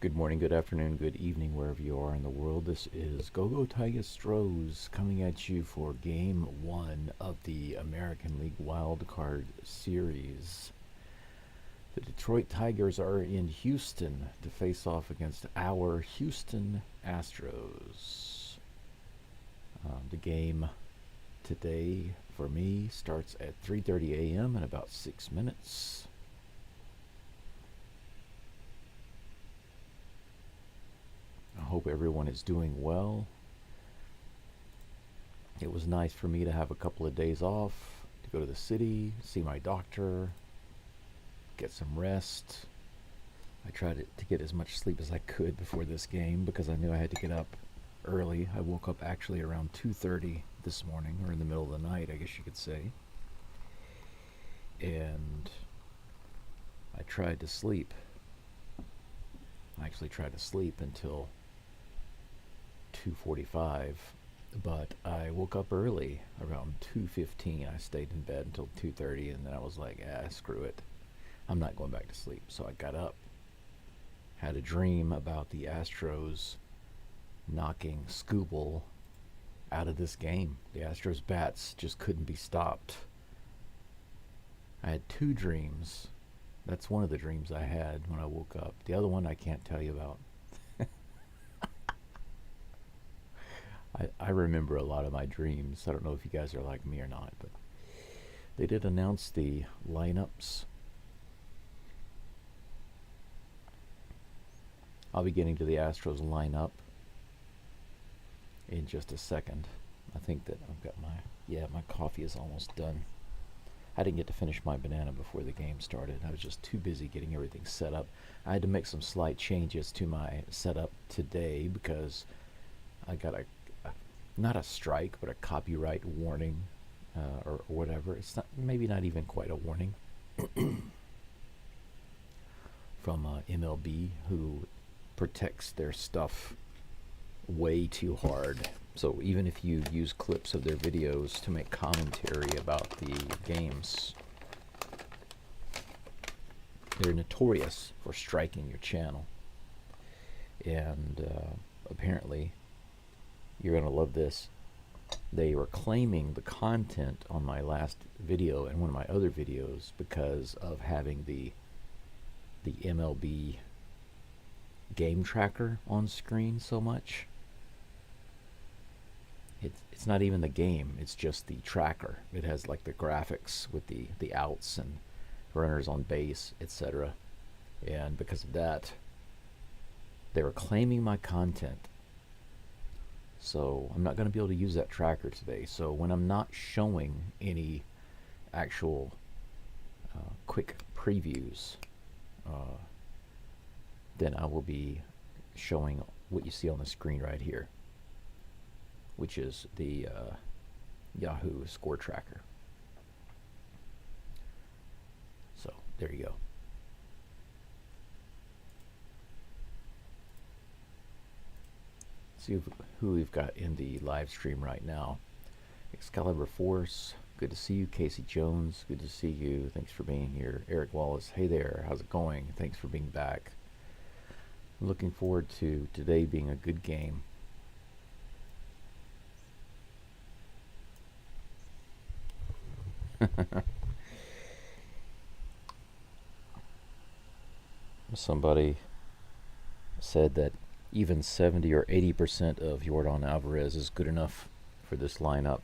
Good morning, good afternoon, good evening, wherever you are in the world. This is Geaux Stros coming at you for Game 1 of the American League Wild Card Series. The Detroit Tigers are in Houston to face off against our Houston Astros. The game today for me starts at 3:30 a.m. in about 6 minutes. I hope everyone is doing well. It was nice for me to have a couple of days off to go to the city, see my doctor, get some rest. I tried to get as much sleep as I could before this game because I knew I had to get up early. I woke up actually around 2:30 this morning, or in the middle of the night, I guess you could say. And I tried to sleep. I actually tried to sleep until 2:45, but I woke up early around 2:15. I stayed in bed until 2:30, and then I was like, screw it. I'm not going back to sleep. So I got up, had a dream about the Astros knocking Scooble out of this game. The Astros bats just couldn't be stopped. I had two dreams. That's one of the dreams I had when I woke up. The other one I can't tell you about. I remember a lot of my dreams. I don't know if you guys are like me or not, but they did announce the lineups. I'll be getting to the Astros lineup in just a second. I think that I've got my coffee is almost done. I didn't get to finish my banana before the game started. I was just too busy getting everything set up. I had to make some slight changes to my setup today because I got not a strike, but a copyright warning, or whatever. It's maybe not even quite a warning from MLB, who protects their stuff way too hard. So even if you use clips of their videos to make commentary about the games, they're notorious for striking your channel. And apparently, you're going to love this. They were claiming the content on my last video and one of my other videos because of having the MLB game tracker on screen so much. It's not even the game, it's just the tracker. It has like the graphics with the outs and runners on base, etc. And because of that, they were claiming my content. So I'm not going to be able to use that tracker today. So when I'm not showing any actual quick previews, then I will be showing what you see on the screen right here, which is the Yahoo score tracker. So there you go. See who we've got in the live stream right now. Excalibur Force, good to see you. Casey Jones, good to see you. Thanks for being here. Eric Wallace, hey there, how's it going? Thanks for being back. I'm looking forward to today being a good game. Somebody said that even 70 or 80% of Yordan Alvarez is good enough for this lineup.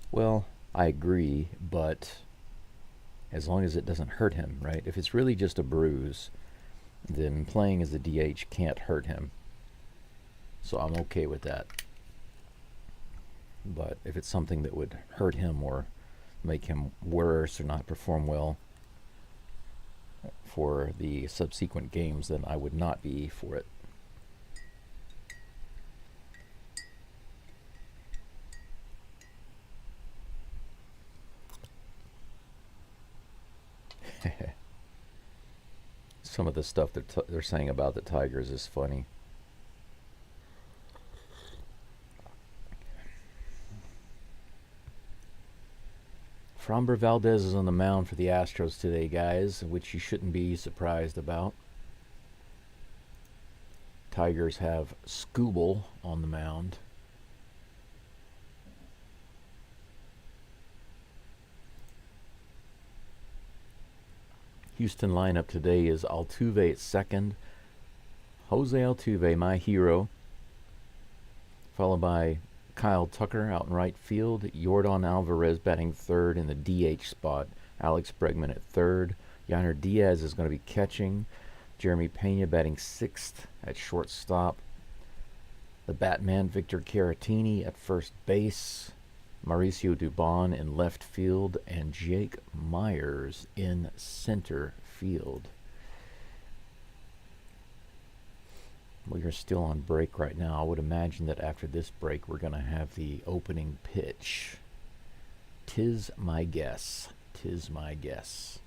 Well, I agree, but as long as it doesn't hurt him, right? If it's really just a bruise, then playing as a DH can't hurt him. So I'm okay with that. But if it's something that would hurt him or make him worse or not perform well for the subsequent games, then I would not be for it. Some of the stuff that they're saying about the Tigers is funny. Framber Valdez is on the mound for the Astros today, guys, which you shouldn't be surprised about. Tigers have Scooble on the mound. Houston lineup today is Altuve at second. Jose Altuve, my hero. Followed by Kyle Tucker out in right field. Yordan Alvarez batting third in the DH spot. Alex Bregman at third. Yainer Diaz is going to be catching. Jeremy Pena batting sixth at shortstop. The Batman Victor Caratini at first base. Mauricio Dubon in left field, and Jake Myers in center field. We are still on break right now. I would imagine that after this break, we're going to have the opening pitch. Tis my guess. Tis my guess.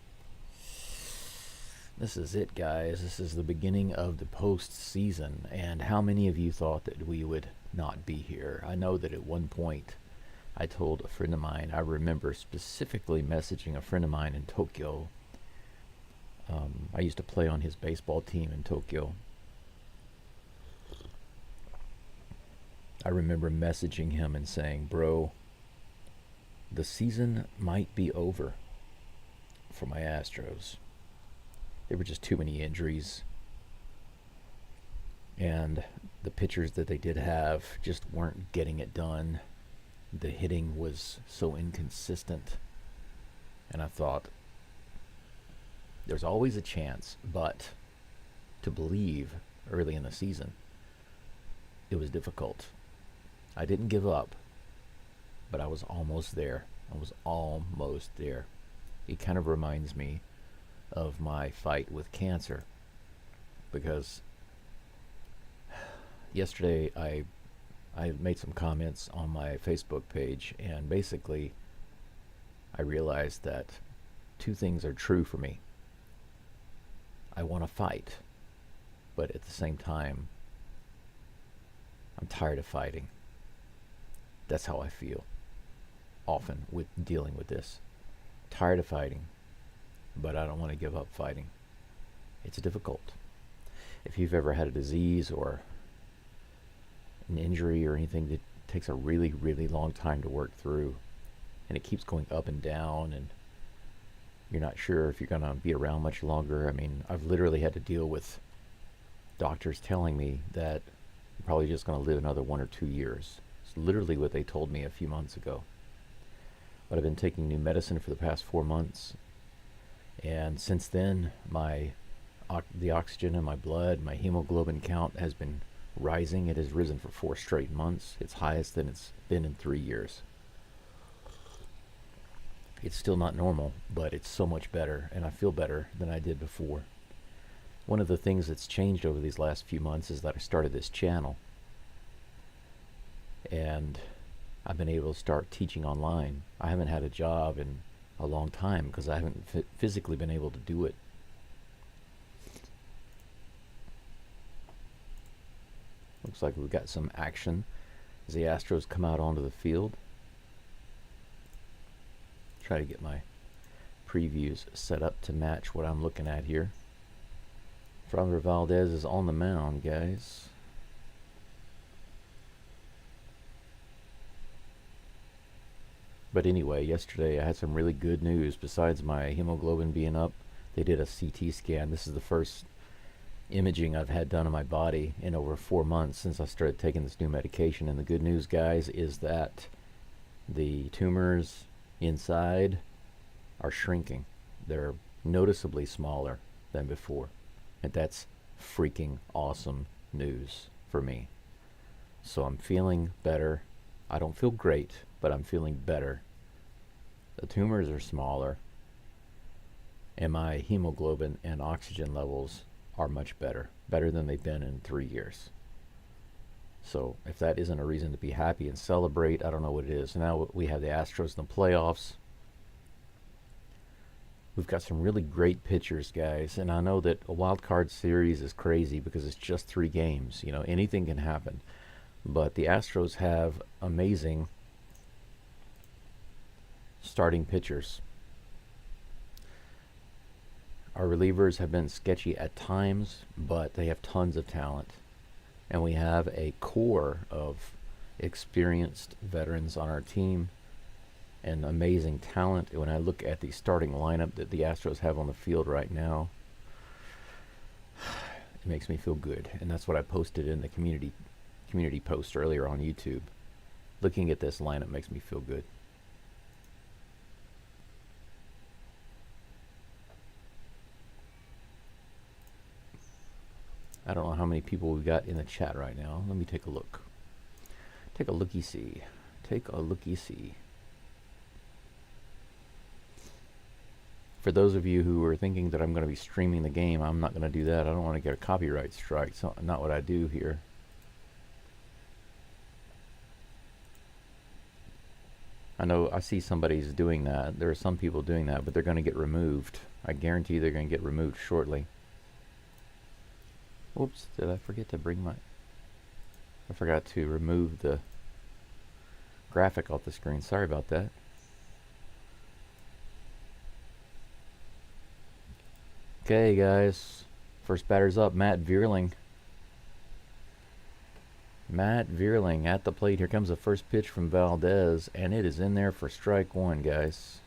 This is it, guys. This is the beginning of the postseason. And how many of you thought that we would not be here? I know that at one point, I told a friend of mine, I remember specifically messaging a friend of mine in Tokyo. I used to play on his baseball team in Tokyo. I remember messaging him and saying, bro, the season might be over for my Astros. There were just too many injuries. And the pitchers that they did have just weren't getting it done. The hitting was so inconsistent. And I thought, there's always a chance, but to believe early in the season, it was difficult. I didn't give up, but I was almost there. I was almost there. It kind of reminds me of my fight with cancer, because yesterday I made some comments on my Facebook page, and basically I realized that two things are true for me. I want to fight, but at the same time, I'm tired of fighting. That's how I feel often with dealing with this. Tired of fighting, but I don't want to give up fighting. It's difficult. If you've ever had a disease or an injury or anything that takes a really, really long time to work through, and it keeps going up and down, and you're not sure if you're going to be around much longer. I mean, I've literally had to deal with doctors telling me that I'm probably just going to live another 1 or 2 years. It's literally what they told me a few months ago. But I've been taking new medicine for the past 4 months, and since then, the oxygen in my blood, my hemoglobin count has been rising. It has risen for 4 straight months. It's highest than it's been in 3 years. It's still not normal, but it's so much better, and I feel better than I did before. One of the things that's changed over these last few months is that I started this channel, and I've been able to start teaching online. I haven't had a job in a long time because I haven't physically been able to do it. Looks like we've got some action as the Astros come out onto the field. Try to get my previews set up to match what I'm looking at here. Framber Valdez is on the mound, guys. But anyway, yesterday I had some really good news. Besides my hemoglobin being up, they did a CT scan. This is the first imaging I've had done on my body in over 4 months since I started taking this new medication. And the good news, guys, is that the tumors inside are shrinking. They're noticeably smaller than before. And that's freaking awesome news for me. So I'm feeling better. I don't feel great, but I'm feeling better. The tumors are smaller, and my hemoglobin and oxygen levels are much better than they've been in 3 years. So if that isn't a reason to be happy and celebrate, I don't know what it is. Now we have the Astros in the playoffs. We've got some really great pitchers, guys, and I know that a wild card series is crazy because it's just 3 games. You know, anything can happen. But the Astros have amazing starting pitchers. Our relievers have been sketchy at times, but they have tons of talent. And we have a core of experienced veterans on our team and amazing talent. When I look at the starting lineup that the Astros have on the field right now, it makes me feel good. And that's what I posted in the community post earlier on YouTube. Looking at this lineup makes me feel good. I don't know how many people we got in the chat right now. Let me take a look. Take a looky-see. Take a looky-see. For those of you who are thinking that I'm going to be streaming the game, I'm not going to do that. I don't want to get a copyright strike. It's not what I do here. I know I see somebody's doing that. There are some people doing that, but they're going to get removed. I guarantee they're going to get removed shortly. Whoops, did I forget to bring my... I forgot to remove the graphic off the screen. Sorry about that. Okay, guys. First batter's up, Matt Vierling. Matt Vierling at the plate. Here comes the first pitch from Valdez, and it is in there for strike one, guys.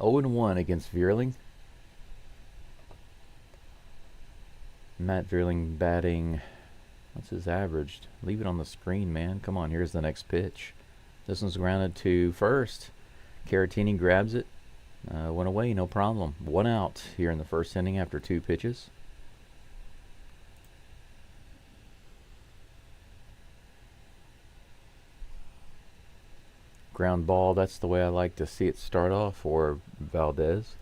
Oh and 1 against Vierling. Matt Vierling batting, what's his average? Leave it on the screen, man. Come on, here's the next pitch. This one's grounded to first. Caratini grabs it. Went away, no problem. 1 out here in the first inning after 2 pitches. Ground ball, that's the way I like to see it start off for Valdez.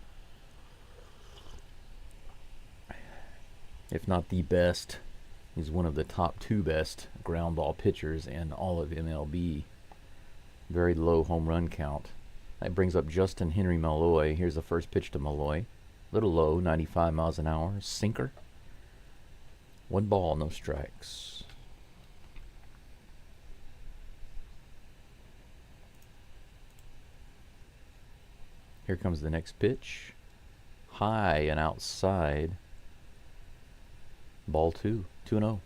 If not the best, he's one of the top 2 best ground ball pitchers in all of MLB. Very low home run count. That brings up Justin Henry Malloy. Here's the first pitch to Malloy. Little low, 95 miles an hour. Sinker. 1 ball, no strikes. Here comes the next pitch. High and outside. Ball 2. 2-0.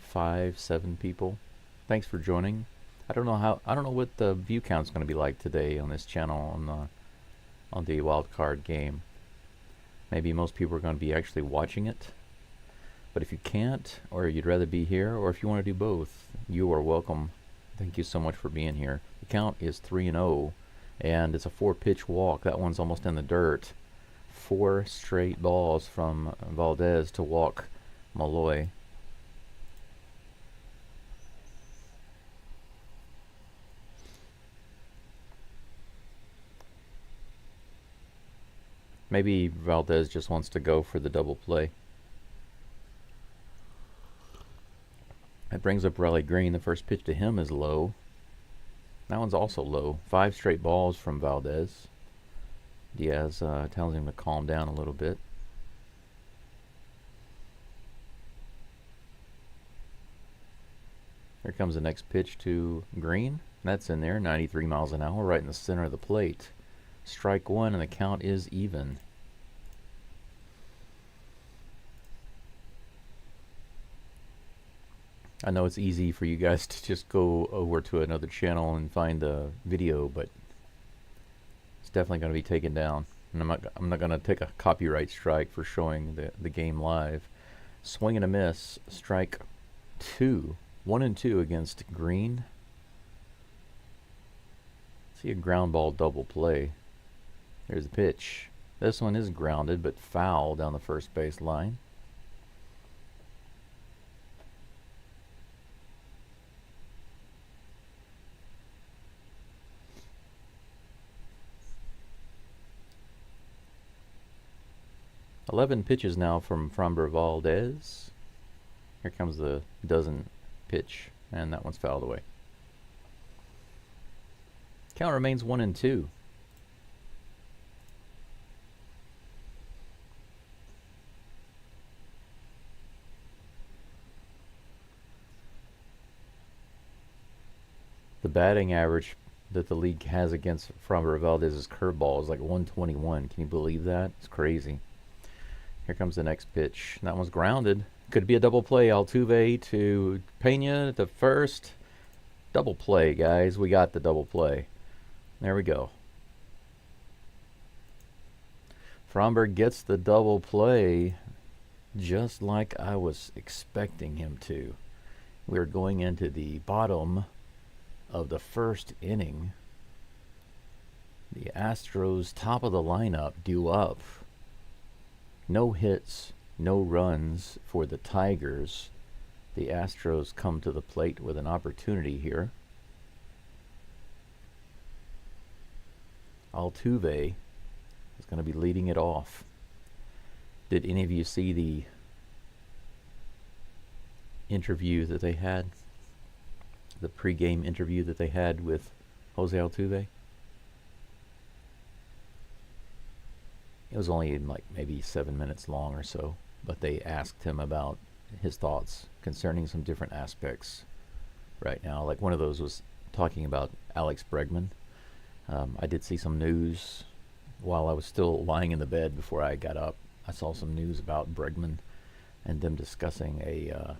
Five, 7 people. Thanks for joining. I don't know what the view count's going to be like today on this channel on the wild card game. Maybe most people are going to be actually watching it. But if you can't, or you'd rather be here, or if you want to do both, you are welcome. Thank you so much for being here. The count is 3-0, and it's a 4-pitch walk. That one's almost in the dirt. 4 straight balls from Valdez to walk Malloy. Maybe Valdez just wants to go for the double play. That brings up Riley Green. The first pitch to him is low. That one's also low. 5 straight balls from Valdez. Diaz tells him to calm down a little bit. Here comes the next pitch to Green. That's in there, 93 miles an hour, right in the center of the plate. Strike 1, and the count is even. I know it's easy for you guys to just go over to another channel and find the video, but it's definitely going to be taken down. And I'm not going to take a copyright strike for showing the game live. Swing and a miss. Strike 2. 1-2 against Green. See a ground ball double play. There's the pitch. This one is grounded, but foul down the first base line. Eleven pitches now from Framber Valdez. Here comes the dozen pitch, and that one's fouled away. Count remains 1-2. The batting average that the league has against Framber Valdez's curveball is like 121. Can you believe that? It's crazy. Here comes the next pitch. That one's grounded. Could be a double play. Altuve to Pena to first. Double play, guys. We got the double play. There we go. Framber gets the double play just like I was expecting him to. We're going into the bottom of the first inning. The Astros, top of the lineup, due up. No hits, no runs for the Tigers. The Astros come to the plate with an opportunity here. Altuve is going to be leading it off. Did any of you see the interview that they had? The pregame interview that they had with Jose Altuve? It was only like maybe 7 minutes long or so, but they asked him about his thoughts concerning some different aspects right now. Like one of those was talking about Alex Bregman. I did see some news while I was still lying in the bed before I got up. I saw some news about Bregman and them discussing a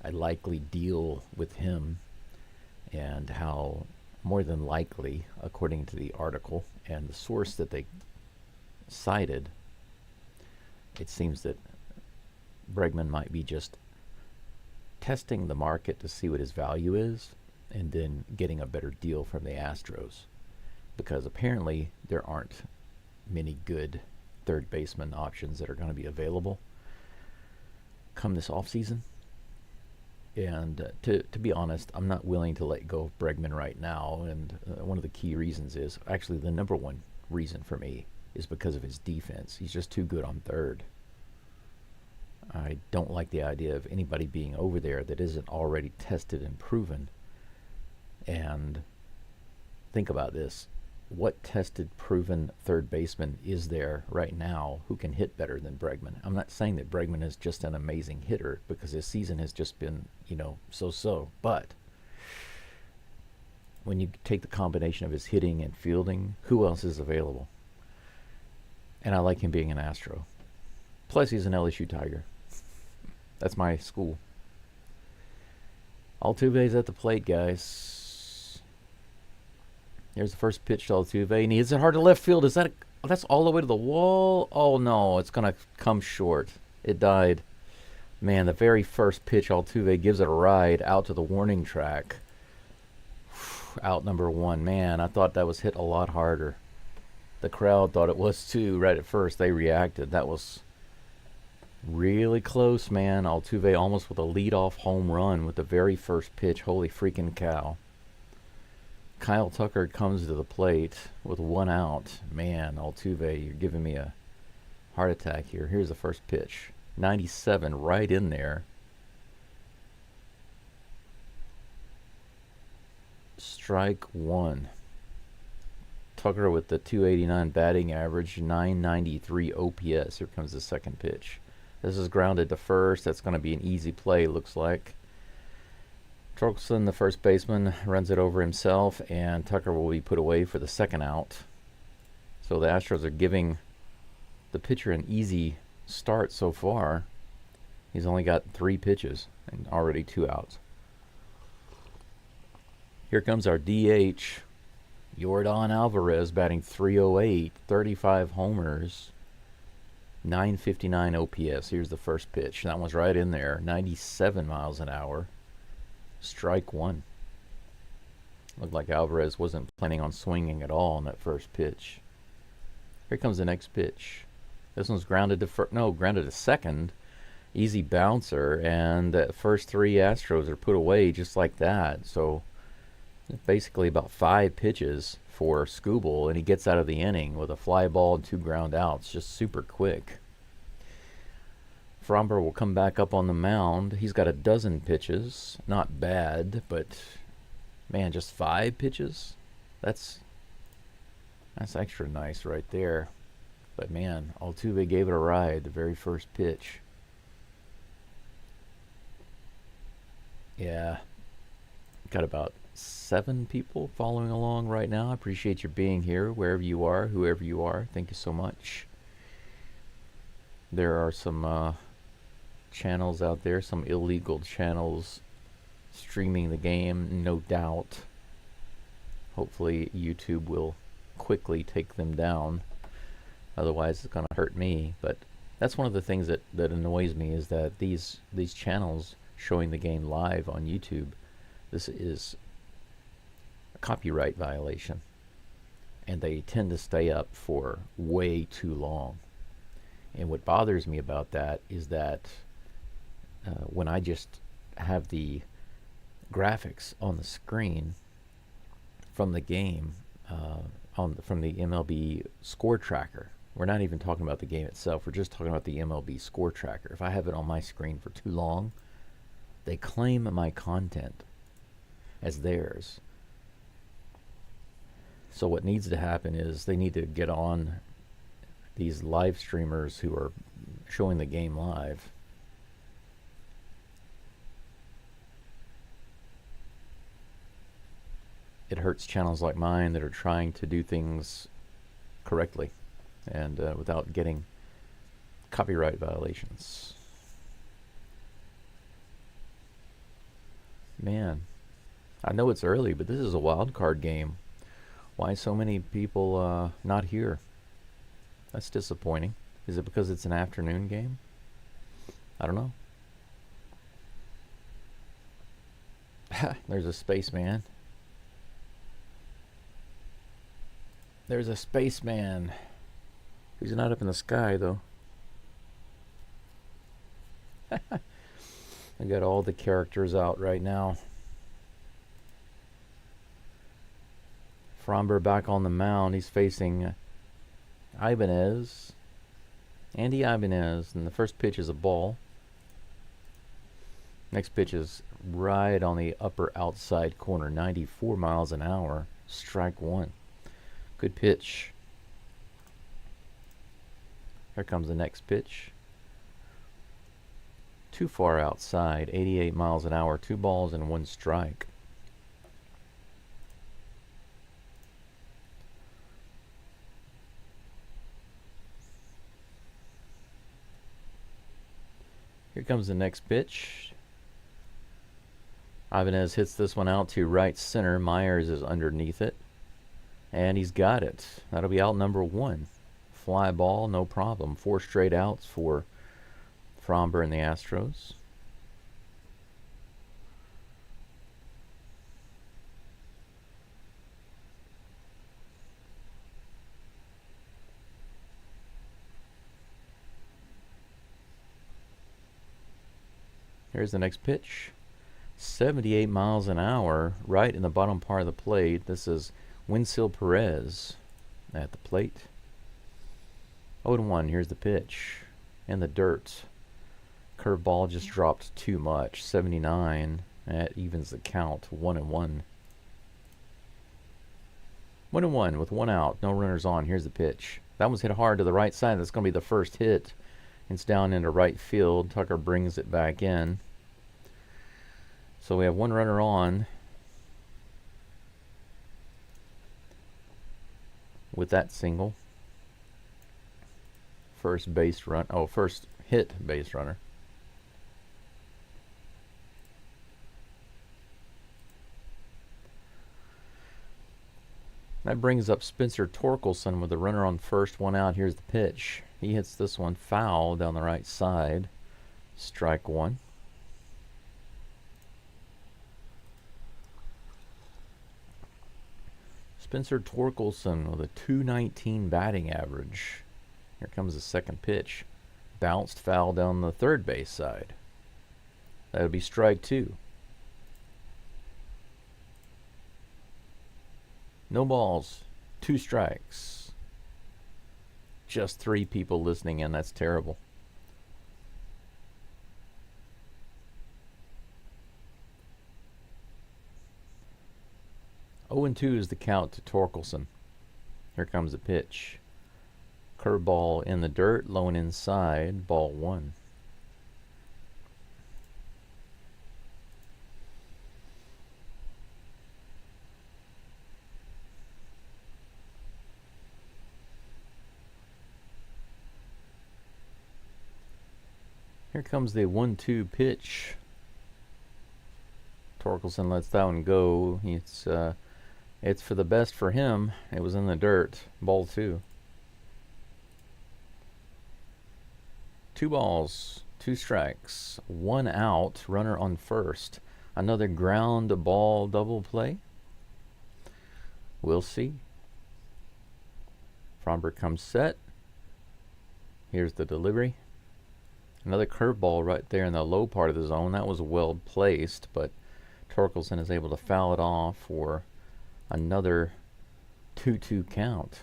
likely deal with him, and how more than likely, according to the article and the source that they cited, it seems that Bregman might be just testing the market to see what his value is and then getting a better deal from the Astros, because apparently there aren't many good third baseman options that are going to be available come this offseason. And to be honest, I'm not willing to let go of Bregman right now. And one of the key reasons is, actually the number one reason for me, is because of his defense. He's just too good on third. I don't like the idea of anybody being over there that isn't already tested and proven. And think about this. What tested, proven third baseman is there right now who can hit better than Bregman? I'm not saying that Bregman is just an amazing hitter, because his season has just been, so-so. But when you take the combination of his hitting and fielding, who else is available? And I like him being an Astro. Plus, he's an LSU Tiger. That's my school. Altuve's at the plate, guys. Here's the first pitch to Altuve, and he hits it hard to left field. That's all the way to the wall? Oh no, it's gonna come short. It died. Man, the very first pitch, Altuve gives it a ride out to the warning track. Out number one. Man, I thought that was hit a lot harder. The crowd thought it was too. Right at first, they reacted. That was really close, man. Altuve almost with a leadoff home run with the very first pitch. Holy freaking cow. Kyle Tucker comes to the plate with one out. Man, Altuve, you're giving me a heart attack here. Here's the first pitch. 97 right in there. Strike one. Tucker with the 289 batting average, 993 OPS. Here comes the second pitch. This is grounded to first. That's going to be an easy play, looks like. Torkelson, the first baseman, runs it over himself, and Tucker will be put away for the second out. So the Astros are giving the pitcher an easy start so far. He's only got 3 pitches and already 2 outs. Here comes our DH, Yordan Alvarez, batting .308, 35 homers, 959 OPS. Here's the first pitch. That one's right in there, 97 miles an hour. Strike one. Looked like Alvarez wasn't planning on swinging at all on that first pitch. Here comes the next pitch. This one's grounded to second. Easy bouncer, and the first 3 Astros are put away just like that. So basically about 5 pitches for Skubal, and he gets out of the inning with a fly ball and 2 ground outs. Just super quick. Framber will come back up on the mound. He's got a dozen pitches. Not bad, but man, just 5 pitches? That's extra nice right there. But man, Altuve gave it a ride the very first pitch. Yeah. Got about 7 people following along right now. I appreciate your being here, wherever you are, whoever you are. Thank you so much. There are some channels out there, some illegal channels streaming the game, no doubt. Hopefully YouTube will quickly take them down. Otherwise it's going to hurt me. But that's one of the things that annoys me, is that these channels showing the game live on YouTube, this is a copyright violation. And they tend to stay up for way too long. And what bothers me about that is that when I just have the graphics on the screen from the game, from the MLB score tracker. We're not even talking about the game itself. We're just talking about the MLB score tracker. If I have it on my screen for too long, they claim my content as theirs. So what needs to happen is they need to get on these live streamers who are showing the game live. It hurts channels like mine that are trying to do things correctly and without getting copyright violations. Man, I know it's early, but this is a wild card game. Why so many people not here? That's disappointing. Is it because it's an afternoon game? I don't know. There's a spaceman. There's a spaceman. He's not up in the sky, though. I got all the characters out right now. Fromber back on the mound. He's facing Ibanez. Andy Ibanez. And the first pitch is a ball. Next pitch is right on the upper outside corner. 94 miles an hour. Strike one. Good pitch. Here comes the next pitch. Too far outside. 88 miles an hour. 2 balls and 1 strike. Here comes the next pitch. Ibanez hits this one out to right center. Myers is underneath it. And he's got it. That'll be out number 1. Fly ball, no problem. 4 straight outs for Fromber and the Astros. Here's the next pitch. 78 miles an hour, right in the bottom part of the plate. This is Winsel Perez at the plate. 0-1. Here's the pitch. In the dirt. Curveball just dropped too much. 79. That evens the count. 1-1. 1-1 with 1 out. No runners on. Here's the pitch. That one's hit hard to the right side. That's going to be the first hit. It's down into right field. Tucker brings it back in. So we have 1 runner on with that single. First hit base runner. That brings up Spencer Torkelson with the runner on first, 1 out. Here's the pitch. He hits this one foul down the right side. Strike 1. Spencer Torkelson with a .219 batting average. Here comes the second pitch. Bounced foul down the third base side. That would be strike 2. No balls. 2 strikes. Just 3 people listening in. That's terrible. Oh and 2 is the count to Torkelson. Here comes the pitch. Curveball in the dirt, low and inside, ball 1. Here comes the 1-2 pitch. Torkelson lets that one go. It's for the best for him. It was in the dirt. Ball 2. 2 balls, 2 strikes, 1 out. Runner on first. Another ground ball double play. We'll see. Fromber comes set. Here's the delivery. Another curveball right there in the low part of the zone. That was well placed, but Torkelson is able to foul it off for another 2-2 count.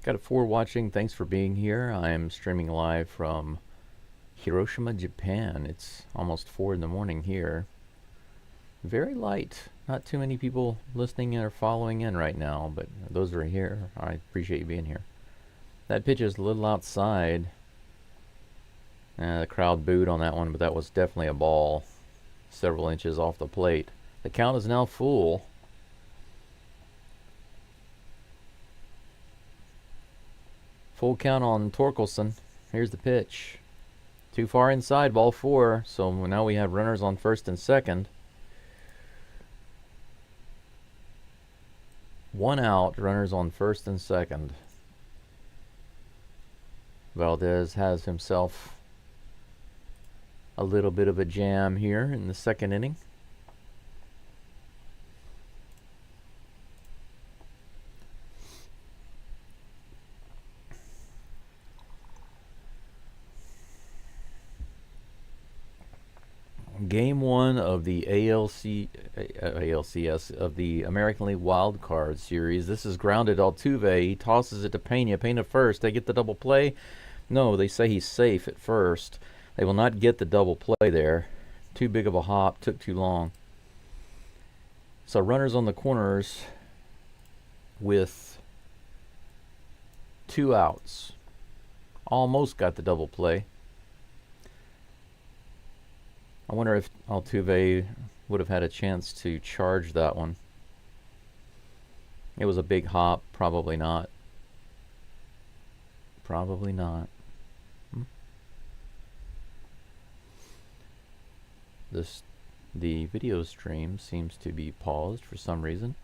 Got it for watching. Thanks for being here. I am streaming live from Hiroshima, Japan. It's almost 4 in the morning here. Very light. Not too many people listening or following in right now, but those who are here, I appreciate you being here. That pitch is a little outside. The crowd booed on that one, but that was definitely a ball several inches off the plate. The count is now full. Full count on Torkelson. Here's the pitch. Too far inside, ball 4. So now we have runners on first and second. 1 out, runners on first and second. Valdez has himself a little bit of a jam here in the second inning. Game 1 of the ALCS of the American League Wild Card Series. This is grounded Altuve. He tosses it to Pena. Pena first. They get the double play. No, they say he's safe at first. They will not get the double play there. Too big of a hop. Took too long. So runners on the corners with 2 outs. Almost got the double play. I wonder if Altuve would have had a chance to charge that one. It was a big hop. Probably not. Probably not. The video stream seems to be paused for some reason.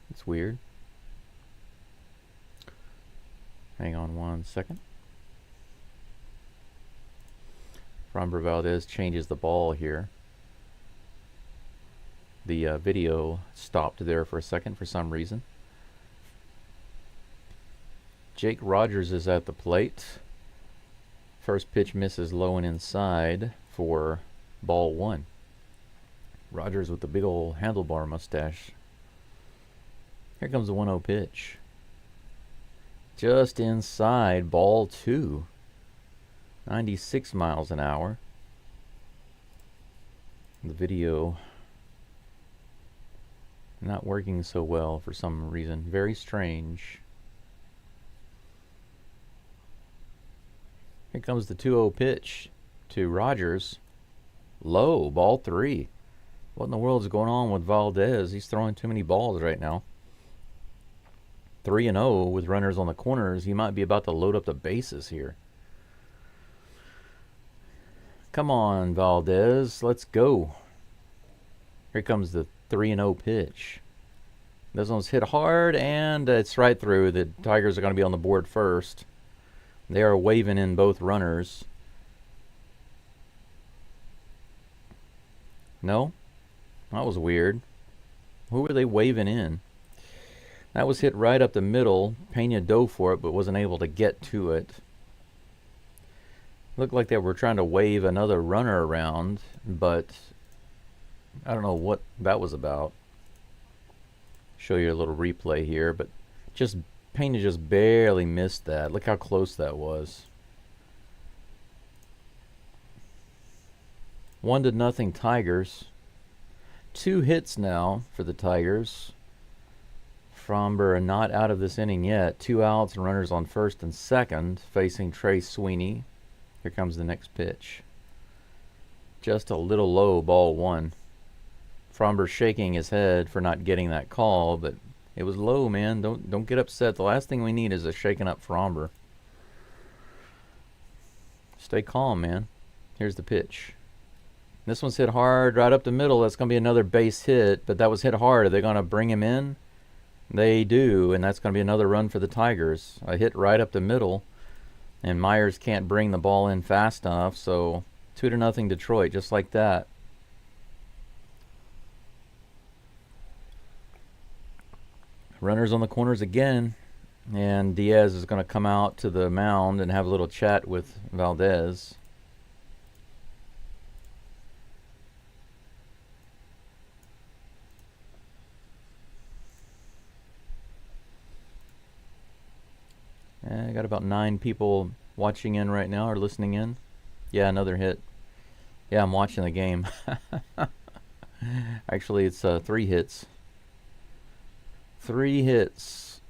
It's weird. Hang on 1 second. Fromber Valdez changes the ball here. The video stopped there for a second for some reason. Jake Rogers is at the plate. First pitch misses low and inside for ball 1. Rogers with the big old handlebar mustache. Here comes the 1-0 pitch. Just inside, ball 2. 96 miles an hour. The video not working so well for some reason. Very strange. Here comes the 2-0 pitch to Rogers. Low, ball 3. What in the world is going on with Valdez? He's throwing too many balls right now. 3-0 with runners on the corners. He might be about to load up the bases here. Come on, Valdez. Let's go. Here comes the 3-0 pitch. This one's hit hard, and it's right through. The Tigers are going to be on the board first. They are waving in both runners. No? That was weird. Who were they waving in? That was hit right up the middle. Pena dove for it, but wasn't able to get to it. Looked like they were trying to wave another runner around, but I don't know what that was about. Show you a little replay here, but Pena just barely missed that. Look how close that was. 1-0 Tigers. 2 hits now for the Tigers. Fromber not out of this inning yet. 2 outs and runners on first and second, facing Trey Sweeney. Here comes the next pitch. Just a little low, ball 1. Fromber shaking his head for not getting that call, but It was low, man. Don't get upset. The last thing we need is a shaken up Fromber. Stay calm, man. Here's the pitch. This one's hit hard right up the middle. That's going to be another base hit, but that was hit hard. Are they going to bring him in? They do, and that's going to be another run for the Tigers. A hit right up the middle, and Myers can't bring the ball in fast enough, so 2-0 Detroit, just like that. Runners on the corners again, and Diaz is going to come out to the mound and have a little chat with Valdez. I got about 9 people watching in right now or listening in. Yeah, another hit. Yeah, I'm watching the game. Actually, it's 3 hits. 3 hits.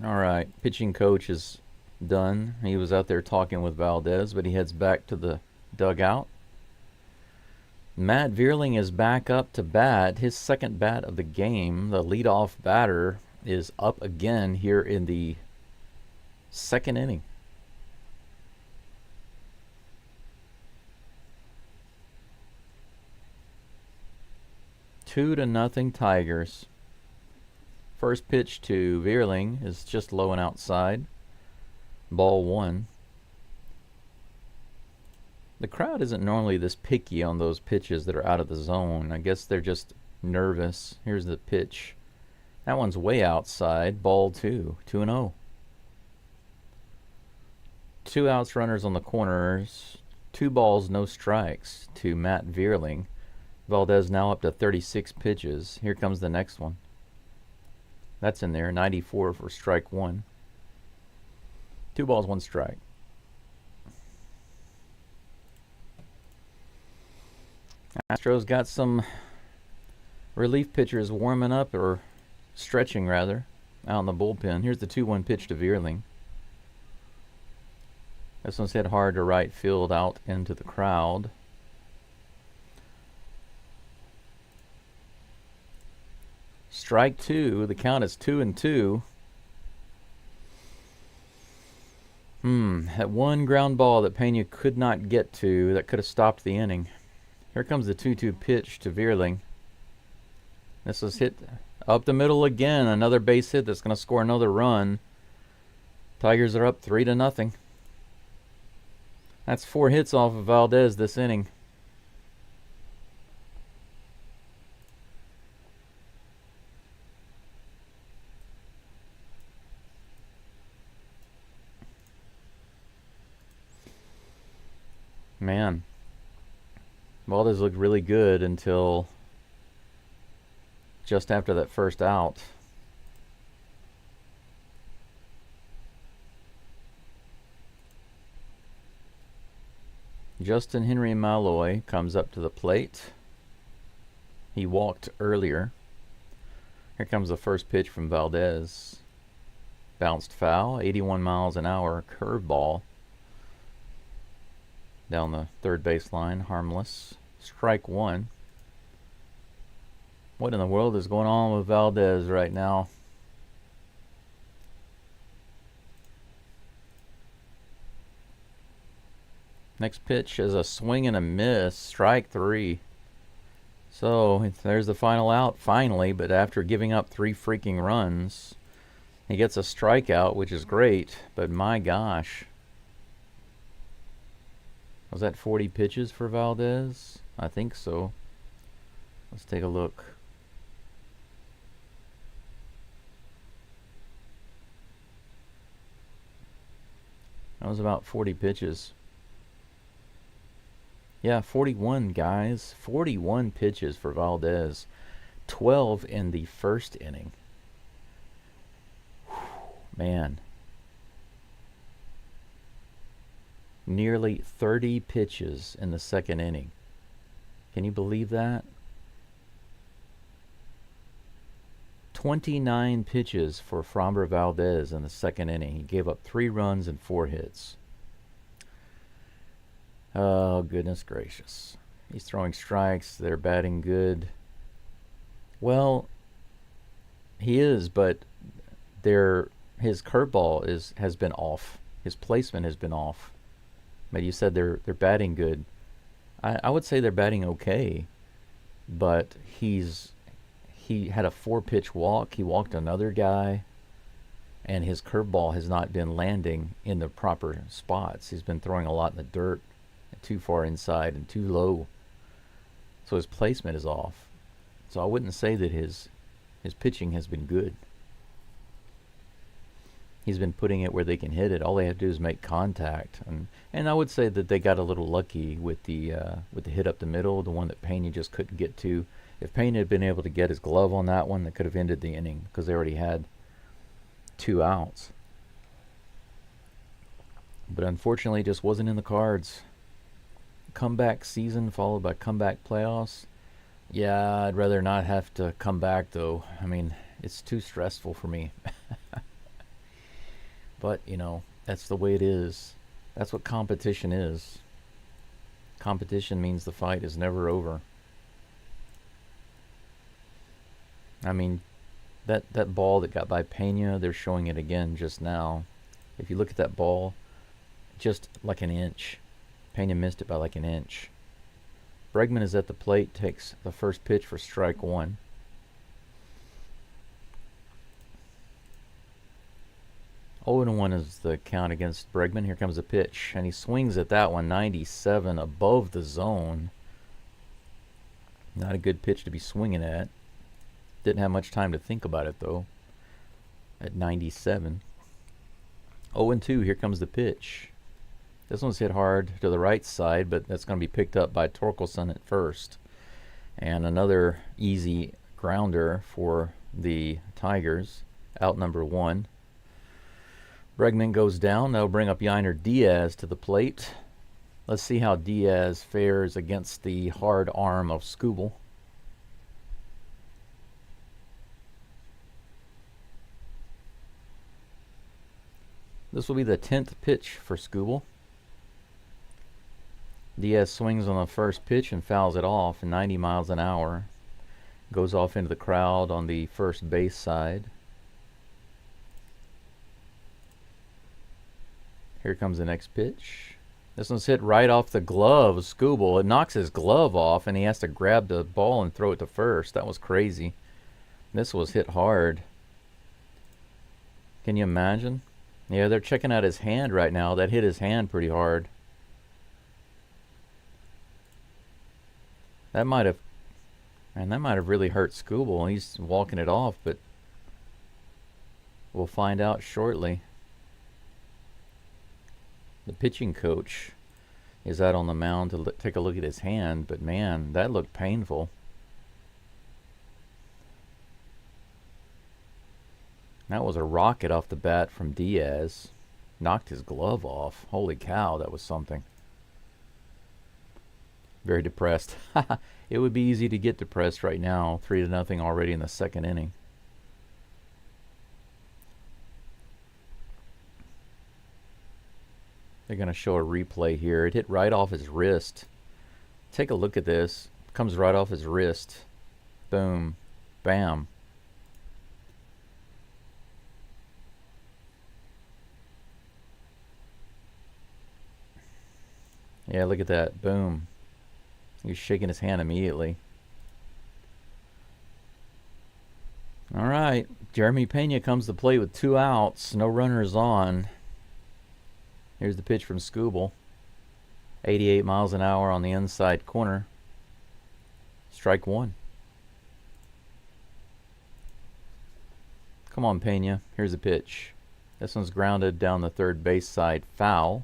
All right, pitching coach is done. He was out there talking with Valdez, but he heads back to the dugout. Matt Vierling is back up to bat, his second bat of the game. The leadoff batter is up again here in the second inning. Two to nothing Tigers. First pitch to Vierling is just low and outside. Ball 1. The crowd isn't normally this picky on those pitches that are out of the zone. I guess they're just nervous. Here's the pitch. That one's way outside. Ball 2. 2-0. 2 outs, runners on the corners. 2 balls, no strikes to Matt Vierling. Valdez now up to 36 pitches. Here comes the next one. That's in there. 94 for strike 1. 2 balls, 1 strike. Astros got some relief pitchers warming up, or stretching rather, out in the bullpen. Here's the 2-1 pitch to Vierling. This one's hit hard to right field out into the crowd. Strike 2. The count is 2-2. That one ground ball that Pena could not get to, that could have stopped the inning. Here comes the 2-2 pitch to Vierling. This was hit up the middle again. Another base hit that's going to score another run. Tigers are up 3-0. That's 4 hits off of Valdez this inning. Man, Valdez looked really good until just after that first out. Justin Henry Malloy comes up to the plate. He walked earlier. Here comes the first pitch from Valdez. Bounced foul, 81 miles an hour, curveball. Down the third baseline, harmless. Strike 1. What in the world is going on with Valdez right now? Next pitch is a swing and a miss. Strike 3. So there's the final out finally, but after giving up 3 freaking runs, he gets a strikeout, which is great, but my gosh. Was that 40 pitches for Valdez? I think so. Let's take a look. That was about 40 pitches. Yeah, 41, guys. 41 pitches for Valdez. 12 in the first inning. Whew, man. Nearly 30 pitches in the second inning. Can you believe that? 29 pitches for Framber Valdez in the second inning. He gave up 3 runs and 4 hits. Oh, goodness gracious. He's throwing strikes. They're batting good. Well, he is, but his curveball has been off. His placement has been off. But you said they're batting good. I would say they're batting okay, but he had a 4 pitch walk. He walked another guy, and his curveball has not been landing in the proper spots. He's been throwing a lot in the dirt, too far inside and too low. So his placement is off. So I wouldn't say that his pitching has been good. He's been putting it where they can hit it. All they have to do is make contact, and I would say that they got a little lucky with the hit up the middle, the one that Pena just couldn't get to. If Pena had been able to get his glove on that one, that could have ended the inning because they already had 2 outs. But unfortunately, it just wasn't in the cards. Comeback season followed by comeback playoffs. Yeah, I'd rather not have to come back, though. I mean, it's too stressful for me. But, that's the way it is. That's what competition is. Competition means the fight is never over. I mean, that ball that got by Pena, they're showing it again just now. If you look at that ball, just like an inch. Pena missed it by like an inch. Bregman is at the plate, takes the first pitch for strike 1. Oh, 0-1 is the count against Bregman. Here comes a pitch, and he swings at that one, 97 above the zone. Not a good pitch to be swinging at. Didn't have much time to think about it, though, at 97. 0-2, here comes the pitch. This one's hit hard to the right side, but that's going to be picked up by Torkelson at first. And another easy grounder for the Tigers, out number 1. Bregman goes down. They'll bring up Yainer Diaz to the plate. Let's see how Diaz fares against the hard arm of Skubal. This will be the 10th pitch for Skubal. Diaz swings on the first pitch and fouls it off, 90 miles an hour. Goes off into the crowd on the first base side. Here comes the next pitch. This one's hit right off the glove of Skubal. It knocks his glove off, and he has to grab the ball and throw it to first. That was crazy. This was hit hard. Can you imagine? Yeah, they're checking out his hand right now. That hit his hand pretty hard. That might have really hurt Skubal. He's walking it off, but we'll find out shortly. The pitching coach is out on the mound to take a look at his hand, but man, that looked painful. That was a rocket off the bat from Diaz. Knocked his glove off. Holy cow, that was something. Very depressed. It would be easy to get depressed right now. 3-0 already in the second inning. They're going to show a replay here. It hit right off his wrist. Take a look at this. Comes right off his wrist. Boom. Bam. Yeah, look at that. Boom. He's shaking his hand immediately. All right. Jeremy Pena comes to play with 2 outs. No runners on. Here's the pitch from Skubal. 88 miles an hour on the inside corner. Strike 1. Come on, Pena. Here's the pitch. This one's grounded down the third base side. Foul.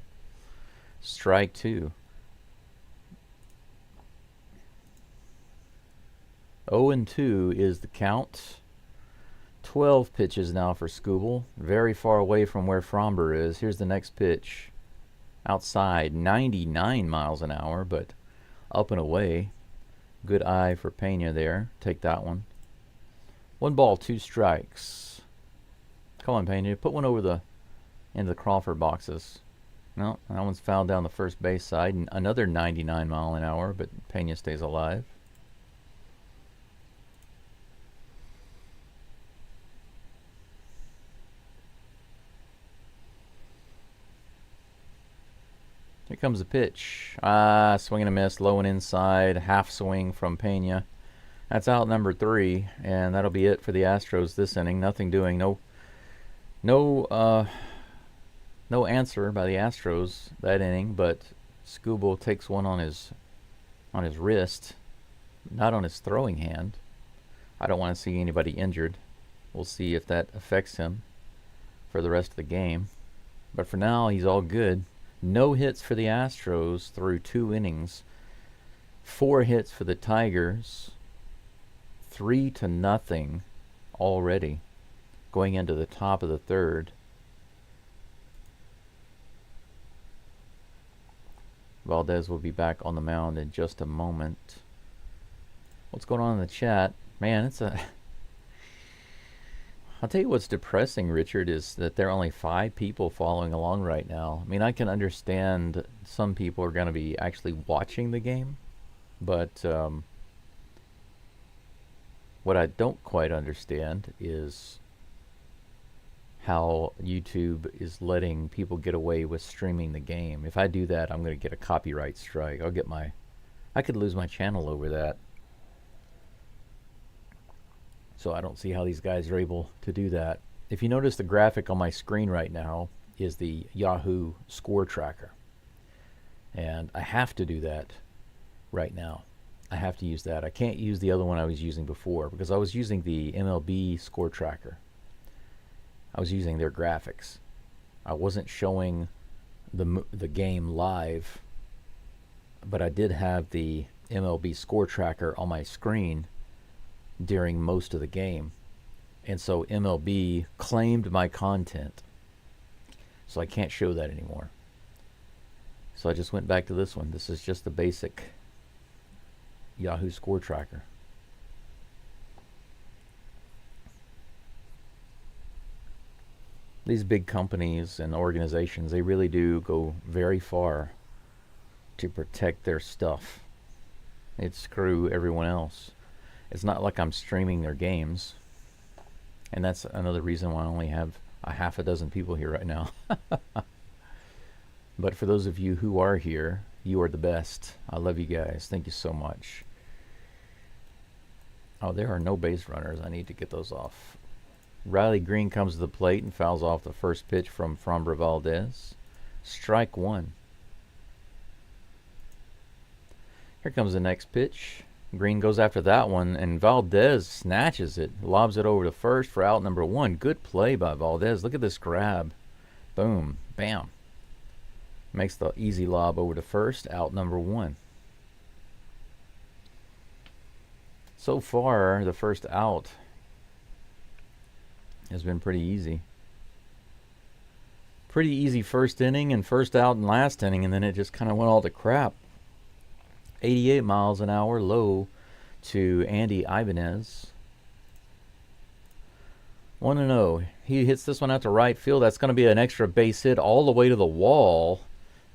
Strike 2. 0-2 is the count. 12 pitches now for Skubal. Very far away from where Fromber is. Here's the next pitch. Outside, 99 miles an hour, but up and away. Good eye for Pena there. Take that one. 1 ball, 2 strikes. Come on, Pena. Put one over into the Crawford boxes. No, that one's fouled down the first base side. And another 99 mile an hour, but Pena stays alive. Here comes the pitch. Swing and a miss, low and inside, half swing from Pena. That's out number 3, and that'll be it for the Astros this inning. Nothing doing. No answer by the Astros that inning, but Skubal takes one on his wrist, not on his throwing hand. I don't want to see anybody injured. We'll see if that affects him for the rest of the game. But for now, he's all good. No hits for the Astros through 2 innings. 4 hits for the Tigers. 3-0 already going into the top of the 3rd. Valdez will be back on the mound in just a moment. What's going on in the chat? Man, I'll tell you what's depressing, Richard, is that there are only 5 people following along right now. I mean, I can understand some people are going to be actually watching the game, but what I don't quite understand is how YouTube is letting people get away with streaming the game. If I do that, I'm going to get a copyright strike. I could lose my channel over that. So I don't see how these guys are able to do that. If you notice, the graphic on my screen right now is the Yahoo score tracker. And I have to do that right now. I have to use that. I can't use the other one I was using before because I was using the MLB score tracker. I was using their graphics. I wasn't showing the game live, but I did have the MLB score tracker on my screen during most of the game. And so MLB claimed my content. So I can't show that anymore. So I just went back to this one. This is just the basic Yahoo score tracker. These big companies and organizations, they really do go very far to protect their stuff. It screw everyone else. It's not like I'm streaming their games. And that's another reason why I only have a half a dozen people here right now. But for those of you who are here, you are the best. I love you guys. Thank you so much. Oh, there are no base runners. I need to get those off. Riley Green comes to the plate and fouls off the first pitch from Framber Valdez. Strike 1. Here comes the next pitch. Green goes after that one, and Valdez snatches it, lobs it over to first for out number 1. Good play by Valdez. Look at this grab. Boom. Bam. Makes the easy lob over to first, out number 1. So far, the first out has been pretty easy. Pretty easy first inning and first out in last inning, and then it just kind of went all to crap. 88 miles an hour low to Andy Ibanez. 1-0. He hits this one out to right field. That's going to be an extra base hit all the way to the wall.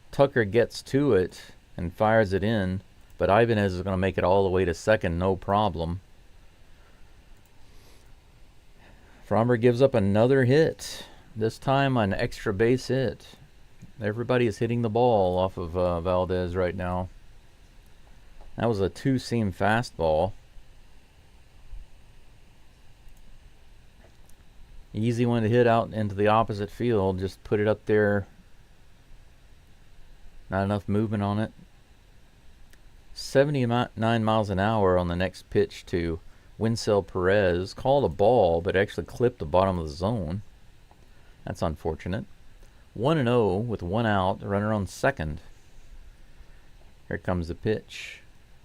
Tucker gets to it and fires it in, but Ibanez is going to make it all the way to second, no problem. Framber gives up another hit, this time an extra base hit. Everybody is hitting the ball off of Valdez right now. That was a 2-seam fastball. Easy one to hit out into the opposite field. Just put it up there. Not enough movement on it. 79 miles an hour on the next pitch to Winsell Perez. Called a ball, but actually clipped the bottom of the zone. That's unfortunate. 1-0 with 1 out. Runner on second. Here comes the pitch.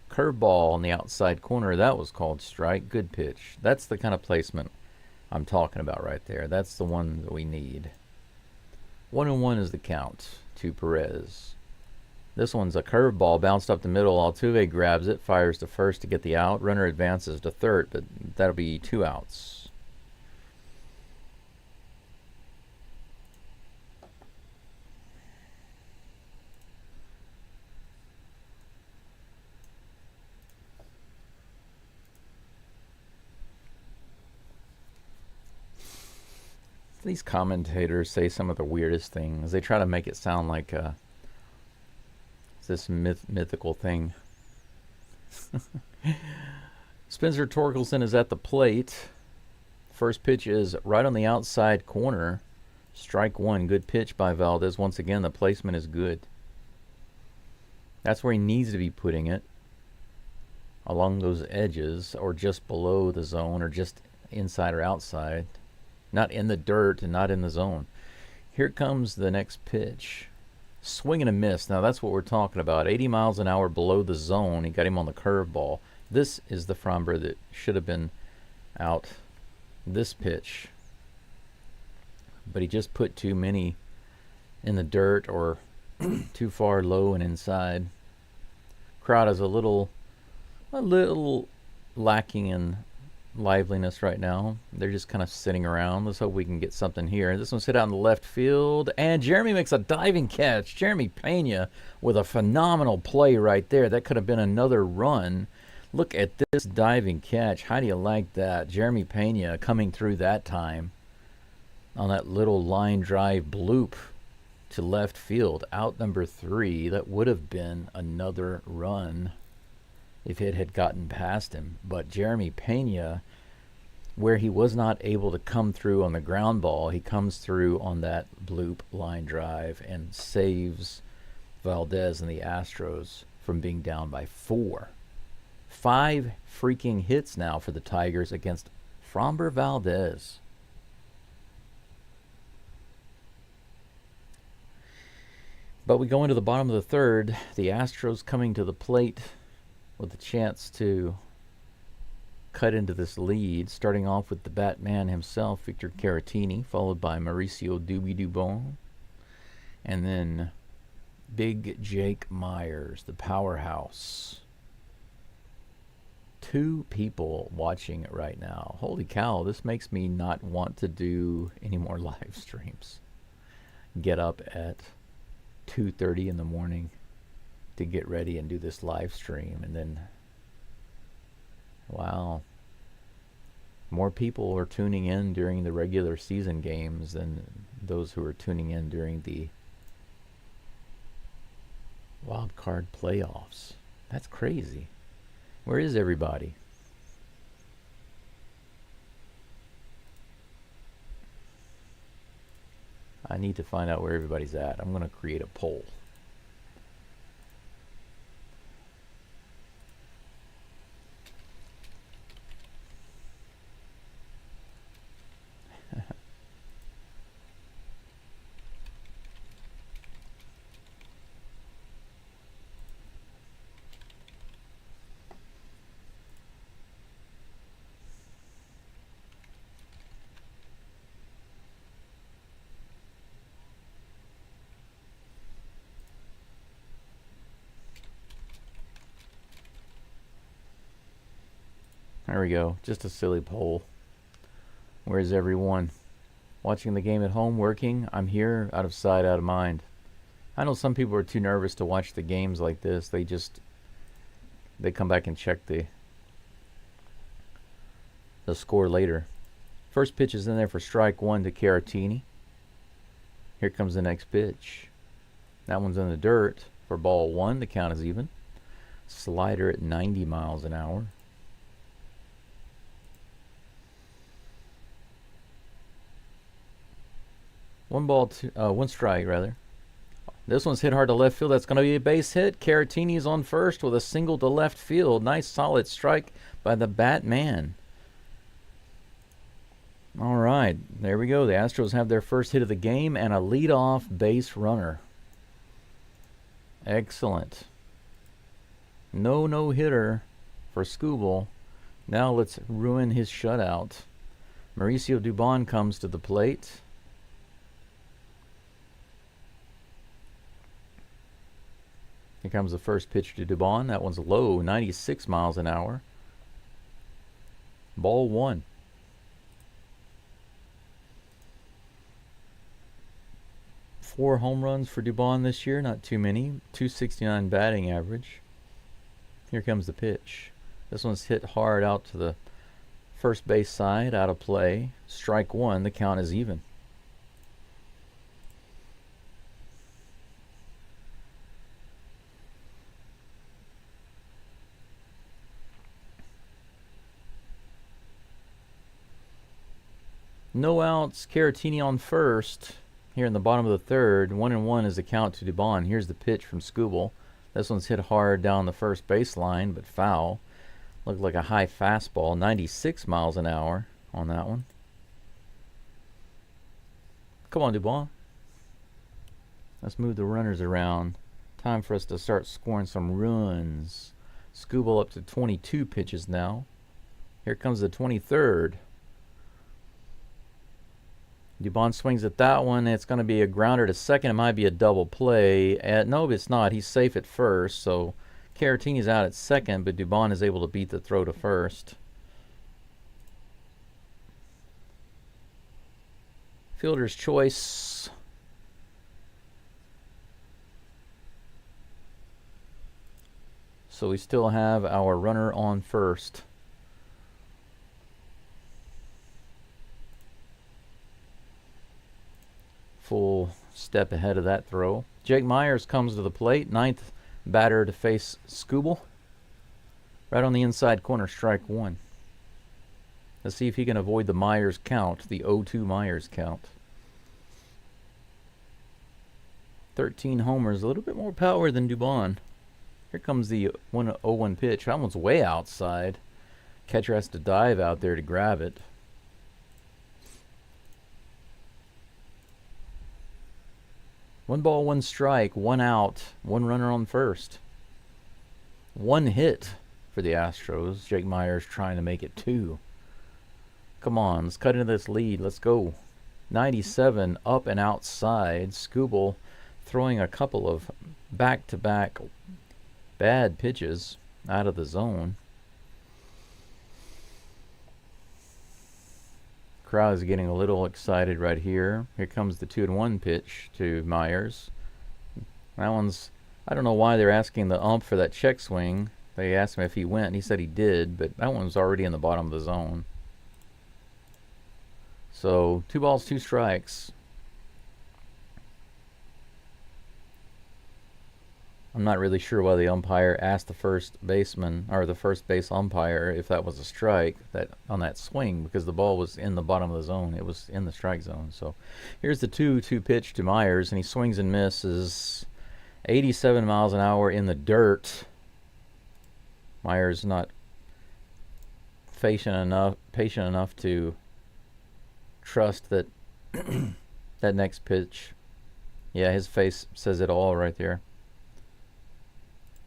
Curveball on the outside corner. That was called strike. Good pitch. That's the kind of placement I'm talking about right there. That's the one that we need. 1-1 is the count to Perez. This one's a curveball bounced up the middle. Altuve grabs it, fires to first to get the out. Runner advances to third, but that'll be 2 outs. These commentators say some of the weirdest things. They try to make it sound like this mythical thing. Spencer Torkelson is at the plate. First pitch is right on the outside corner. Strike one. Good pitch by Valdez. Once again, the placement is good. That's where he needs to be putting it. Along those edges, or just below the zone, or just inside or outside. Not in the dirt and not in the zone. Here comes the next pitch. Swing and a miss. Now that's what we're talking about. 80 miles an hour below the zone. He got him on the curveball. This is the Fromber that should have been out this pitch. But he just put too many in the dirt or too far low and inside. Crowd is a little lacking in liveliness right now. They're just kind of sitting around. Let's hope we can get something here. This one's hit out in the left field, and Jeremy makes a diving catch. Jeremy Pena with a phenomenal play right there. That could have been another run. Look at this diving catch. How do you like that? Jeremy Pena coming through that time on that little line drive bloop to left field. Out number 3. That would have been another run if it had gotten past him. But Jeremy Pena, where he was not able to come through on the ground ball, he comes through on that bloop line drive and saves Valdez and the Astros from being down by 4. 5 freaking hits now for the Tigers against Fromber Valdez. But we go into the bottom of the third. The Astros coming to the plate with a chance to cut into this lead, starting off with the Batman himself, Victor Caratini, followed by Mauricio Dubon, and then Big Jake Myers, the powerhouse. 2 people watching it right now. Holy cow, this makes me not want to do any more live streams. Get up at 2:30 in the morning to get ready and do this live stream, and then wow, more people are tuning in during the regular season games than those who are tuning in during the wild card playoffs. That's crazy. Where is everybody? I need to find out where everybody's at. I'm going to create a poll. There we go. Just a silly poll. Where's everyone? Watching the game at home, working? I'm here, out of sight, out of mind. I know some people are too nervous to watch the games like this. They come back and check the score later. First pitch is in there for strike 1 to Caratini. Here comes the next pitch. That one's in the dirt for ball 1. The count is even. Slider at 90 miles an hour. One strike rather. This one's hit hard to left field. That's going to be a base hit. Caratini's on first with a single to left field. Nice solid strike by the Batman. All right, there we go. The Astros have their first hit of the game and a leadoff base runner. Excellent. No hitter for Skubal. Now let's ruin his shutout. Mauricio Dubon comes to the plate. Here comes the first pitch to Dubon. That one's low, 96 miles an hour. Ball 1. Four home runs for Dubon this year, not too many. 269 batting average. Here comes the pitch. This one's hit hard out to the first base side, out of play. Strike 1, the count is even. No outs. Caratini on first. Here in the bottom of the third. 1-1 is the count to Dubon. Here's the pitch from Skubal. This one's hit hard down the first baseline, but foul. Looked like a high fastball. 96 miles an hour on that one. Come on, Dubon. Let's move the runners around. Time for us to start scoring some runs. Skubal up to 22 pitches now. Here comes the 23rd. Dubon swings at that one. It's going to be a grounder to second. It might be a double play. No, it's not. He's safe at first. So Caratini's out at second, but Dubon is able to beat the throw to first. Fielder's choice. So we still have our runner on first. Full step ahead of that throw. Jake Myers comes to the plate. Ninth batter to face Skubal. Right on the inside corner, strike one. Let's see if he can avoid the Myers count, the 0-2 Myers count. 13 homers, a little bit more power than Dubon. Here comes the 1-0-1 pitch. That one's way outside. Catcher has to dive out there to grab it. One ball, one strike, one out, one runner on first. One hit for the Astros. Jake Myers trying to make it two. Come on, let's cut into this lead. Let's go. 97 up and outside. Skubal throwing a couple of back-to-back bad pitches out of the zone. Crowd is getting a little excited right here. Here comes the 2-1 pitch to Myers. That one's, I don't know why they're asking the ump for that check swing. They asked him if he went, and he said he did, but that one was already in the bottom of the zone. So 2 balls, 2 strikes. I'm not really sure why the umpire asked the first baseman or the first base umpire if that was a strike that on that swing, because the ball was in the bottom of the zone. It was in the strike zone. So here's the 2-2 pitch to Myers, and he swings and misses. 87 miles an hour in the dirt. Myers not patient enough to trust that that next pitch. Yeah, his face says it all right there.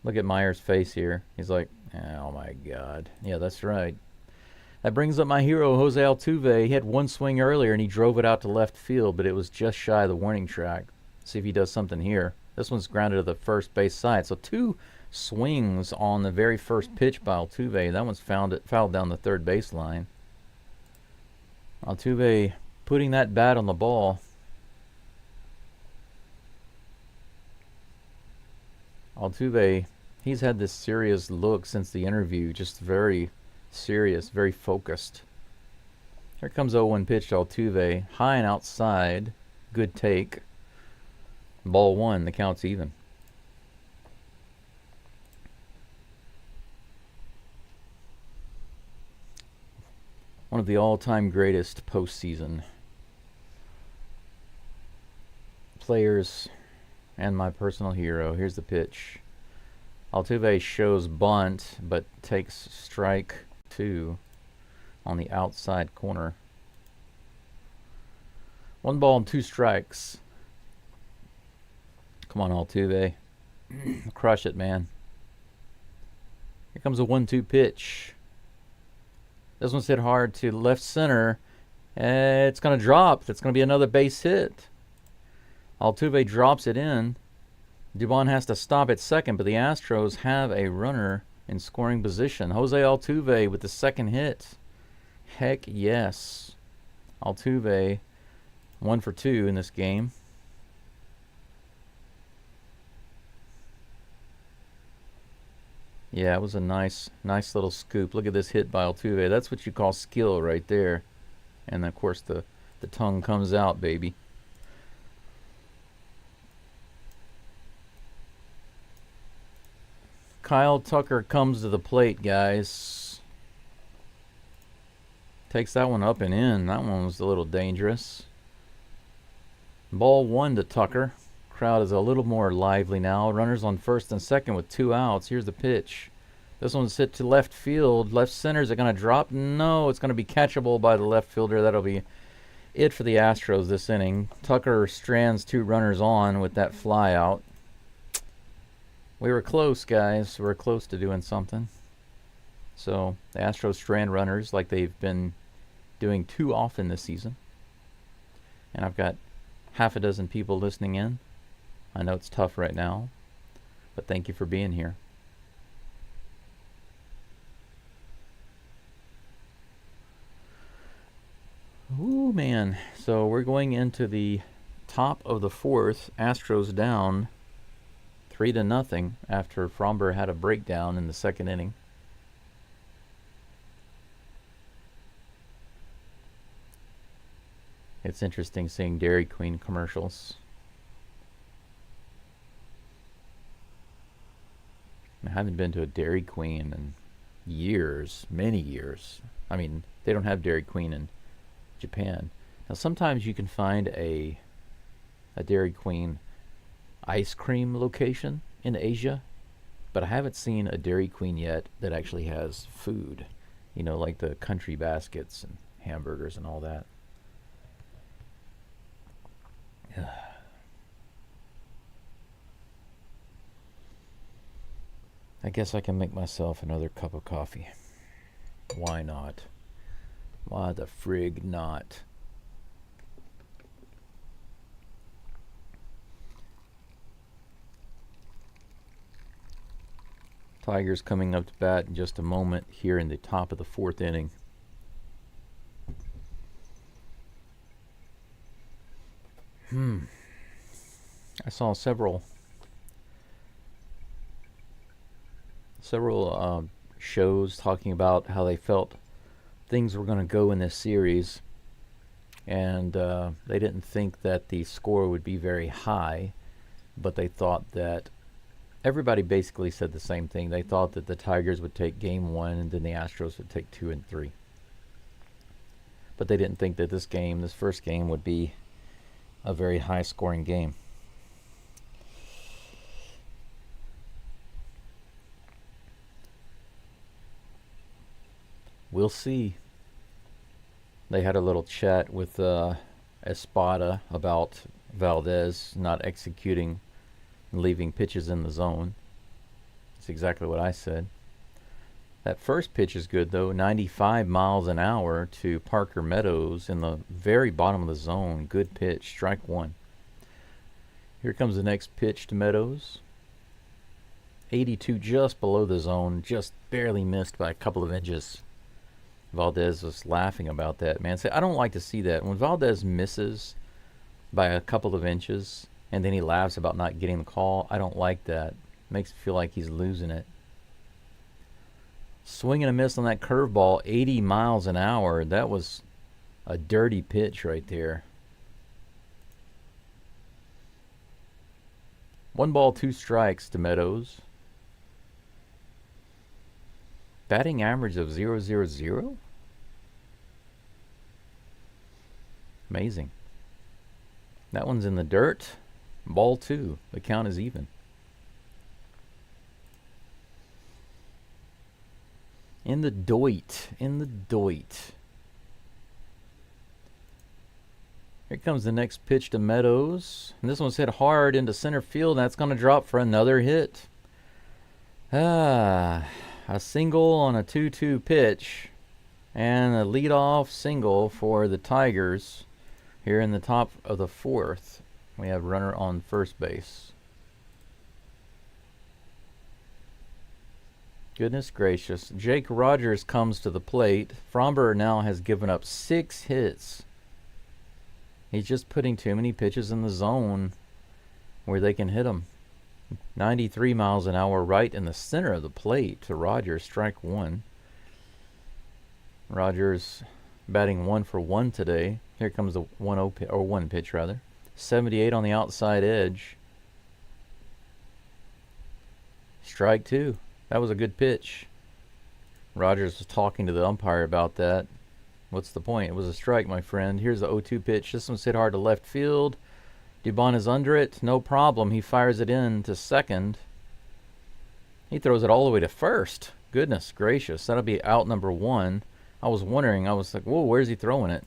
Look at Myers' face here. He's like, oh my God. Yeah, that's right. That brings up my hero, Jose Altuve. He had one swing earlier and he drove it out to left field, but it was just shy of the warning track. See if he does something here. This one's grounded to the first base side. So 2 swings on the very first pitch by Altuve. That one's fouled down the third baseline. Altuve putting that bat on the ball. Altuve, he's had this serious look since the interview, just very serious, very focused. Here comes 0-1 pitch to Altuve, high and outside, good take. Ball 1, the count's even. One of the all-time greatest postseason players and my personal hero. Here's the pitch. Altuve shows bunt, but takes strike 2 on the outside corner. 1 ball and 2 strikes. Come on, Altuve. Crush it, man. Here comes a 1-2 pitch. This one's hit hard to left center. It's going to drop. It's going to be another base hit. Altuve drops it in. Dubon has to stop at second, but the Astros have a runner in scoring position. Jose Altuve with the second hit. Heck yes. Altuve 1 for 2 in this game. Yeah, it was a nice little scoop. Look at this hit by Altuve. That's what you call skill right there. And of course the tongue comes out, baby. Kyle Tucker comes to the plate, guys. Takes that one up and in. That one was a little dangerous. Ball 1 to Tucker. Crowd is a little more lively now. Runners on first and second with 2 outs. Here's the pitch. This one's hit to left field. Left center. Is it going to drop? No, it's going to be catchable by the left fielder. That'll be it for the Astros this inning. Tucker strands 2 runners on with that fly out. We were close, guys. We were close to doing something. So the Astros strand runners like they've been doing too often this season. And I've got half a dozen people listening in. I know it's tough right now, but thank you for being here. Ooh, man. So we're going into the top of the 4th. Astros down 3-0 after Fromber had a breakdown in the 2nd inning. It's interesting seeing Dairy Queen commercials. I haven't been to a Dairy Queen in years, many years. I mean, they don't have Dairy Queen in Japan. Now, sometimes you can find a Dairy Queen ice cream location in Asia, but I haven't seen a Dairy Queen yet that actually has food. You know, like the country baskets and hamburgers and all that. I guess I can make myself another cup of coffee. Why not? Why the frig not? Tigers coming up to bat in just a moment here in the top of the 4th inning. I saw several shows talking about how they felt things were going to go in this series, and they didn't think that the score would be very high, but they thought that everybody basically said the same thing. They thought that the Tigers would take game 1 and then the Astros would take 2 and 3. But they didn't think that this first game, would be a very high-scoring game. We'll see. They had a little chat with Espada about Valdez not executing and leaving pitches in the zone. That's exactly what I said. That first pitch is good, though. 95 miles an hour to Parker Meadows in the very bottom of the zone. Good pitch. Strike 1. Here comes the next pitch to Meadows. 82 just below the zone. Just barely missed by a couple of inches. Valdez was laughing about that, man. I don't like to see that. When Valdez misses by a couple of inches and then he laughs about not getting the call, I don't like that. Makes me feel like he's losing it. Swing and a miss on that curveball, 80 miles an hour. That was a dirty pitch right there. 1 ball, 2 strikes to Meadows. Batting average of 0.00. Amazing. That one's in the dirt. Ball 2. The count is even. In the doit. Here comes the next pitch to Meadows. And this one's hit hard into center field. And that's going to drop for another hit. A single on a 2-2 pitch. And a leadoff single for the Tigers. Here in the top of the 4th. We have runner on first base. Goodness gracious. Jake Rogers comes to the plate. Fromber now has given up 6 hits. He's just putting too many pitches in the zone where they can hit him. 93 miles an hour right in the center of the plate to Rogers. Strike 1. Rogers batting 1 for 1 today. Here comes the 1 pitch rather. 78 on the outside edge. Strike 2. That was a good pitch. Rogers was talking to the umpire about that What's the point? It was a strike, my friend. Here's the 0-2 pitch. This one's hit hard to left field. Dubon is under it. No problem. He fires it in to second. He throws it all the way to first. Goodness gracious. That'll be out number 1. I was wondering. I was like, whoa, where's he throwing it?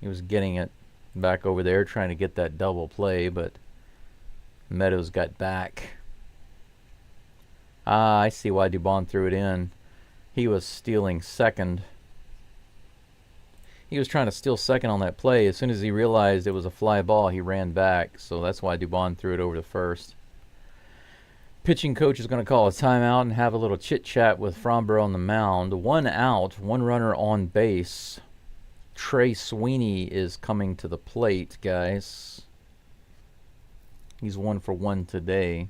He was getting it back over there, trying to get that double play, but Meadows got back. Ah, I see why Dubon threw it in. He was stealing second. He was trying to steal second on that play. As soon as he realized it was a fly ball, he ran back. So that's why Dubon threw it over to first. Pitching coach is going to call a timeout and have a little chit-chat with Fromber on the mound. 1 out, 1 runner on base. Trey Sweeney is coming to the plate, guys. He's 1 for 1 today.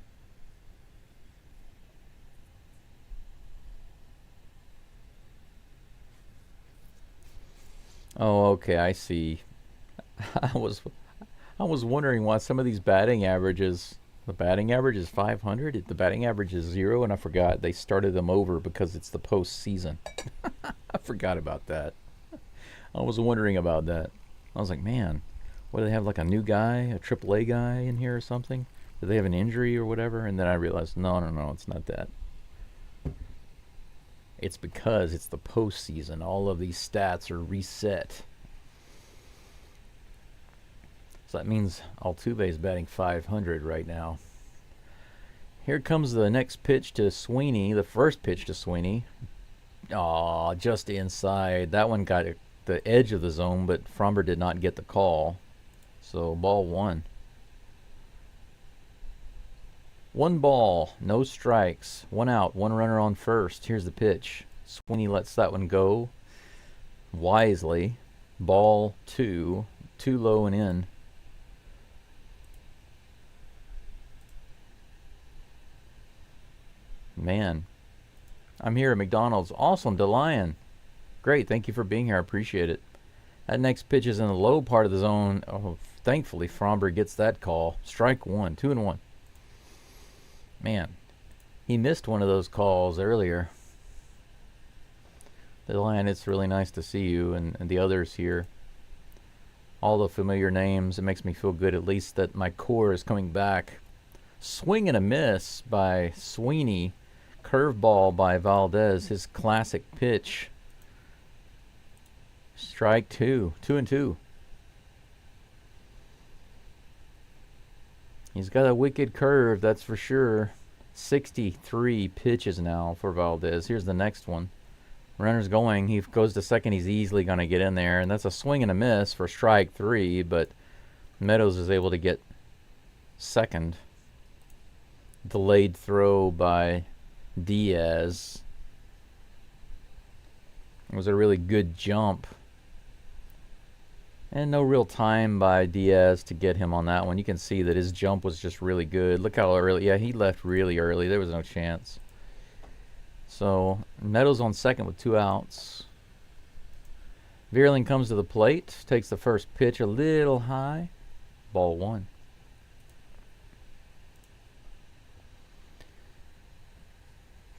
Oh, okay, I see. I was wondering why some of these batting averages, the batting average is 500, the batting average is 0, and I forgot they started them over because it's the postseason. I forgot about that. I was wondering about that. I was like, man, what, do they have like a new guy, a AAA guy in here or something? Do they have an injury or whatever? And then I realized, no, it's not that. It's because it's the postseason. All of these stats are reset. So that means Altuve is batting 500 right now. Here comes the next pitch to Sweeney, the first pitch to Sweeney. Aw, just inside. That one got the edge of the zone, but Fromber did not get the call. So ball 1. 1 ball, no strikes, 1 out, 1 runner on first. Here's the pitch. Sweeney lets that one go wisely. Ball 2, too low and in. Man, I'm here at McDonald's. Awesome, DeLion. Great, thank you for being here. I appreciate it. That next pitch is in the low part of the zone. Oh, thankfully, Fromber gets that call. Strike 1, 2-1. Man, he missed one of those calls earlier. DeLion, it's really nice to see you and the others here. All the familiar names. It makes me feel good at least that my core is coming back. Swing and a miss by Sweeney. Curveball by Valdez, his classic pitch. Strike 2, 2-2. He's got a wicked curve, that's for sure. 63 pitches now for Valdez. Here's the next one. Runner's going. He goes to second. He's easily going to get in there. And that's a swing and a miss for strike 3. But Meadows is able to get second. Delayed throw by Diaz. It was a really good jump. And no real time by Diaz to get him on that one. You can see that his jump was just really good. Look how early. Yeah, he left really early. There was no chance. So Meadows on second with 2 outs. Vierling comes to the plate. Takes the first pitch a little high. Ball 1.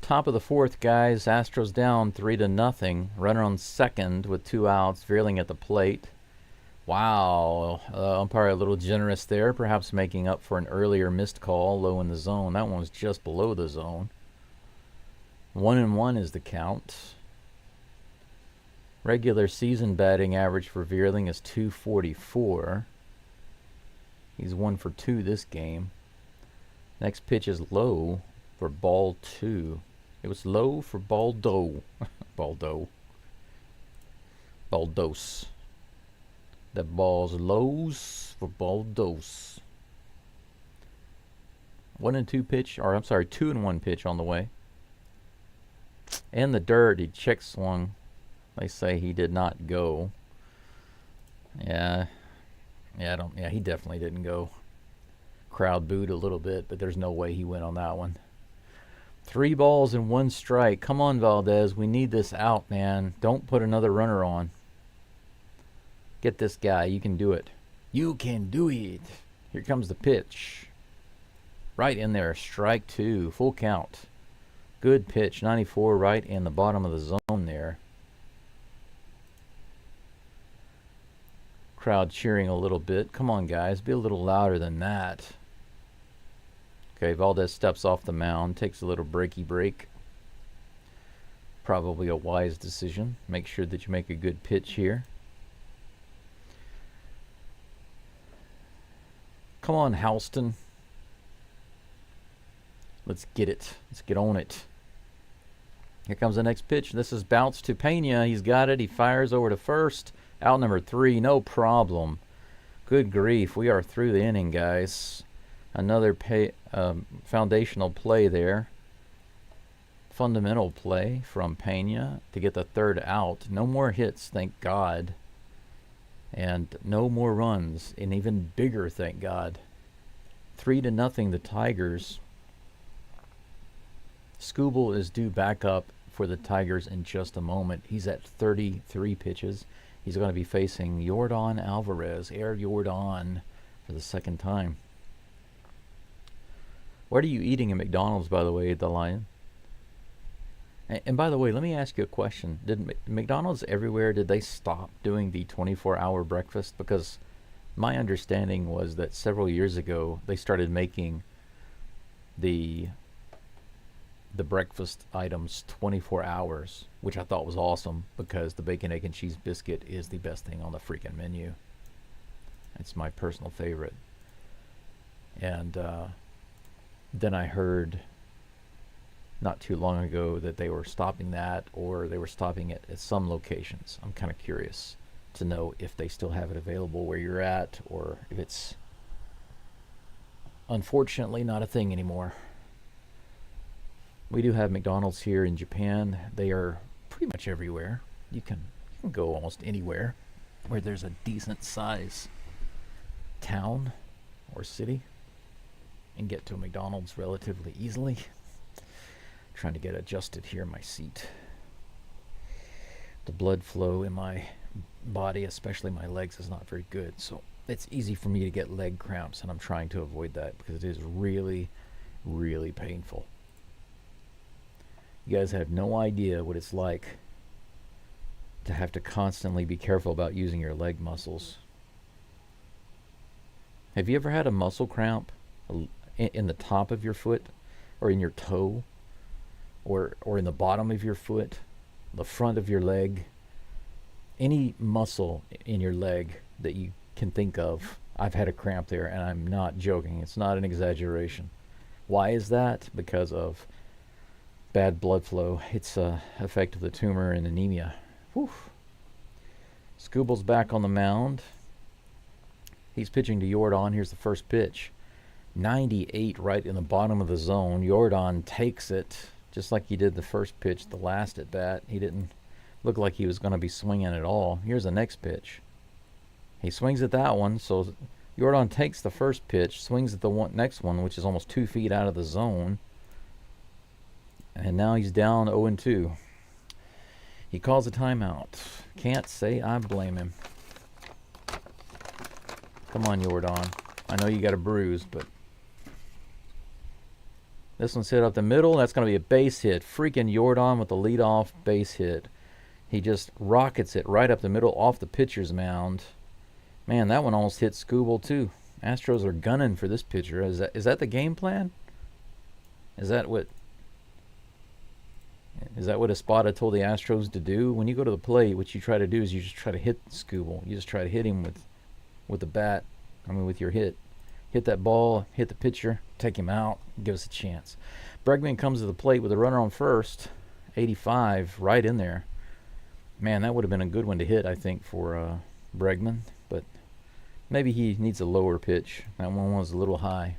Top of the 4th, guys. Astros down 3-0. Runner on second with 2 outs. Vierling at the plate. Wow, umpire a little generous there, perhaps making up for an earlier missed call low in the zone. That one was just below the zone. 1-1 is the count. Regular season batting average for Vierling is .244. He's 1 for 2 this game. Next pitch is low for ball 2. It was low for Baldo. Baldos. The ball's lows for Baldos. 1-2 pitch, or I'm sorry, 2-1 pitch on the way. In the dirt, he check swung. They say he did not go. Yeah, he definitely didn't go. Crowd booed a little bit, but there's no way he went on that one. 3 balls and 1 strike. Come on, Valdez. We need this out, man. Don't put another runner on. Get this guy. You can do it. You can do it. Here comes the pitch. Right in there. Strike 2. Full count. Good pitch. 94 right in the bottom of the zone there. crowd cheering a little bit. Come on, guys. Be a little louder than that. Okay, Valdez steps off the mound, takes a little breaky break. Probably a wise decision. Make sure that you make a good pitch here. Come on, Houston. Let's get it. Let's get on it. Here comes the next pitch. This is bounce to Pena. He's got it. He fires over to first. Out number 3. No problem. Good grief. We are through the inning, guys. Another foundational play there. Fundamental play from Pena to get the 3rd out. No more hits, thank God. And no more runs. And even bigger, thank God. 3-0 the Tigers. Skubal is due back up for the Tigers in just a moment. He's at 33 pitches. He's going to be facing Yordan Alvarez, Air Yordan, for the 2nd time. What are you eating at McDonald's, by the way, the Lion? And by the way, let me ask you a question. Did McDonald's everywhere, did they stop doing the 24-hour breakfast? Because my understanding was that several years ago, they started making the breakfast items 24 hours, which I thought was awesome because the bacon, egg, and cheese biscuit is the best thing on the freaking menu. It's my personal favorite. And then I heard not too long ago that they were stopping that, or they were stopping it at some locations. I'm kind of curious to know if they still have it available where you're at, or if it's unfortunately not a thing anymore. We do have McDonald's here in Japan. They are pretty much everywhere. You can go almost anywhere where there's a decent size town or city and get to a McDonald's relatively easily. Trying to get adjusted here in my seat. The blood flow in my body, especially my legs, is not very good. So it's easy for me to get leg cramps, and I'm trying to avoid that because it is really, really painful. You guys have no idea what it's like to have to constantly be careful about using your leg muscles. Have you ever had a muscle cramp in the top of your foot, or in your toe, or in the bottom of your foot, the front of your leg? Any muscle in your leg that you can think of, I've had a cramp there, and I'm not joking. It's not an exaggeration. Why is that? Because of bad blood flow. It's a effect of the tumor and anemia. Whew. Skubal's back on the mound. He's pitching to Yordan. Here's the first pitch. 98 right in the bottom of the zone. Yordan takes it just like he did the first pitch, the last at bat. He didn't look like he was going to be swinging at all. Here's the next pitch. He swings at that one, so Yordan takes the first pitch, swings at the next one, which is almost 2 feet out of the zone. And now he's down 0-2. He calls a timeout. Can't say I blame him. Come on, Yordan. I know you got a bruise, but this one's hit up the middle. That's going to be a base hit. Freaking Yordan with the leadoff base hit. He just rockets it right up the middle off the pitcher's mound. Man, that one almost hit Skubal too. Astros are gunning for this pitcher. Is that the game plan? Is that what Espada told the Astros to do? When you go to the plate, what you try to do is you just try to hit Skubal. You just try to hit him with the bat. I mean, with your hit. Hit that ball, hit the pitcher, take him out, give us a chance. Bregman comes to the plate with a runner on first. 85, right in there. Man, that would have been a good one to hit, I think, for Bregman. But maybe he needs a lower pitch. That one was a little high.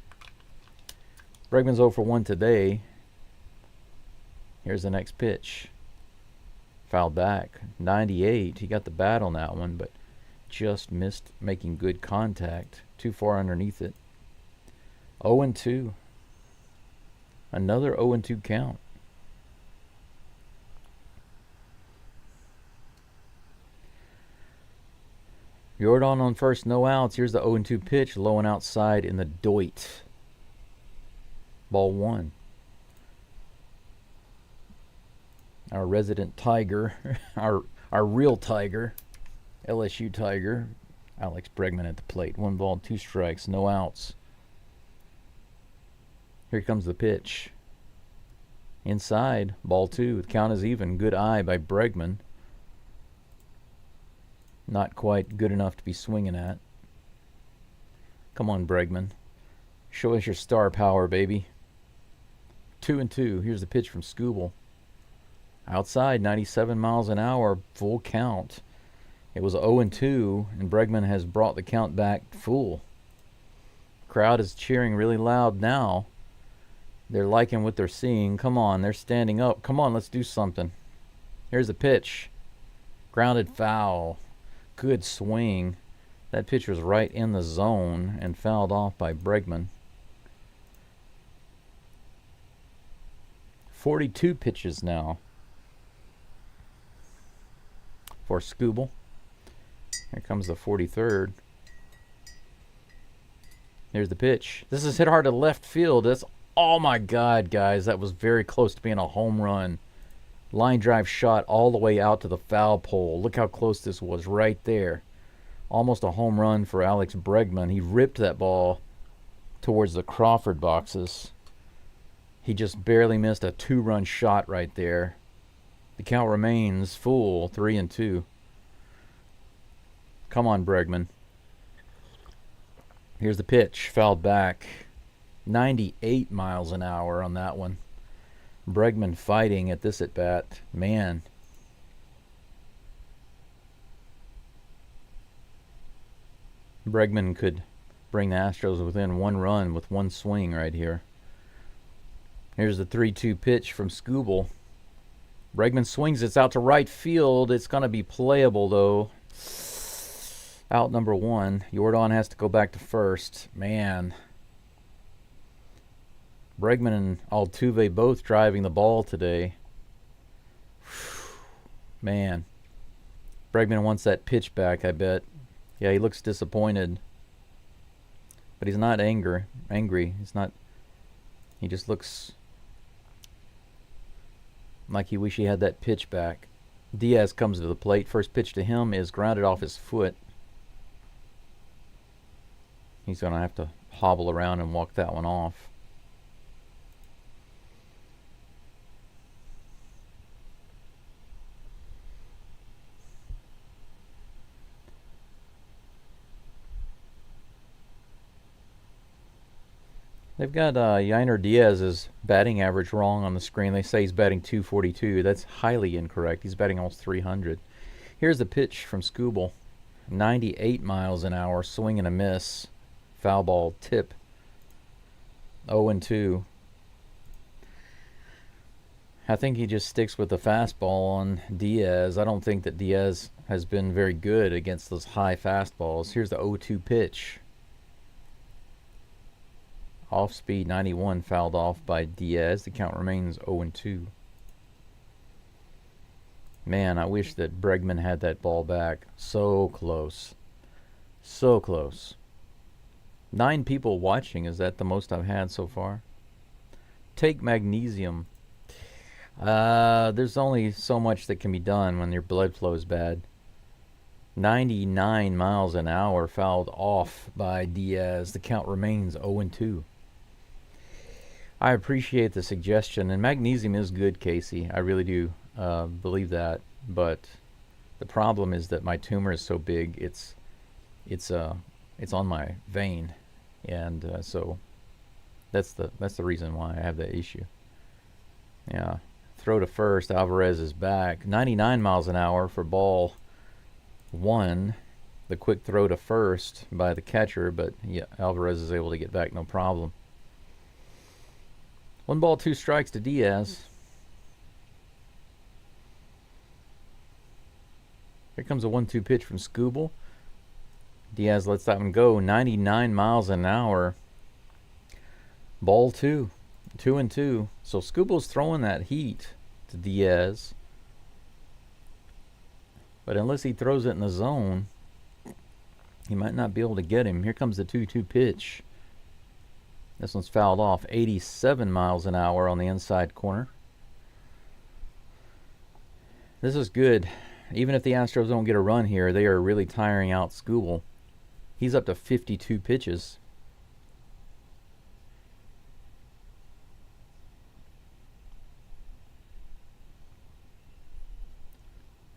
Bregman's 0 for 1 today. Here's the next pitch. Fouled back. 98. He got the bat on that one, but just missed making good contact. Too far underneath it. 0-2. Another 0-2 count. Yordan on first, no outs. Here's the 0-2 pitch, low and outside in the Doit. Ball 1. Our resident Tiger, our real Tiger, LSU Tiger, Alex Bregman at the plate. 1 ball, 2 strikes, no outs. Here comes the pitch. Inside, ball 2. The count is even. Good eye by Bregman. Not quite good enough to be swinging at. Come on, Bregman. Show us your star power, baby. 2-2. Here's the pitch from Skubal. Outside, 97 miles an hour, full count. It was 0-2, and Bregman has brought the count back full. Crowd is cheering really loud now. They're liking what they're seeing. Come on, they're standing up. Come on, let's do something. Here's the pitch. Grounded foul. Good swing. That pitch was right in the zone and fouled off by Bregman. 42 pitches now for Skubal. Here comes the 43rd. Here's the pitch. This is hit hard to left field. That's, oh my God, guys. That was very close to being a home run. Line drive shot all the way out to the foul pole. Look how close this was right there. Almost a home run for Alex Bregman. He ripped that ball towards the Crawford boxes. He just barely missed a 2-run shot right there. The count remains full, 3-2. Come on, Bregman. Here's the pitch, fouled back. 98 miles an hour on that one. Bregman fighting at this at-bat. Man. Bregman could bring the Astros within 1 run with 1 swing right here. Here's the 3-2 pitch from Skubal. Bregman swings. It's out to right field. It's going to be playable, though. Out number 1. Jordan has to go back to first. Man. Bregman and Altuve both driving the ball today. Man. Bregman wants that pitch back, I bet. Yeah, he looks disappointed. But he's not angry. He's not. He just looks like he wish he had that pitch back. Diaz comes to the plate. First pitch to him is grounded off his foot. He's going to have to hobble around and walk that one off. They've got Yainer Diaz's batting average wrong on the screen. They say he's batting .242. That's highly incorrect. He's batting almost .300. Here's the pitch from Skubal. 98 miles an hour, swing and a miss. Foul ball tip. 0-2. I think he just sticks with the fastball on Diaz. I don't think that Diaz has been very good against those high fastballs. Here's the 0-2 pitch. Off speed, 91, fouled off by Diaz. The count remains 0-2. Man, I wish that Bregman had that ball back. So close. So close. 9 people watching. Is that the most I've had so far? Take magnesium. There's only so much that can be done when your blood flow is bad. 99 miles an hour, fouled off by Diaz. The count remains 0-2. I appreciate the suggestion, and magnesium is good, Casey. I really do believe that. But the problem is that my tumor is so big, it's on my vein, and so that's the reason why I have that issue. Yeah, throw to first. Alvarez is back. 99 miles an hour for ball 1. The quick throw to first by the catcher, but yeah, Alvarez is able to get back no problem. 1 ball, 2 strikes to Diaz. Here comes a 1-2 pitch from Skubal. Diaz lets that one go. 99 miles an hour. Ball 2. 2-2. So Skubal's throwing that heat to Diaz. But unless he throws it in the zone, he might not be able to get him. Here comes the 2-2 pitch. This one's fouled off. 87 miles an hour on the inside corner. This is good. Even if the Astros don't get a run here, they are really tiring out Skubal. He's up to 52 pitches.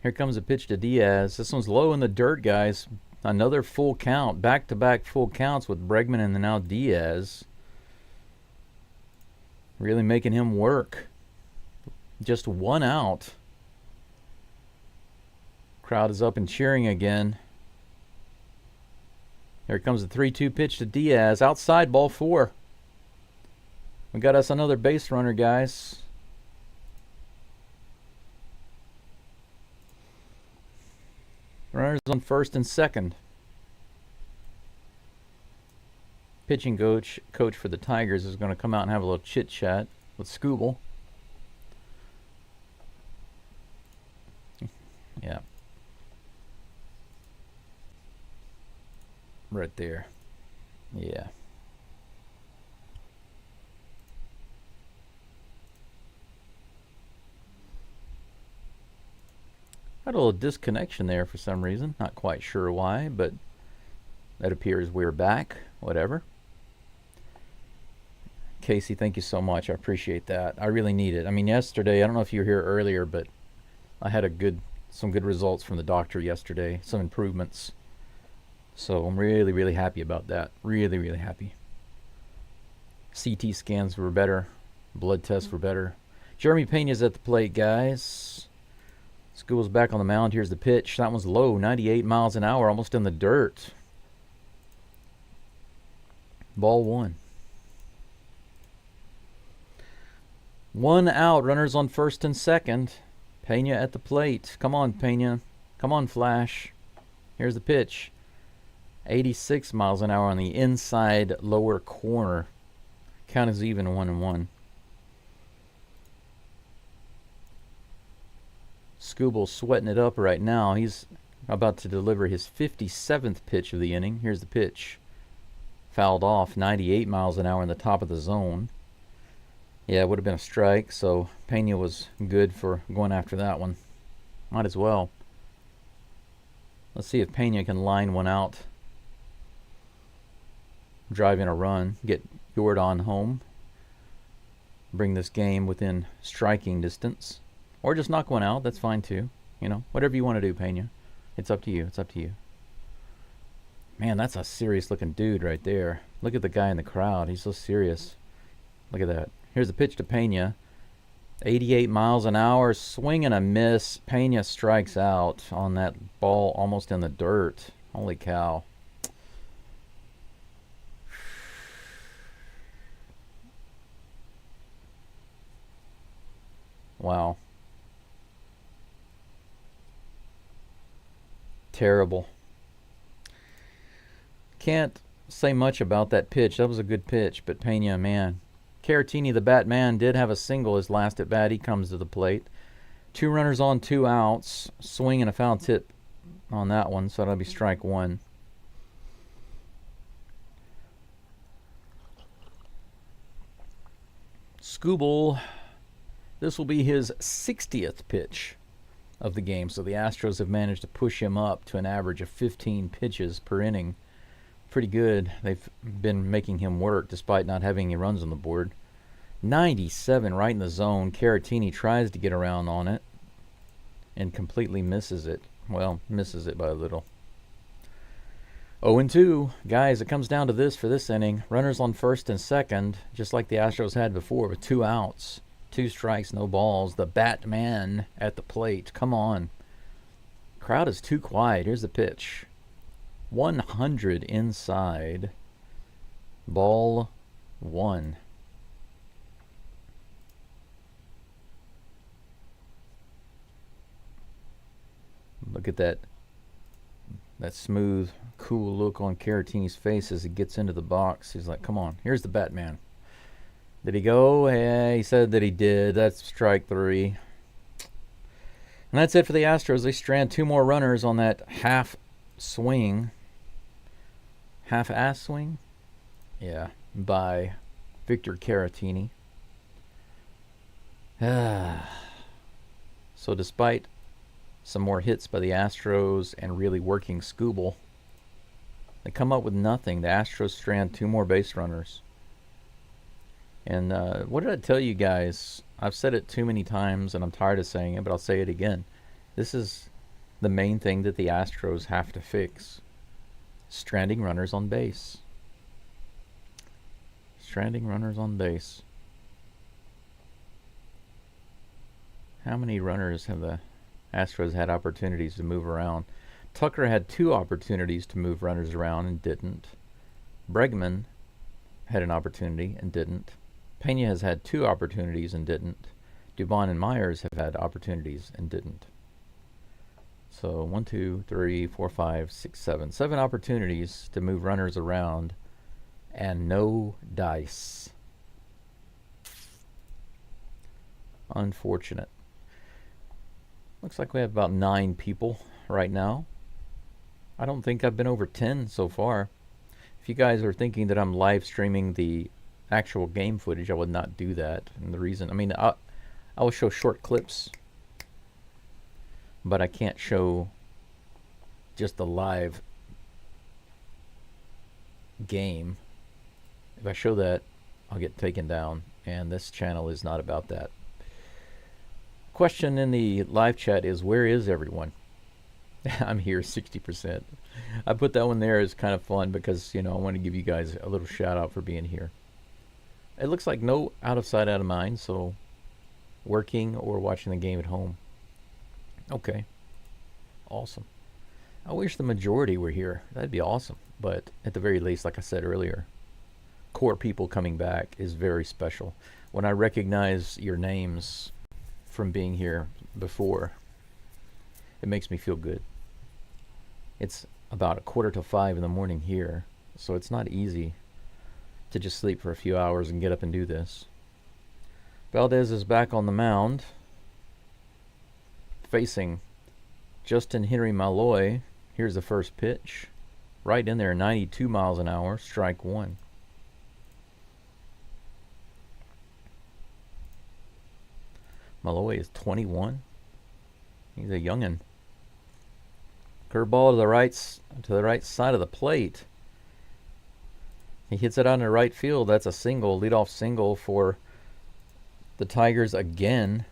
Here comes a pitch to Diaz. This one's low in the dirt, guys. Another full count. Back-to-back full counts with Bregman and now Diaz. Really making him work. Just one out. Crowd is up and cheering again. Here comes the 3-2 pitch to Diaz. Outside, ball 4. We got us another base runner, guys. Runners on first and second. Pitching coach for the Tigers is going to come out and have a little chit-chat with Scooble. Yeah. Right there. Yeah. Had a little disconnection there for some reason. Not quite sure why, but that appears we're back. Whatever. Casey, thank you so much. I appreciate that. I really need it. I mean, yesterday, I don't know if you were here earlier, but I had some good results from the doctor yesterday. Some improvements. So I'm really, really happy about that. Really, really happy. CT scans were better. Blood tests were better. Jeremy Pena's at the plate, guys. School's back on the mound. Here's the pitch. That one's low. 98 miles an hour. Almost in the dirt. Ball 1. 1 out. Runners on first and second. Pena at the plate. Come on, Pena. Come on, Flash. Here's the pitch. 86 miles an hour on the inside lower corner. Count is even, 1-1. Scooble's sweating it up right now. He's about to deliver his 57th pitch of the inning. Here's the pitch. Fouled off, 98 miles an hour in the top of the zone. Yeah, it would have been a strike, so Pena was good for going after that one. Might as well. Let's see if Pena can line one out. Drive in a run, get Jordan home. Bring this game within striking distance. Or just knock one out, that's fine too. You know, whatever you want to do, Pena. It's up to you, it's up to you. Man, that's a serious looking dude right there. Look at the guy in the crowd, he's so serious. Look at that. Here's the pitch to Pena. 88 miles an hour, swing and a miss. Pena strikes out on that ball almost in the dirt. Holy cow. Wow. Terrible. Can't say much about that pitch. That was a good pitch, but Pena, man. Caratini, the Batman, did have a single his last at bat. He comes to the plate. 2 runners on, 2 outs. Swing and a foul tip on that one, so that'll be strike 1. Scooble. This will be his 60th pitch of the game, so the Astros have managed to push him up to an average of 15 pitches per inning. Pretty good. They've been making him work despite not having any runs on the board. 97 right in the zone. Caratini tries to get around on it and completely misses it. Well, misses it by a little. 0-2. Guys, it comes down to this for this inning. Runners on first and second, just like the Astros had before, with 2 outs. 2 strikes, no balls. The Batman at the plate. Come on. Crowd is too quiet. Here's the pitch. 100 inside. Ball 1. Look at that smooth, cool look on Caratini's face as he gets into the box. He's like, come on, here's the Batman. Did he go? Yeah, he said that he did. That's strike 3. And that's it for the Astros. They strand 2 more runners on that half swing. Half-ass swing? Yeah, by Victor Caratini. So despite some more hits by the Astros and really working Scooble, They come up with nothing. The Astros strand 2 more base runners. And what did I tell you guys? I've said it too many times, and I'm tired of saying it, but I'll say it again. This is the main thing that the Astros have to fix. Stranding runners on base. Stranding runners on base. How many runners have the Astros had opportunities to move around? Tucker had 2 opportunities to move runners around and didn't. Bregman had an opportunity and didn't. Pena has had 2 opportunities and didn't. Dubon and Myers have had opportunities and didn't. So 1, 2, 3, 4, 5, 6, 7. 7 opportunities to move runners around and no dice. Unfortunate. Looks like we have about 9 people right now. I don't think I've been over 10 so far. If you guys are thinking that I'm live streaming the actual game footage, I would not do that. And the reason, I mean, I will show short clips, but I can't show just the live game. If I show that, I'll get taken down, and this channel is not about that. Question in the live chat is, where is everyone? I'm here 60%. I put that one there as kind of fun because, you know, I want to give you guys a little shout out for being here. It looks like no out of sight, out of mind, so working or watching the game at home. Okay. Awesome. I wish the majority were here. That'd be awesome. But at the very least, like I said earlier, core people coming back is very special. When I recognize your names from being here before, it makes me feel good. It's about 4:45 in the morning here, so it's not easy to just sleep for a few hours and get up and do this. Valdez is back on the mound, facing Justin Henry Malloy. Here's the first pitch. Right in there, 92 miles an hour, strike 1. Malloy is 21. He's a youngin'. Curveball to the right side of the plate. He hits it out in the right field. That's a single, leadoff single for the Tigers again.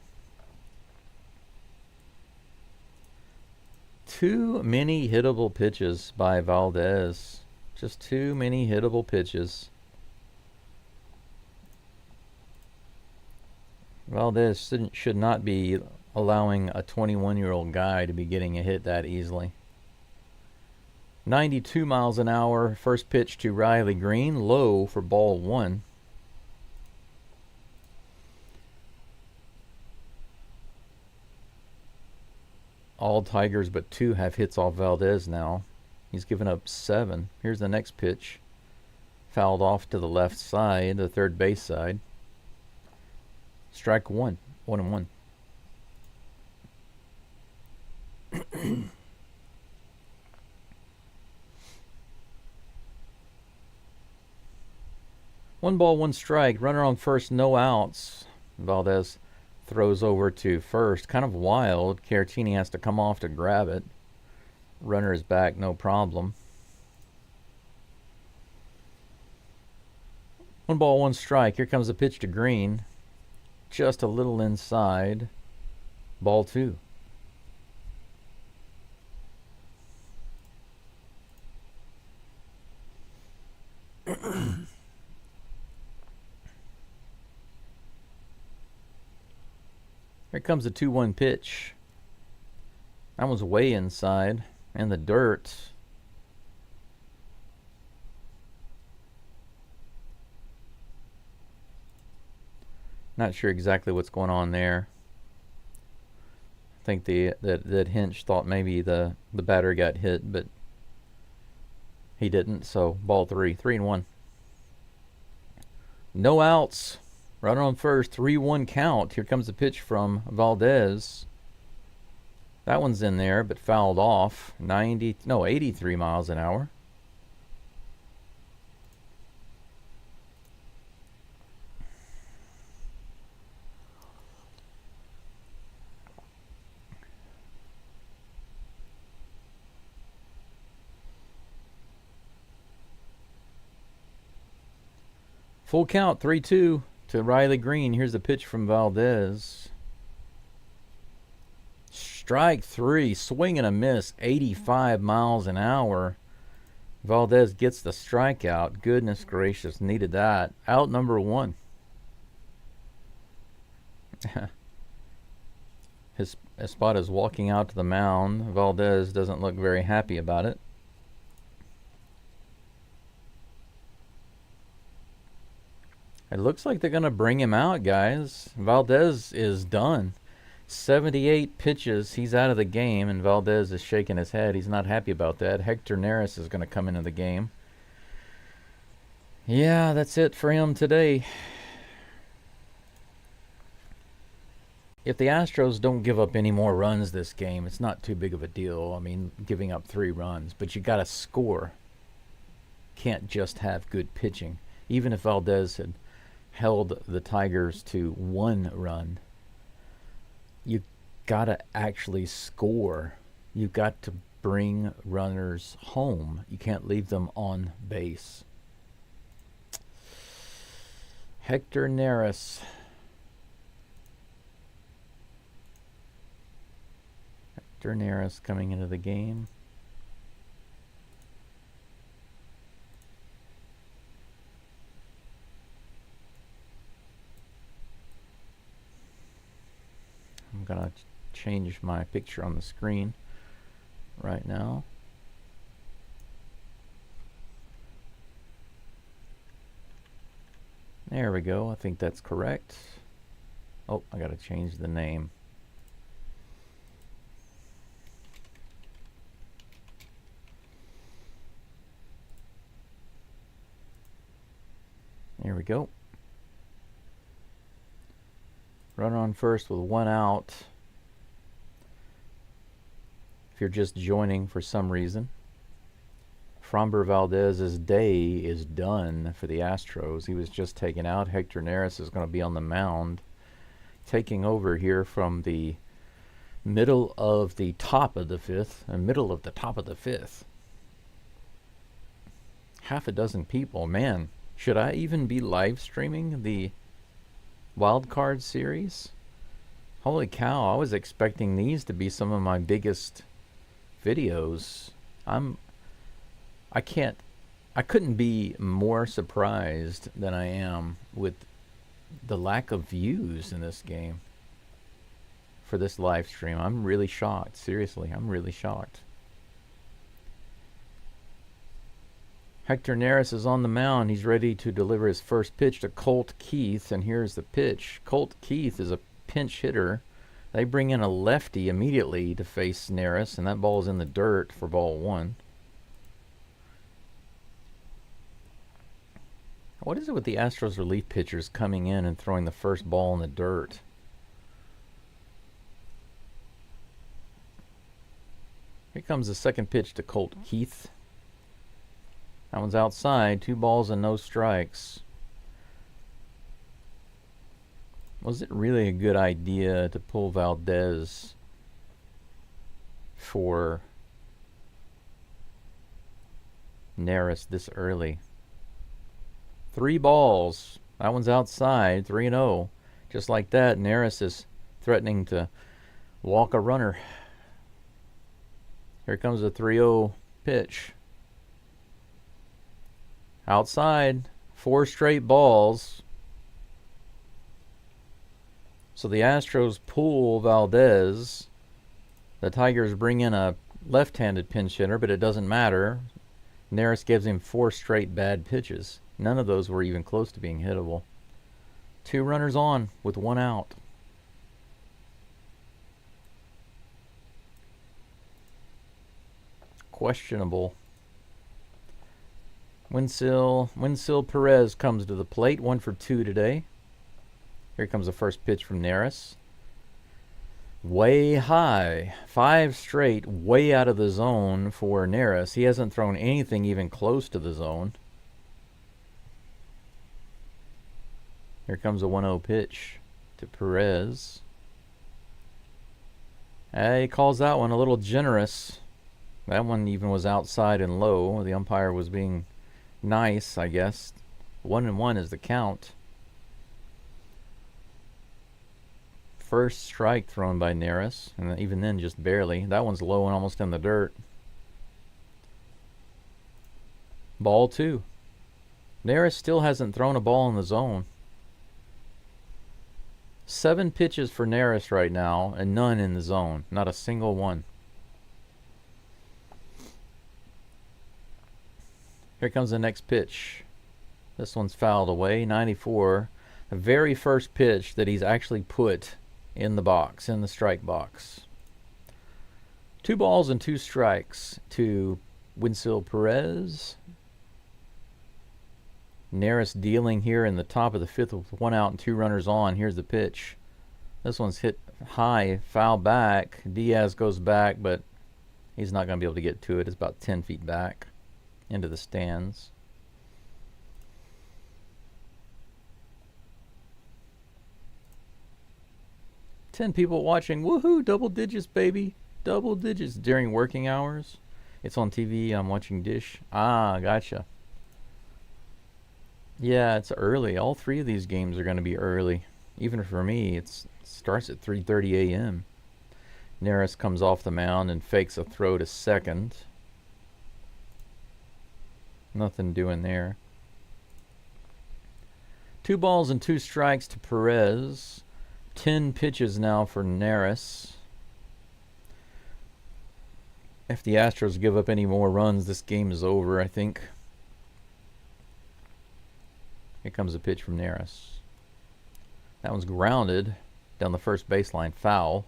Too many hittable pitches by Valdez. Just too many hittable pitches. Valdez should not be allowing a 21-year-old guy to be getting a hit that easily. 92 miles an hour. First pitch to Riley Green. Low for ball 1. All Tigers but 2 have hits off Valdez now. He's given up 7. Here's the next pitch. Fouled off to the left side, the third base side. Strike 1. 1-1. One ball, one strike. Runner on first, no outs. Valdez throws over to first. Kind of wild. Caratini has to come off to grab it. Runner is back, no problem. One ball, one strike. Here comes the pitch to Green. Just a little inside. Ball 2. Here comes the 2-1 pitch. That one's way inside. And the dirt. Not sure exactly what's going on there. I think that Hinch thought maybe the batter got hit, but he didn't. So ball 3, 3-1. No outs. Runner on first, 3-1 count. Here comes the pitch from Valdez. That one's in there, but fouled off. 83 miles an hour. Full count, 3-2 to Riley Green. Here's the pitch from Valdez. Strike three, swing and a miss, 85 miles an hour. Valdez gets the strikeout. Goodness gracious, needed that. Out number one. His Espada is walking out to the mound. Valdez doesn't look very happy about it. It looks like they're going to bring him out, guys. Valdez is done. 78 pitches. He's out of the game, and Valdez is shaking his head. He's not happy about that. Hector Neris is going to come into the game. Yeah, that's it for him today. If the Astros don't give up any more runs this game, it's not too big of a deal. I mean, giving up 3 runs, but you got to score. Can't just have good pitching. Even if Valdez had held the Tigers to 1 run, you got to actually score. You got to bring runners home. You can't leave them on base. Hector Neris. Hector Neris coming into the game. I'm going to change my picture on the screen right now. There we go. I think that's correct. Oh, I got to change the name. There we go. Runner on first with 1 out. If you're just joining for some reason, Framber Valdez's day is done for the Astros. He was just taken out. Hector Neris is going to be on the mound, taking over here from the middle of the top of the 5th. Half a dozen people. Man, should I even be live streaming the Wild Card series? Holy cow, I was expecting these to be some of my biggest videos. I couldn't be more surprised than I am with the lack of views in this game for this live stream. I'm really shocked. Seriously, I'm really shocked. Hector Neris is on the mound. He's ready to deliver his first pitch to Colt Keith, and here's the pitch. Colt Keith is a pinch hitter. They bring in a lefty immediately to face Neris, and that ball's in the dirt for ball 1. What is it with the Astros relief pitchers coming in and throwing the first ball in the dirt? Here comes the second pitch to Colt Keith. That one's outside. 2 balls and no strikes. Was it really a good idea to pull Valdez for Neris this early? 3 balls. That one's outside. 3-0. Just like that, Neris is threatening to walk a runner. Here comes a 3-0 pitch. Outside. 4 straight balls. So the Astros pull Valdez. The Tigers bring in a left-handed pinch hitter, but it doesn't matter. Neris gives him 4 straight bad pitches. None of those were even close to being hittable. 2 runners on with 1 out. Questionable. Winsil Perez comes to the plate. 1 for 2 today. Here comes the first pitch from Neris. Way high. 5 straight, way out of the zone for Neris. He hasn't thrown anything even close to the zone. Here comes a 1-0 pitch to Perez. He calls that one a little generous. That one even was outside and low. The umpire was being nice, I guess. 1-1 is the count. First strike thrown by Neris, and even then just barely. That one's low and almost in the dirt. Ball 2. Neris still hasn't thrown a ball in the zone. 7 pitches for Neris right now, and none in the zone. Not a single one. Here comes the next pitch. This one's fouled away. 94. The very first pitch that he's actually put in the box, in the strike box. 2 balls and 2 strikes to Winsel Perez. Neris dealing here in the top of the 5th with 1 out and 2 runners on. Here's the pitch. This one's hit high, foul back. Diaz goes back, but he's not going to be able to get to it. It's about 10 feet back into the stands. Ten people watching. Woohoo! Double digits, baby. Double digits during working hours. It's on TV. I'm watching Dish. Ah, gotcha. Yeah, it's early. All 3 of these games are going to be early. Even for me, it starts at 3:30 a.m. Neris comes off the mound and fakes a throw to second. Nothing doing there. 2 balls and 2 strikes to Perez. 10 pitches now for Neris. If the Astros give up any more runs, this game is over, I think. Here comes a pitch from Neris. That one's grounded down the first baseline, foul.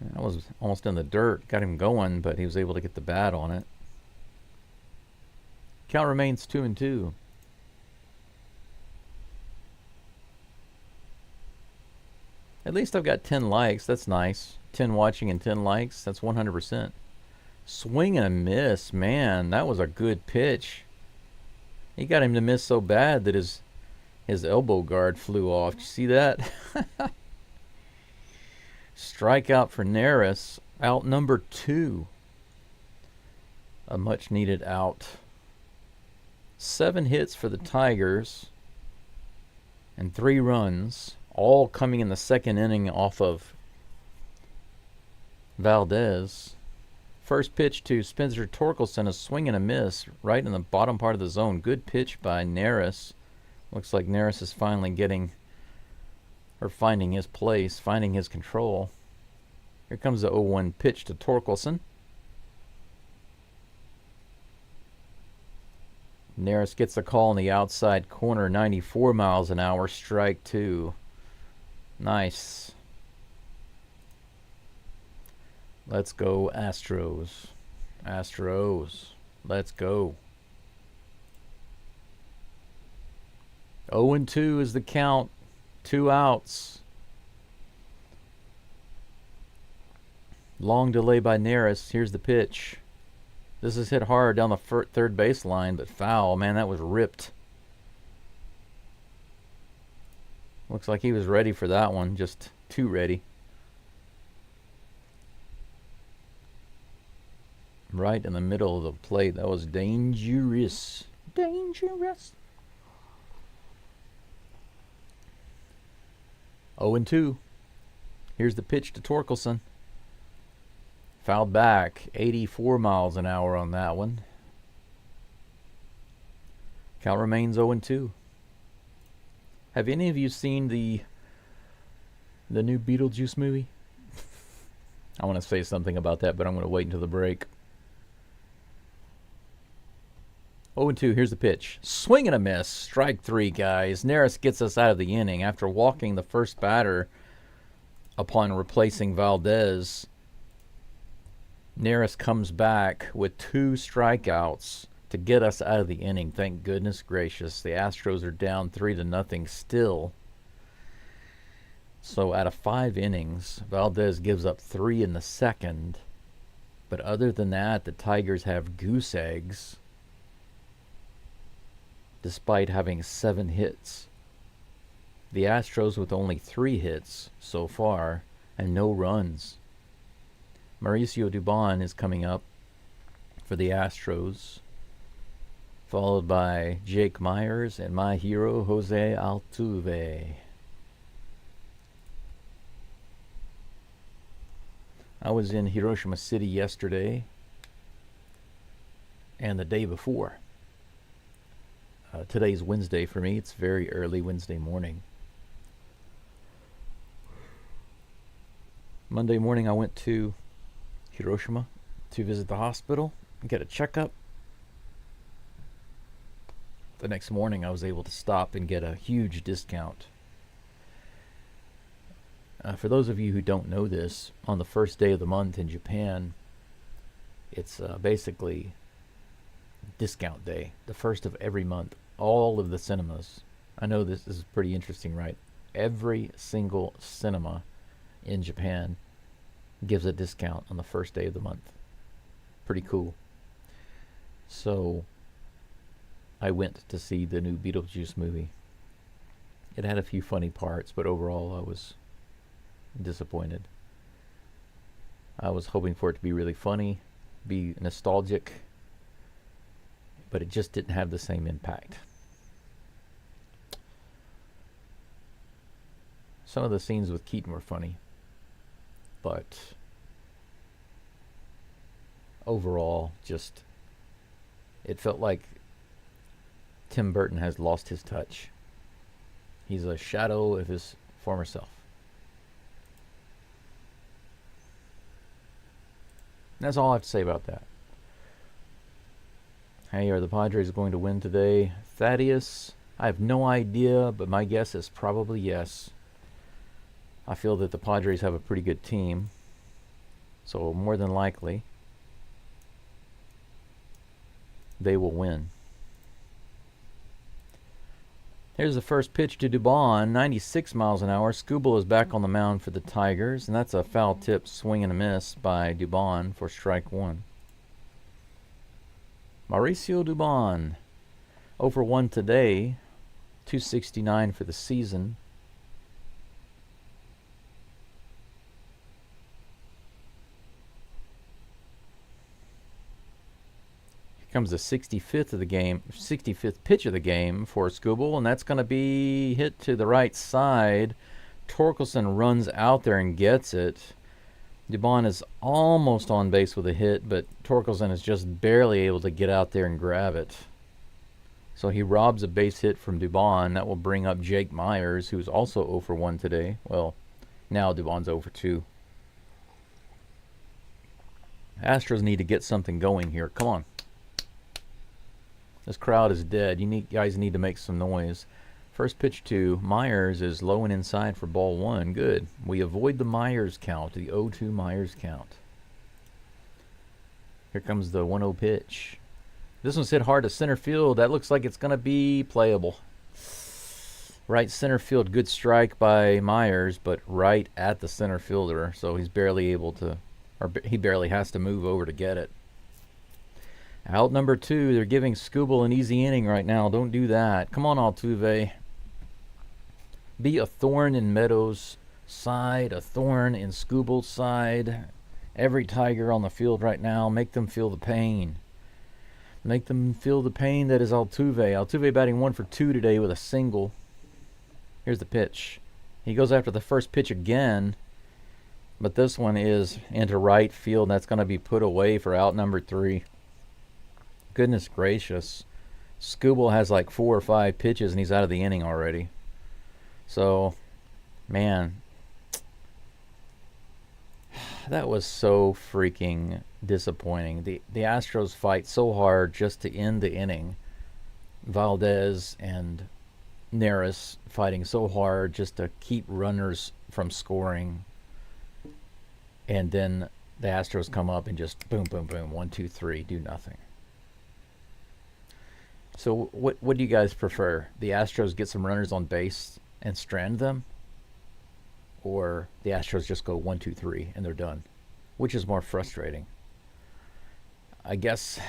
That was almost in the dirt. Got him going, but he was able to get the bat on it. Count remains 2-2. At least I've got 10 likes. That's nice. 10 watching and 10 likes. That's 100%. Swing and a miss. Man, that was a good pitch. He got him to miss so bad that his elbow guard flew off. Did you see that? Strikeout for Neris. Out number 2. A much needed out. 7 hits for the Tigers. And 3 runs. All coming in the second inning off of Valdez. First pitch to Spencer Torkelson, a swing and a miss right in the bottom part of the zone. Good pitch by Neris. Looks like Neris is finally finding his place, finding his control. Here comes the 0-1 pitch to Torkelson. Neris gets the call in the outside corner, 94 miles an hour, strike 2. Nice. Let's go Astros. Astros. Let's go. 0-2 is the count. 2 outs. Long delay by Neris. Here's the pitch. This is hit hard down the third baseline, but foul. Man, that was ripped. Looks like he was ready for that one, just too ready. Right in the middle of the plate. That was dangerous. Dangerous. 0-2. Here's the pitch to Torkelson. Fouled back. 84 miles an hour on that one. Count remains 0-2. Have any of you seen the new Beetlejuice movie? I want to say something about that, but I'm going to wait until the break. 0-2, here's the pitch. Swing and a miss. Strike 3, guys. Neris gets us out of the inning after walking the first batter upon replacing Valdez. Neris comes back with 2 strikeouts to get us out of the inning. Thank goodness gracious. The Astros are down 3-0 still. So out of 5 innings, Valdez gives up 3 in the second. But other than that, the Tigers have goose eggs, despite having 7 hits. The Astros with only 3 hits so far and no runs. Mauricio Dubon is coming up for the Astros. followed by Jake Myers and my hero, Jose Altuve. I was in Hiroshima City yesterday and the day before. Today's Wednesday for me. It's very early Wednesday morning. Monday morning I went to Hiroshima to visit the hospital and get a checkup. The next morning I was able to stop and get a huge discount. For those of you who don't know this, on the first day of the month in Japan, it's basically discount day. The first of every month. All of the cinemas. I know this is pretty interesting, right? Every single cinema in Japan gives a discount on the first day of the month. Pretty cool. So I went to see the new Beetlejuice movie. It had a few funny parts, but overall I was disappointed. I was hoping for it to be really funny, be nostalgic, but it just didn't have the same impact. Some of the scenes with Keaton were funny, but overall, just it felt like Tim Burton has lost his touch. He's a shadow of his former self. And that's all I have to say about that. Hey, are the Padres going to win today? Thaddeus, I have no idea, but my guess is probably yes. I feel that the Padres have a pretty good team, so more than likely they will win. Here's the first pitch to Dubon, 96 miles an hour. Skubal is back on the mound for the Tigers, and that's a foul tip swing and a miss by Dubon for strike one. Mauricio Dubon, 0 for 1 today, 269 for the season. Comes the 65th of the game, 65th pitch of the game for Skubal, and that's going to be hit to the right side. Torkelson runs out there and gets it. Dubon is almost on base with a hit, but Torkelson is just barely able to get out there and grab it. So he robs a base hit from Dubon. That will bring up Jake Myers, who's also 0 for 1 today. Well, now Dubon's 0 for 2. Astros need to get something going here. Come on. This crowd is dead. You guys need to make some noise. First pitch to Myers is low and inside for ball one. Good. We avoid the Myers count, the 0-2 Myers count. Here comes the 1-0 pitch. This one's hit hard to center field. That looks like it's going to be playable. Right center field, good strike by Myers, but right at the center fielder, so he's barely able to, or he barely has to move over to get it. Out number 2, they're giving Skubal an easy inning right now. Don't do that. Come on, Altuve. Be a thorn in Meadows' side, a thorn in Skubal's side. Every Tiger on the field right now, make them feel the pain. Make them feel the pain that is Altuve. Altuve batting 1 for 2 today with a single. Here's the pitch. He goes after the first pitch again, but this one is into right field. That's going to be put away for out number 3. Goodness gracious. Skubal has like 4 or 5 pitches and he's out of the inning already. So, man, that was so freaking disappointing. The Astros fight so hard just to end the inning. Valdez and Neris fighting so hard just to keep runners from scoring. And then the Astros come up and just boom, boom, boom, 1, 2, 3, do nothing. So what do you guys prefer? The Astros get some runners on base and strand them? Or the Astros just go 1, 2, 3 and they're done? Which is more frustrating? I guess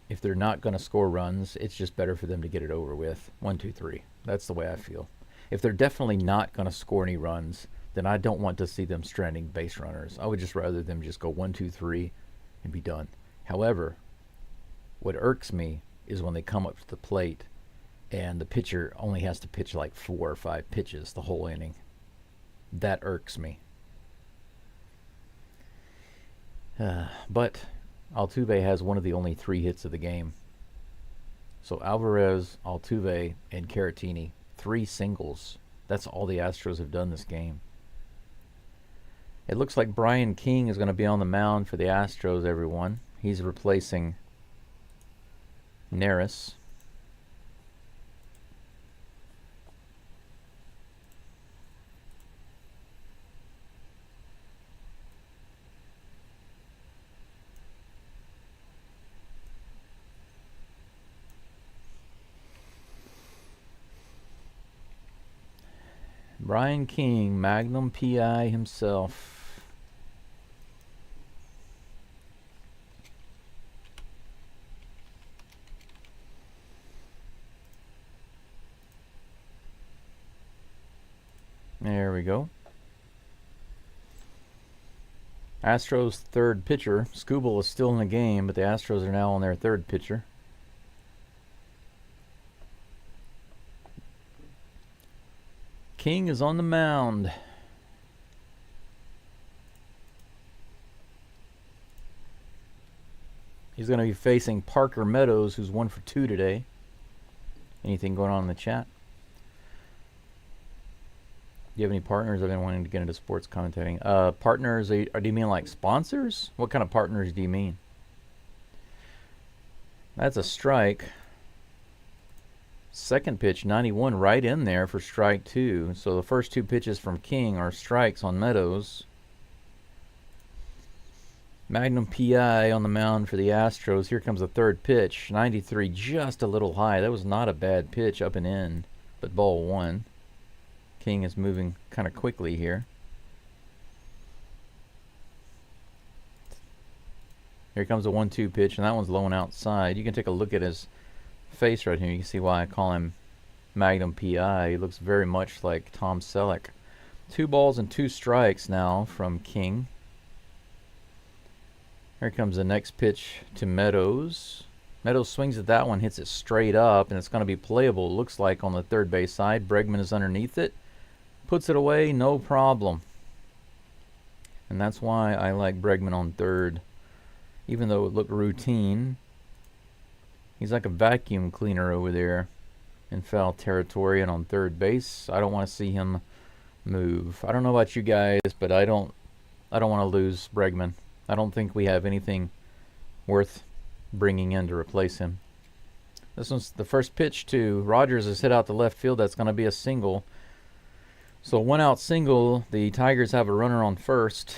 if they're not going to score runs, it's just better for them to get it over with. 1, 2, 3. That's the way I feel. If they're definitely not going to score any runs, then I don't want to see them stranding base runners. I would just rather them just go 1, 2, 3 and be done. However, What irks me is when they come up to the plate and the pitcher only has to pitch like 4 or 5 pitches the whole inning. That irks me. But Altuve has one of the only 3 hits of the game. So Alvarez, Altuve, and Caratini, 3 singles. That's all the Astros have done this game. It looks like Brian King is going to be on the mound for the Astros, everyone. He's replacing Neris. Brian King, Magnum PI himself. There we go. Astros third pitcher. Skubal is still in the game, but the Astros are now on their third pitcher. King is on the mound. He's going to be facing Parker Meadows, who's 1 for 2 today. Anything going on in the chat? Do you have any partners? I've been wanting to get into sports commentating. Partners, do you mean like sponsors? What kind of partners do you mean? That's a strike. Second pitch, 91, right in there for strike 2. So the first 2 pitches from King are strikes on Meadows. Magnum PI on the mound for the Astros. Here comes the third pitch. 93, just a little high. That was not a bad pitch up and in, but ball 1. King is moving kind of quickly here. Here comes a 1-2 pitch, and that one's low and outside. You can take a look at his face right here. You can see why I call him Magnum PI. He looks very much like Tom Selleck. 2 balls and 2 strikes now from King. Here comes the next pitch to Meadows. Meadows swings at that one, hits it straight up, and it's going to be playable, it looks like, on the third base side. Bregman is underneath it. Puts it away, no problem. And that's why I like Bregman on third. Even though it looked routine, he's like a vacuum cleaner over there in foul territory and on third base. I don't want to see him move. I don't know about you guys, but I don't want to lose Bregman. I don't think we have anything worth bringing in to replace him. This one's the first pitch to Rogers is hit out to left field. That's going to be a single. So 1 out single. The Tigers have a runner on first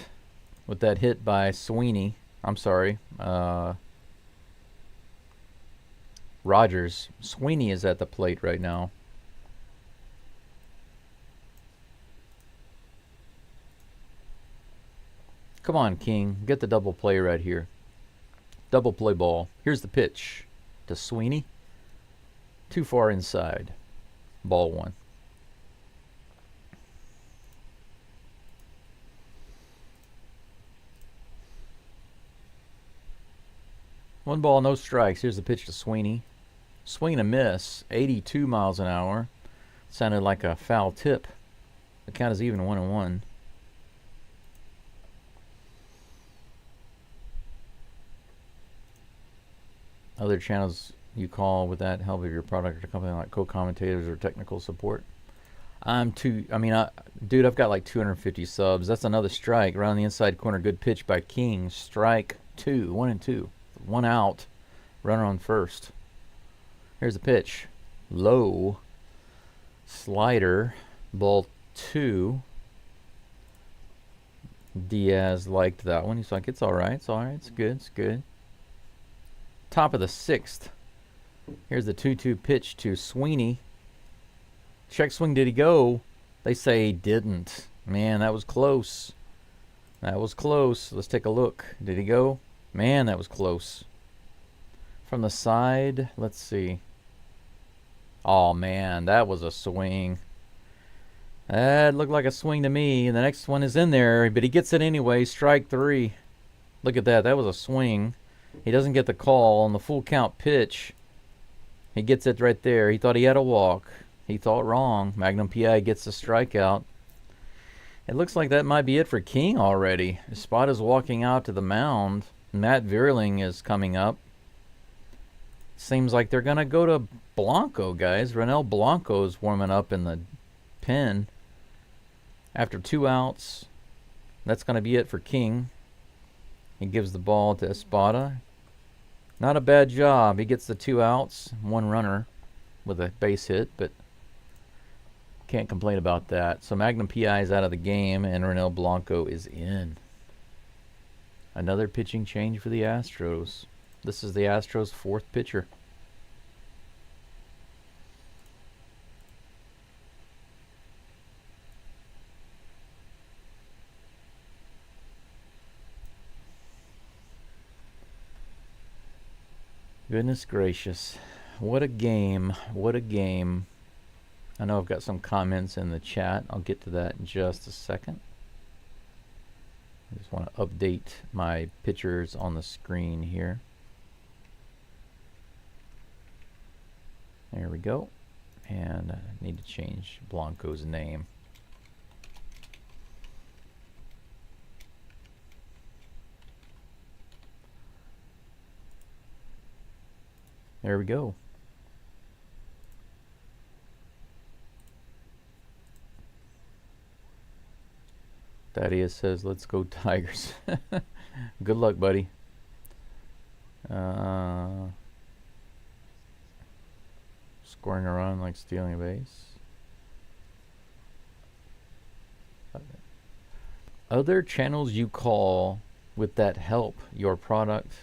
with that hit by Sweeney. I'm sorry. Rogers. Sweeney is at the plate right now. Come on, King. Get the double play right here. Double play ball. Here's the pitch to Sweeney. Too far inside. Ball 1. One ball, no strikes. Here's the pitch to Sweeney. Swing and a miss. 82 miles an hour. Sounded like a foul tip. The count is even 1-1. Other channels you call with that help of your product or company, like co-commentators or technical support. Dude, I've got like 250 subs. That's another strike. Around the inside corner, good pitch by King. Strike 2, 1-2. 1 out. Runner on first. Here's the pitch. Low. Slider. Ball 2. Diaz liked that one. He's like, it's all right. It's all right. It's good. It's good. Top of the 6th. Here's the 2-2 pitch to Sweeney. Check swing. Did he go? They say he didn't. Man, that was close. That was close. Let's take a look. Did he go? Man, that was close. From the side, let's see. Oh, man, that was a swing. That looked like a swing to me. And the next one is in there, but he gets it anyway. Strike 3. Look at that. That was a swing. He doesn't get the call on the full count pitch. He gets it right there. He thought he had a walk. He thought wrong. Magnum PI gets the strikeout. It looks like that might be it for King already. Spot is walking out to the mound. Matt Vierling is coming up. Seems like they're going to go to Blanco, guys. Ronel Blanco is warming up in the pen. After 2 outs, that's going to be it for King. He gives the ball to Espada. Not a bad job. He gets the 2 outs, 1 runner with a base hit, but can't complain about that. So Magnum PI is out of the game, and Ronel Blanco is in. Another pitching change for the Astros. This is the Astros' 4th pitcher. Goodness gracious. What a game. What a game. I know I've got some comments in the chat. I'll get to that in just a second. I just want to update my pictures on the screen here. There we go. And I need to change Blanco's name. There we go. Thaddeus says, let's go Tigers. Good luck, buddy. Scoring a run like stealing a base. Other channels you call with that help your product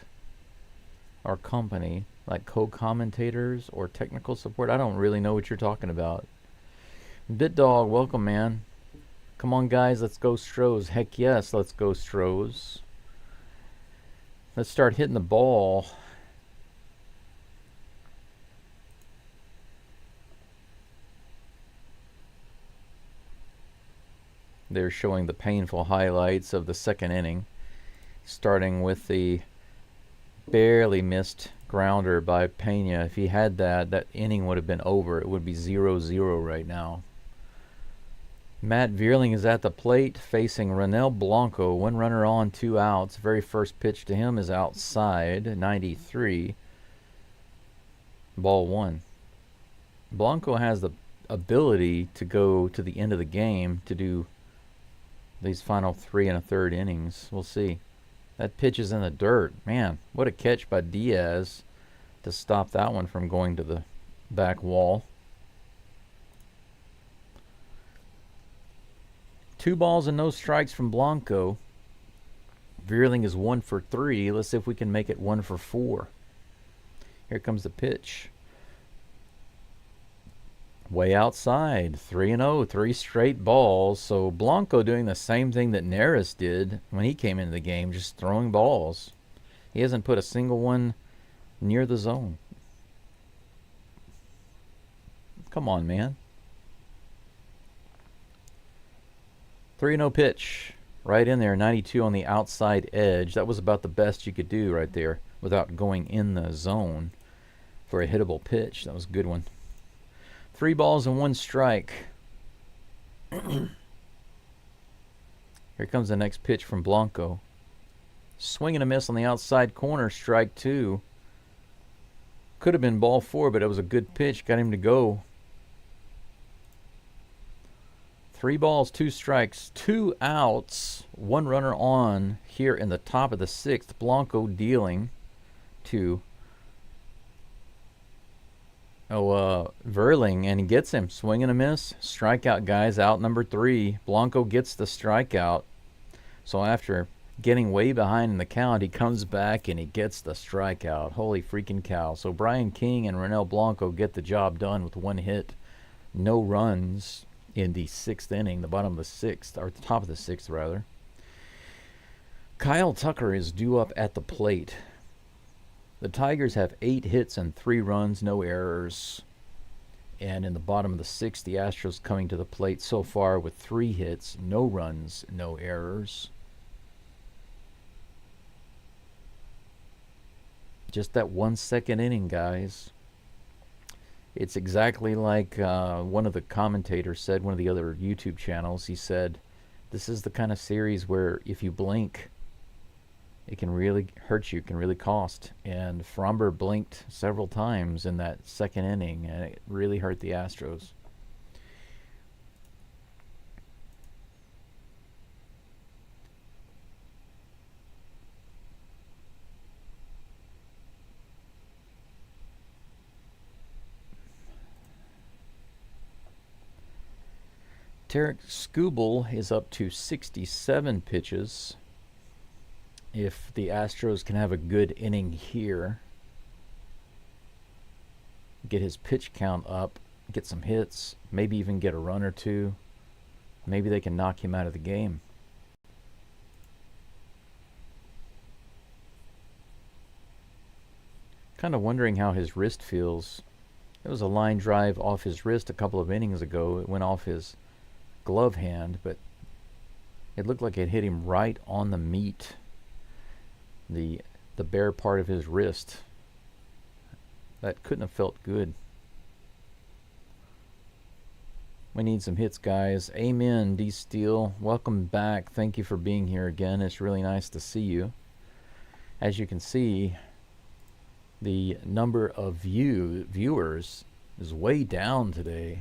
or company, like co-commentators or technical support. I don't really know what you're talking about. BitDog, welcome, man. Come on, guys, let's go Stros. Heck yes, let's go Stros. Let's start hitting the ball. They're showing the painful highlights of the 2nd inning, starting with the barely missed grounder by Pena. If he had that, that inning would have been over. It would be 0-0 right now. Matt Vierling is at the plate facing Ronel Blanco. 1 runner on, 2 outs. Very first pitch to him is outside, 93. Ball 1. Blanco has the ability to go to the end of the game to do these final 3 1/3 innings. We'll see. That pitch is in the dirt. Man, what a catch by Diaz to stop that one from going to the back wall. 2 balls and no strikes from Blanco. Vierling is 1 for 3. Let's see if we can make it 1 for 4. Here comes the pitch. Way outside. 3-0, 3 straight balls. So Blanco doing the same thing that Neris did when he came into the game, just throwing balls. He hasn't put a single one near the zone. Come on, man. 3-0 pitch. Right in there, 92 on the outside edge. That was about the best you could do right there without going in the zone for a hittable pitch. That was a good one. 3 balls and 1 strike. Here comes the next pitch from Blanco. Swing and a miss on the outside corner, strike 2. Could have been ball 4, but it was a good pitch. Got him to go. 3 balls, 2 strikes, 2 outs, 1 runner on here in the top of the 6th. Blanco dealing to Vierling, and he gets him. Swing and a miss. Strikeout, guys. Out number 3. Blanco gets the strikeout. So after getting way behind in the count, he comes back and he gets the strikeout. Holy freaking cow. So Brian King and Ronel Blanco get the job done with 1 hit. No runs in the 6th inning, the bottom of the 6th, or the top of the 6th, rather. Kyle Tucker is due up at the plate. The Tigers have 8 hits and 3 runs, no errors. And in the bottom of the 6th, the Astros coming to the plate so far with 3 hits, no runs, no errors. Just that 1 second inning, guys. It's exactly like one of the commentators said, one of the other YouTube channels. He said, this is the kind of series where if you blink, it can really hurt you, it can really cost. And Fromber blinked several times in that second inning, and it really hurt the Astros. Tarek Skubal is up to 67 pitches. If the Astros can have a good inning here, get his pitch count up, get some hits, maybe even get a run or two, maybe they can knock him out of the game. Kind of wondering how his wrist feels. There was a line drive off his wrist a couple of innings ago. It went off his glove hand, but it looked like it hit him right on the meat, the bare part of his wrist. That couldn't have felt good. We need some hits, guys. Amen, D Steel. Welcome back. Thank you for being here again. It's really nice to see you. As you can see, the number of viewers is way down today.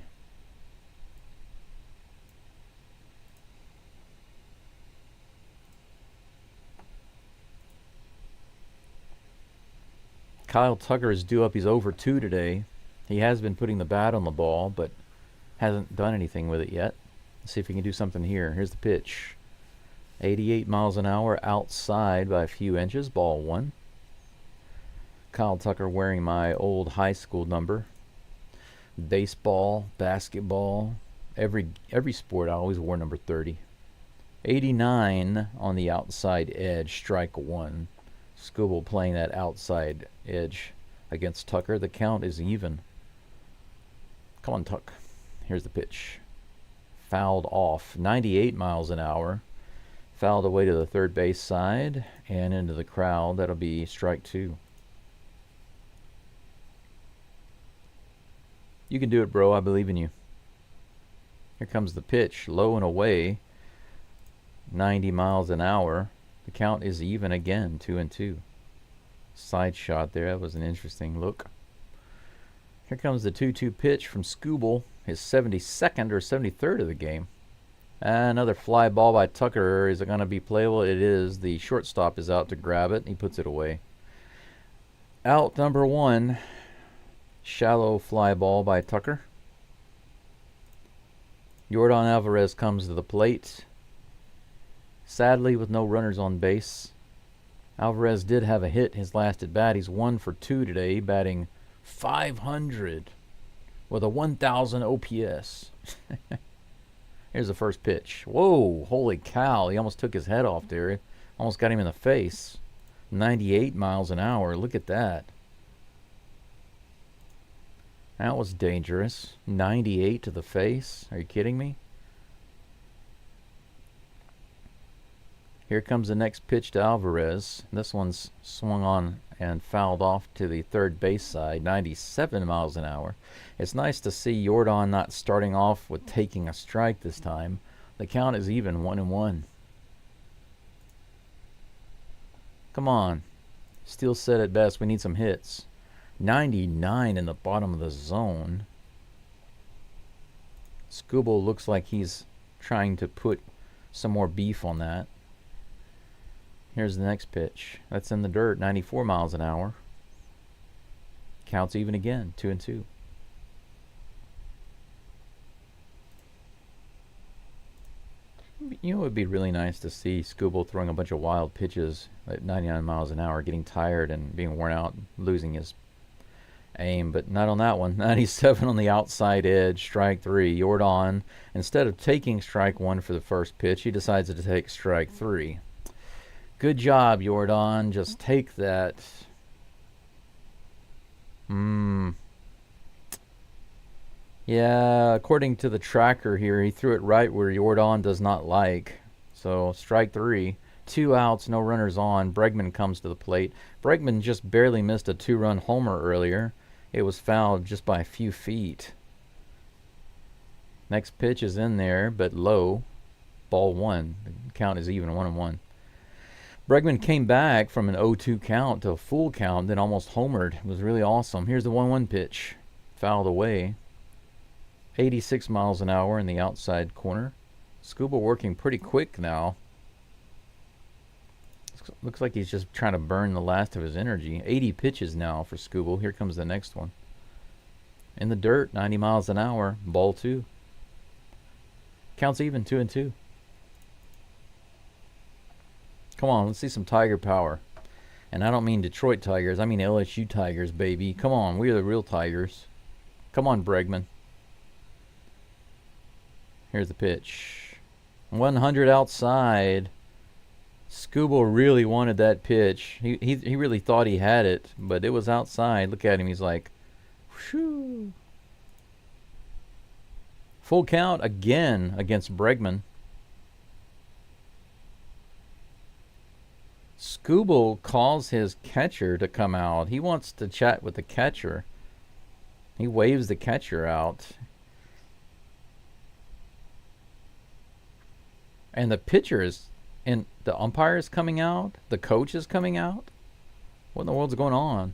Kyle Tucker is due up. He's over 2 today. He has been putting the bat on the ball, but hasn't done anything with it yet. Let's see if he can do something here. Here's the pitch. 88 miles an hour outside by a few inches. Ball 1. Kyle Tucker wearing my old high school number. Baseball, basketball, every sport I always wore number 30. 89 on the outside edge, strike 1. Skubal playing that outside edge against Tucker. The count is even. Come on, Tuck. Here's the pitch. Fouled off. 98 miles an hour. Fouled away to the third base side and into the crowd. That'll be strike 2. You can do it, bro. I believe in you. Here comes the pitch. Low and away. 90 miles an hour. The count is even again, 2-2. Side shot there. That was an interesting look. Here comes the 2-2 pitch from Skubal, his 72nd or 73rd of the game. Another fly ball by Tucker. Is it going to be playable? It is. The shortstop is out to grab it. He puts it away. Out number 1. Shallow fly ball by Tucker. Yordan Alvarez comes to the plate. Sadly, with no runners on base. Alvarez did have a hit his last at bat. He's 1 for 2 today, batting .500 with a 1,000 OPS. Here's the first pitch. Whoa, holy cow. He almost took his head off there. Almost got him in the face. 98 miles an hour. Look at that. That was dangerous. 98 to the face. Are you kidding me? Here comes the next pitch to Alvarez. This one's swung on and fouled off to the third base side. 97 miles an hour. It's nice to see Yordan not starting off with taking a strike this time. The count is even, 1-1. Come on. Steele said it best. We need some hits. 99 in the bottom of the zone. Skubal looks like he's trying to put some more beef on that. Here's the next pitch. That's in the dirt. 94 miles an hour. Counts even again. 2-2. You know, it would be really nice to see Skubal throwing a bunch of wild pitches at 99 miles an hour, getting tired and being worn out, losing his aim, but not on that one. 97 on the outside edge, strike 3. Yordan, instead of taking strike 1 for the first pitch, he decides to take strike 3. Good job, Yordan. Just take that. Yeah, according to the tracker here, he threw it right where Yordan does not like. So, strike 3. 2 outs, no runners on. Bregman comes to the plate. Bregman just barely missed a 2-run homer earlier. It was fouled just by a few feet. Next pitch is in there, but low. Ball 1. The count is even, 1-1. Bregman came back from an 0-2 count to a full count, then almost homered. It was really awesome. Here's the 1-1 pitch. Fouled away. 86 miles an hour in the outside corner. Skubal working pretty quick now. Looks like he's just trying to burn the last of his energy. 80 pitches now for Skubal. Here comes the next one. In the dirt, 90 miles an hour. Ball 2. Counts even, 2-2. Come on, let's see some Tiger power. And I don't mean Detroit Tigers. I mean LSU Tigers, baby. Come on, we're the real Tigers. Come on, Bregman. Here's the pitch. 100 outside. Skubal really wanted that pitch. He really thought he had it, but it was outside. Look at him. He's like, whew. Full count again against Bregman. Skubal calls his catcher to come out. He wants to chat with the catcher. He waves the catcher out. And the pitcher is... and the umpire is coming out. The coach is coming out. What in the world's going on?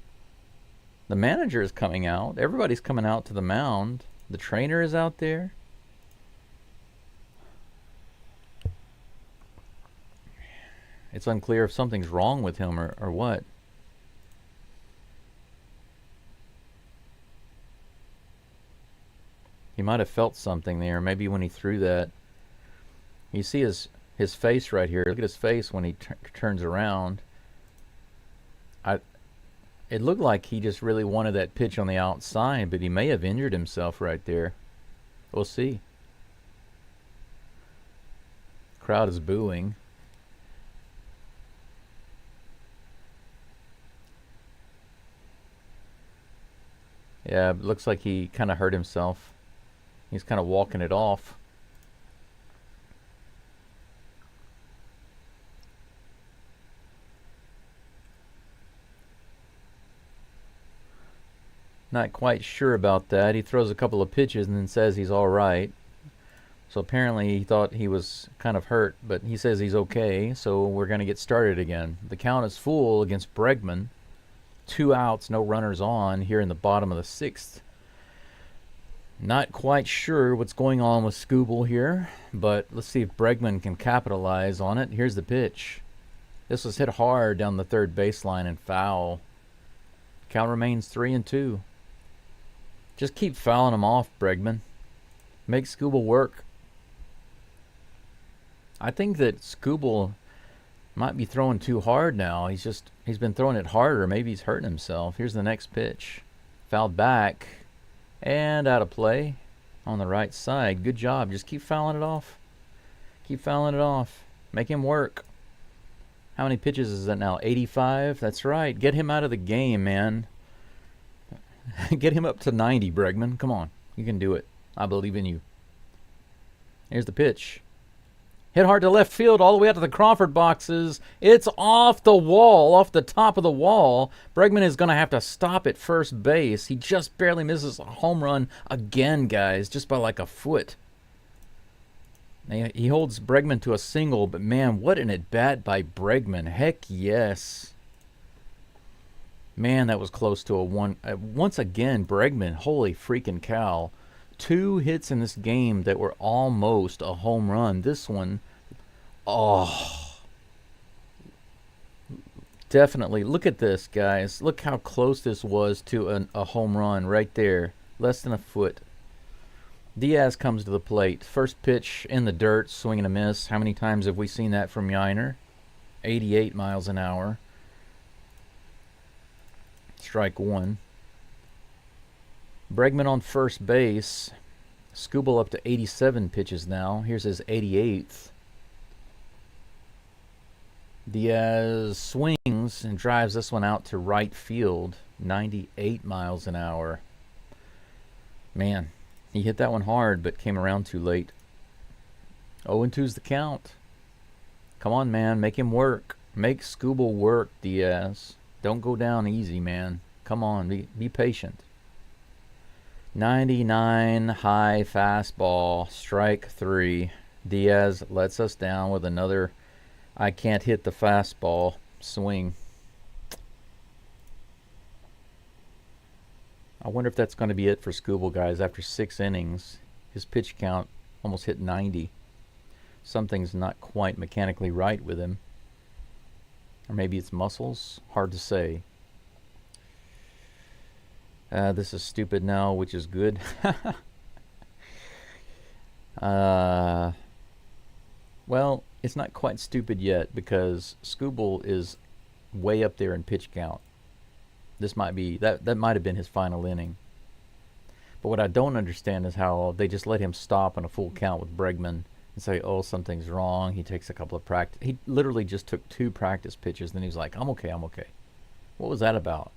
The manager is coming out. Everybody's coming out to the mound. The trainer is out there. It's unclear if something's wrong with him or what. He might have felt something there. Maybe when he threw that. You see his face right here. Look at his face when he turns around. It looked like he just really wanted that pitch on the outside, but he may have injured himself right there. We'll see. Crowd is booing. Yeah, it looks like he kind of hurt himself. He's kind of walking it off. Not quite sure about that. He throws a couple of pitches and then says he's all right. So apparently he thought he was kind of hurt, but he says he's okay, so we're going to get started again. The count is full against Bregman. 2 outs, no runners on here in the bottom of the 6th. Not quite sure what's going on with Skubal here, but let's see if Bregman can capitalize on it. Here's the pitch. This was hit hard down the third baseline and foul. Count remains 3-2. Just keep fouling him off, Bregman. Make Skubal work. I think that Skubal might be throwing too hard now. He's been throwing it harder. Maybe he's hurting himself. Here's the next pitch. Fouled back and out of play on the right side. Good job. Just keep fouling it off. Keep fouling it off. Make him work. How many pitches is that now? 85? That's right. Get him out of the game, man. Get him up to 90, Bregman. Come on. You can do it. I believe in you. Here's the pitch. Hit hard to left field all the way out to the Crawford boxes. It's off the wall, off the top of the wall. Bregman is going to have to stop at first base. He just barely misses a home run again, guys, just by like a foot. He holds Bregman to a single, but man, what an at-bat by Bregman. Heck yes. Man, that was close to a one. Once again, Bregman, holy freaking cow. 2 hits in this game that were almost a home run. This one, oh, definitely. Look at this, guys. Look how close this was to a home run right there. Less than a foot. Diaz comes to the plate. First pitch in the dirt, swing and a miss. How many times have we seen that from Yiner? 88 miles an hour. Strike 1. Bregman on first base. Skubal up to 87 pitches now. Here's his 88th. Diaz swings and drives this one out to right field. 98 miles an hour. Man, he hit that one hard but came around too late. 0-2's the count. Come on, man. Make him work. Make Scooble work, Diaz. Don't go down easy, man. Come on. Be patient. 99 high fastball. Strike 3. Diaz lets us down with another I can't hit the fastball swing. I wonder if that's going to be it for Scooble, guys. After 6 innings, his pitch count almost hit 90. Something's not quite mechanically right with him. Or maybe it's muscles. Hard to say. This is stupid now, which is good. Well, it's not quite stupid yet because Scooble is way up there in pitch count. This might be, that might have been his final inning. But what I don't understand is how they just let him stop on a full count with Bregman and say, oh, something's wrong. He takes a couple of practice. He literally just took 2 practice pitches. Then he was like, I'm okay. What was that about?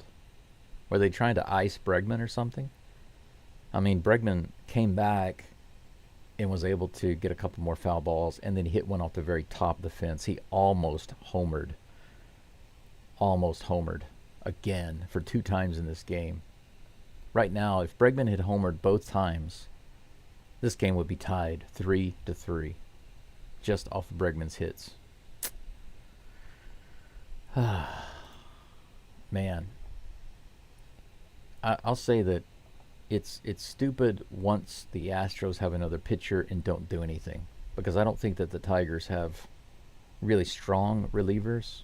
Were they trying to ice Bregman or something? I mean, Bregman came back and was able to get a couple more foul balls, and then he hit one off the very top of the fence. He almost homered. Again for 2 times in this game. Right now, if Bregman had homered both times, this game would be tied 3-3 just off of Bregman's hits. Man, I'll say that it's stupid once the Astros have another pitcher and don't do anything, because I don't think that the Tigers have really strong relievers.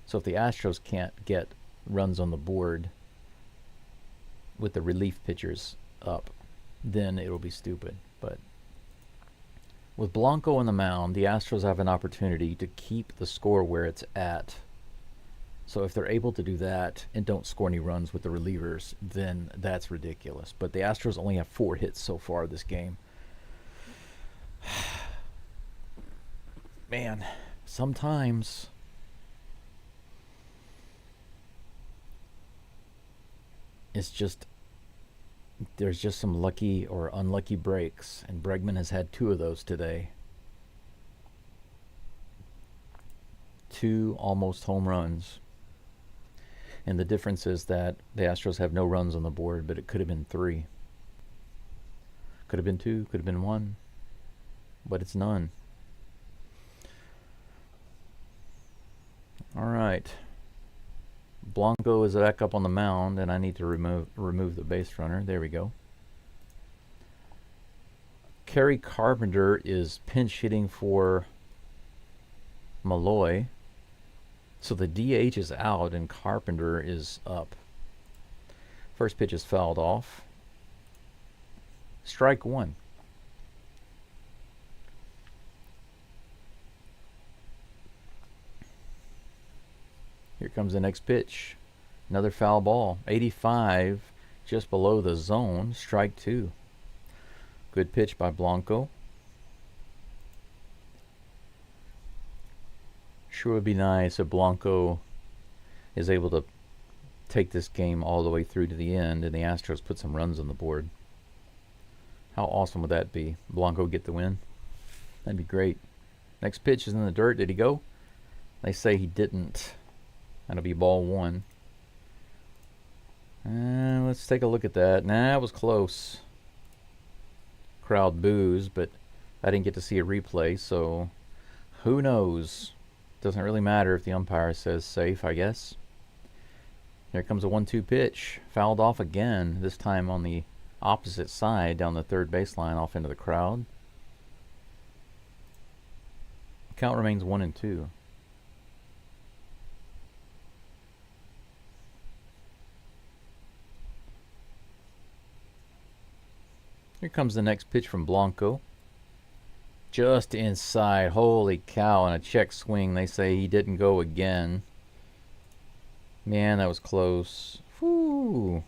So if the Astros can't get runs on the board with the relief pitchers up, then it'll be stupid. But with Blanco on the mound, the Astros have an opportunity to keep the score where it's at. So if they're able to do that and don't score any runs with the relievers, then that's ridiculous. But the Astros only have 4 hits so far this game. Man, sometimes it's just, there's just some lucky or unlucky breaks, and Bregman has had 2 of those today. 2 almost home runs. And the difference is that the Astros have no runs on the board, but it could have been 3. Could have been 2, could have been 1, but it's none. All right. Blanco is back up on the mound, and I need to remove the base runner. There we go. Kerry Carpenter is pinch hitting for Malloy. So the DH is out and Carpenter is up. First pitch is fouled off. Strike 1. Here comes the next pitch. Another foul ball. 85, just below the zone. Strike 2. Good pitch by Blanco. Sure would be nice if Blanco is able to take this game all the way through to the end and the Astros put some runs on the board. How awesome would that be? Blanco get the win? That'd be great. Next pitch is in the dirt. Did he go? They say he didn't. That'll be ball 1. Let's take a look at that. Nah, it was close. Crowd boos, but I didn't get to see a replay, so who knows? Doesn't really matter if the umpire says safe, I guess. Here comes a 1-2 pitch. Fouled off again, this time on the opposite side down the third baseline off into the crowd. Count remains 1-2. Here comes the next pitch from Blanco. Just inside. Holy cow. And a check swing. They say he didn't go again. Man, that was close. Whew.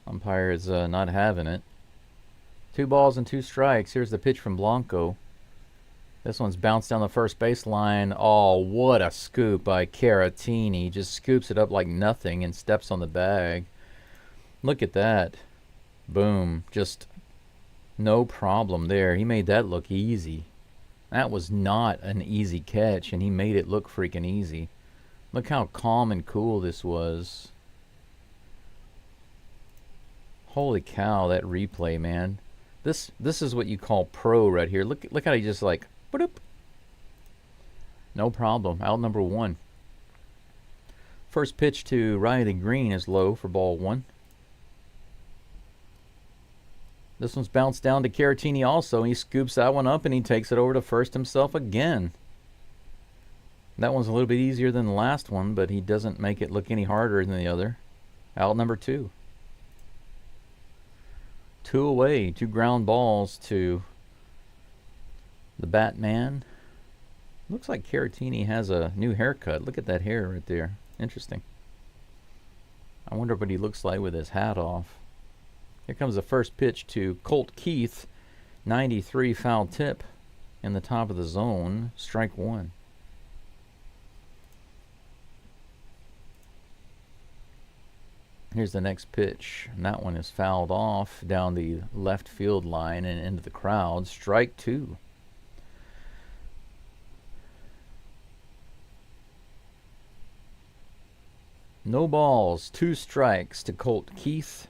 Umpire is not having it. 2 balls and 2 strikes. Here's the pitch from Blanco. This one's bounced down the first baseline. Oh, what a scoop by Caratini. Just scoops it up like nothing and steps on the bag. Look at that. Boom. Just no problem there. He made that look easy. That was not an easy catch, and he made it look freaking easy. Look how calm and cool this was. Holy cow, that replay, man. This is what you call pro right here. Look how he just like, boop. No problem. Out number 1. First pitch to Riley Green is low for ball 1. This one's bounced down to Caratini also. He scoops that one up and he takes it over to first himself again. That one's a little bit easier than the last one, but he doesn't make it look any harder than the other. Out number 2. 2 away, 2 ground balls to the Batman. Looks like Caratini has a new haircut. Look at that hair right there. Interesting. I wonder what he looks like with his hat off. Here comes the first pitch to Colt Keith. 93 foul tip in the top of the zone. Strike 1. Here's the next pitch. And that one is fouled off down the left field line and into the crowd. Strike 2. No balls, 2 strikes to Colt Keith.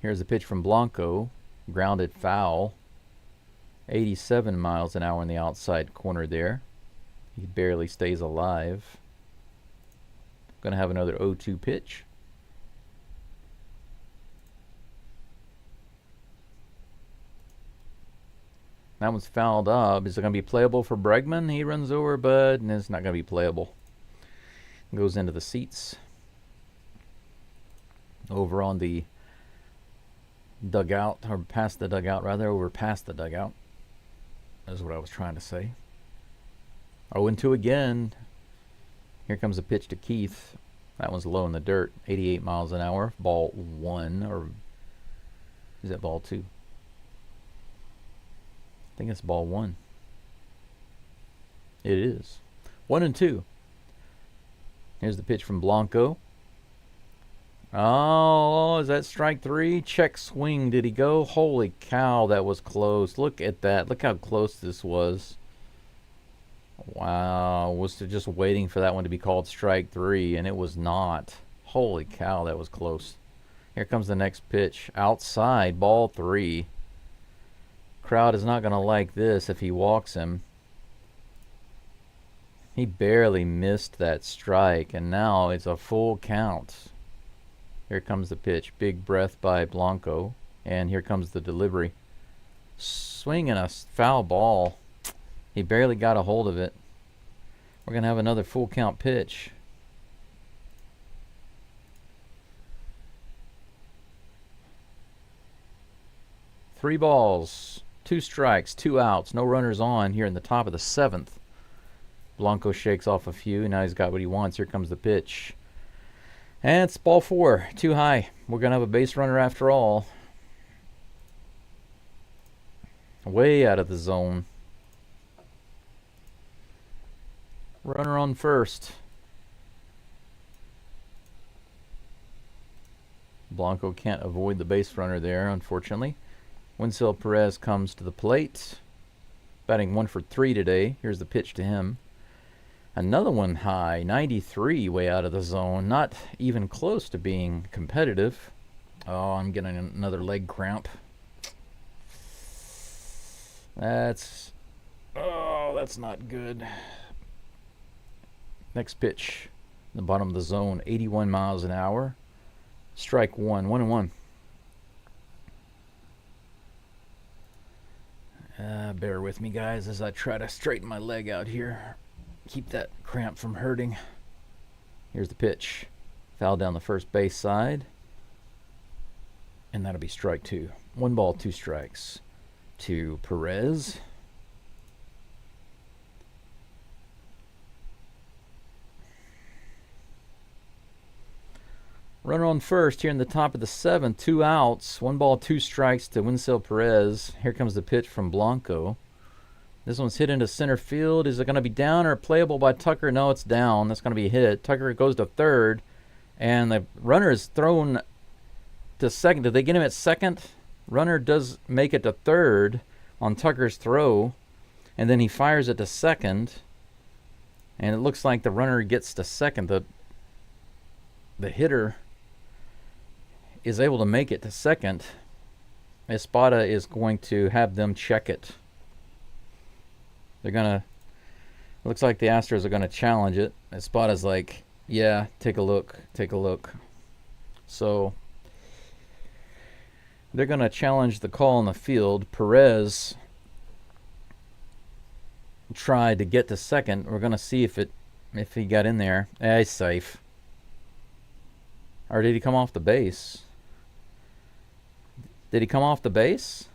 Here's a pitch from Blanco. Grounded foul. 87 miles an hour in the outside corner there. He barely stays alive. Going to have another 0-2 pitch. That one's fouled up. Is it going to be playable for Bregman? He runs over, but it's not going to be playable. Goes into the seats. Over on the dugout, or past the dugout rather, over past the dugout. That's what I was trying to say. 0-2 again. Here comes a pitch to Keith. That one's low in the dirt. 88 miles an hour. Ball 1, or is that ball 2? I think it's ball 1. It is. 1-2. Here's the pitch from Blanco. Oh, is that strike 3? Check swing. Did he go? Holy cow, that was close. Look at that. Look how close this was. Wow. Was just waiting for that one to be called strike 3, and it was not. Holy cow, that was close. Here comes the next pitch. Outside, ball 3. Crowd is not going to like this if he walks him. He barely missed that strike, and now it's a full count. Here comes the pitch. Big breath by Blanco, and here comes the delivery. Swinging a foul ball. He barely got a hold of it. We're going to have another full count pitch. Three balls, 2 strikes, 2 outs, no runners on here in the top of the 7th. Blanco shakes off a few. Now he's got what he wants. Here comes the pitch. And it's ball 4. Too high. We're going to have a base runner after all. Way out of the zone. Runner on first. Blanco can't avoid the base runner there, unfortunately. Winsell Perez comes to the plate. Batting 1 for 3 today. Here's the pitch to him. Another one high, 93, way out of the zone. Not even close to being competitive. Oh, I'm getting another leg cramp. That's not good. Next pitch, the bottom of the zone, 81 miles an hour. Strike 1, 1-1. Bear with me, guys, as I try to straighten my leg out here. Keep that cramp from hurting. Here's the pitch. Foul down the first base side. And that'll be strike 2. 1 ball, 2 strikes to Perez. Runner on first here in the top of the 7th. 2 outs. 1 ball, 2 strikes to Winsell Perez. Here comes the pitch from Blanco. This one's hit into center field. Is it going to be down or playable by Tucker? No, it's down. That's going to be hit. Tucker goes to third. And the runner is thrown to second. Did they get him at second? Runner does make it to third on Tucker's throw. and then he fires it to second, and it looks like the runner gets to second. The hitter is able to make it to second. Espada is going to have them check it. They're gonna. Looks like the Astros are gonna challenge it. Espada's like, yeah, take a look, take a look. So they're gonna challenge the call on the field. Perez tried to get to second. We're gonna see if he got in there. He's safe. Or did he come off the base? Did he come off the base?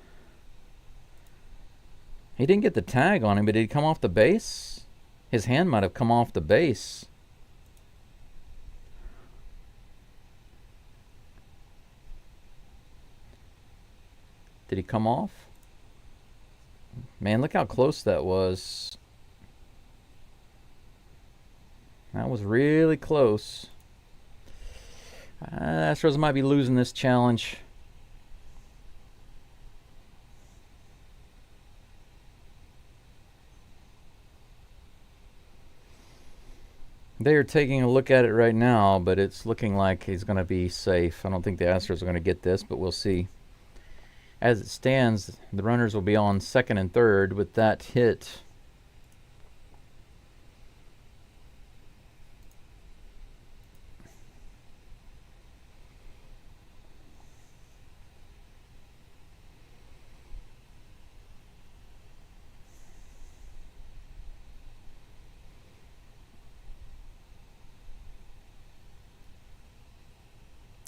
He didn't get the tag on him, but did he come off the base? His hand might have come off the base. Did he come off? Man, look how close that was. That was really close. Astros might be losing this challenge. They are taking a look at it right now, but it's looking like he's going to be safe. I don't think the Astros are going to get this, but we'll see. As it stands, the runners will be on second and third with that hit.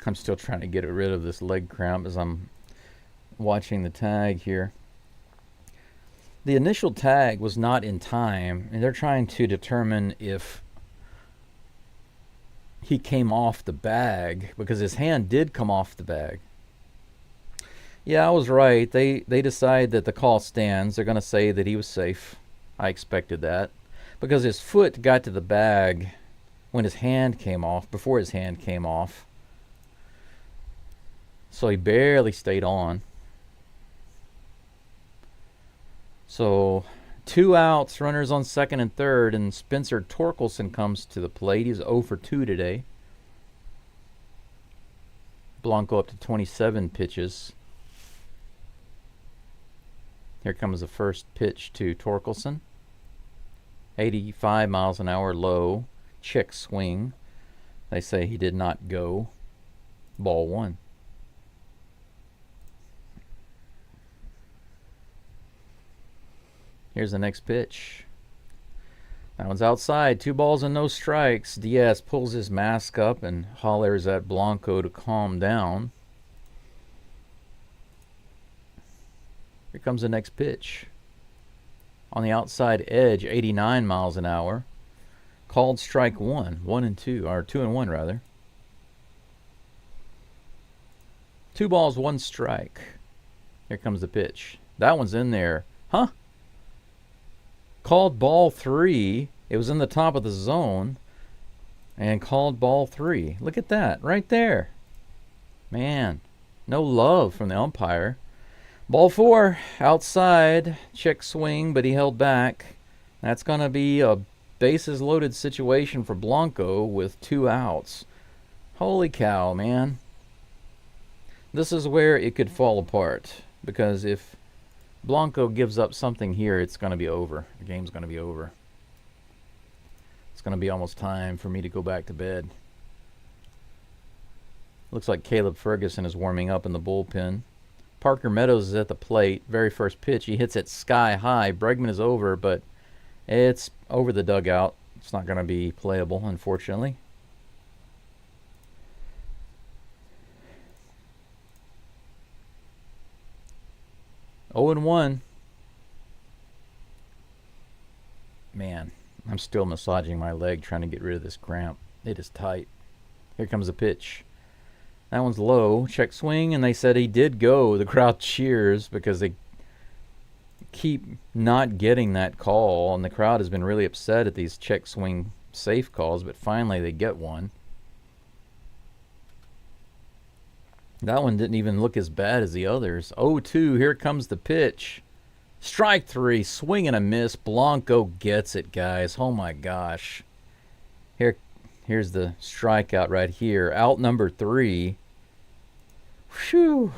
I'm still trying to get rid of this leg cramp as I'm watching the tag here. The initial tag was not in time, and they're trying to determine if he came off the bag, because his hand did come off the bag. Yeah, I was right. They decide that the call stands. They're going to say that he was safe. I expected that, because his foot got to the bag when his hand came off, before his hand came off. So he barely stayed on. So 2 outs, runners on second and third, and Spencer Torkelson comes to the plate. He's 0 for 2 today. Blanco up to 27 pitches. Here comes the first pitch to Torkelson. 85 miles an hour low. Check swing. They say he did not go. Ball 1. Here's the next pitch. That one's outside. 2 balls and no strikes. Diaz pulls his mask up and hollers at Blanco to calm down. Here comes the next pitch. On the outside edge, 89 miles an hour. Called strike 1. 1 and 2, or 2 and 1 rather. 2 balls, 1 strike. Here comes the pitch. That one's in there. Huh? Called ball 3. It was in the top of the zone. And called ball 3. Look at that. Right there. Man. No love from the umpire. Ball 4. Outside. Check swing, but he held back. That's going to be a bases loaded situation for Blanco with 2 outs. Holy cow, man. This is where it could fall apart. Because if Blanco gives up something here, it's going to be over. The game's going to be over. It's going to be almost time for me to go back to bed. Looks like Caleb Ferguson is warming up in the bullpen. Parker Meadows is at the plate. Very first pitch, he hits it sky high. Bregman is over, but it's over the dugout. It's not going to be playable, unfortunately. Oh and 1. Man, I'm still massaging my leg trying to get rid of this cramp. It is tight. Here comes the pitch. That one's low. Check swing, and they said he did go. The crowd cheers because they keep not getting that call, and the crowd has been really upset at these check swing safe calls, but finally they get one. That one didn't even look as bad as the others. 0-2, here comes the pitch. Strike three, swing and a miss. Blanco gets it, guys. Oh my gosh. Here's the strikeout right here. Out number three. Whew.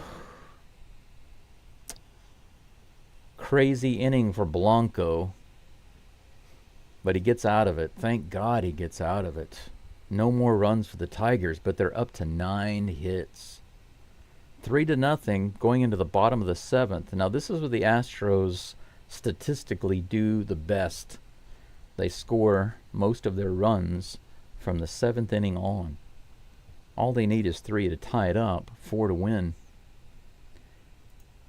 Crazy inning for Blanco. But he gets out of it. Thank God he gets out of it. No more runs for the Tigers, but they're up to 9 hits. 3-0 going into the bottom of the 7th. Now this is where the Astros statistically do the best. They score most of their runs from the 7th inning on. All they need is 3 to tie it up, 4 to win.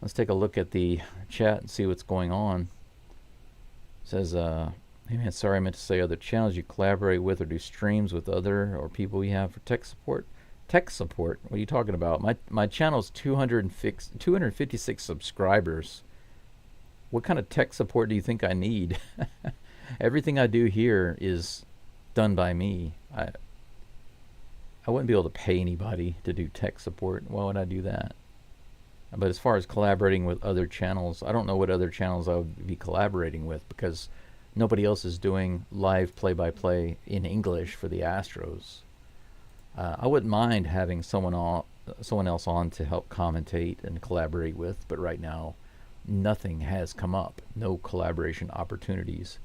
Let's take a look at the chat and see what's going on. It says, hey man, sorry, I meant to say other channels you collaborate with or do streams with other or people you have for tech support. Tech support? What are you talking about? My channel's 256 subscribers. What kind of tech support do you think I need? Everything I do here is done by me. I wouldn't be able to pay anybody to do tech support. Why would I do that? But as far as collaborating with other channels, I don't know what other channels I would be collaborating with because nobody else is doing live play-by-play in English for the Astros. I wouldn't mind having someone else on to help commentate and collaborate with, but right now nothing has come up. No collaboration opportunities.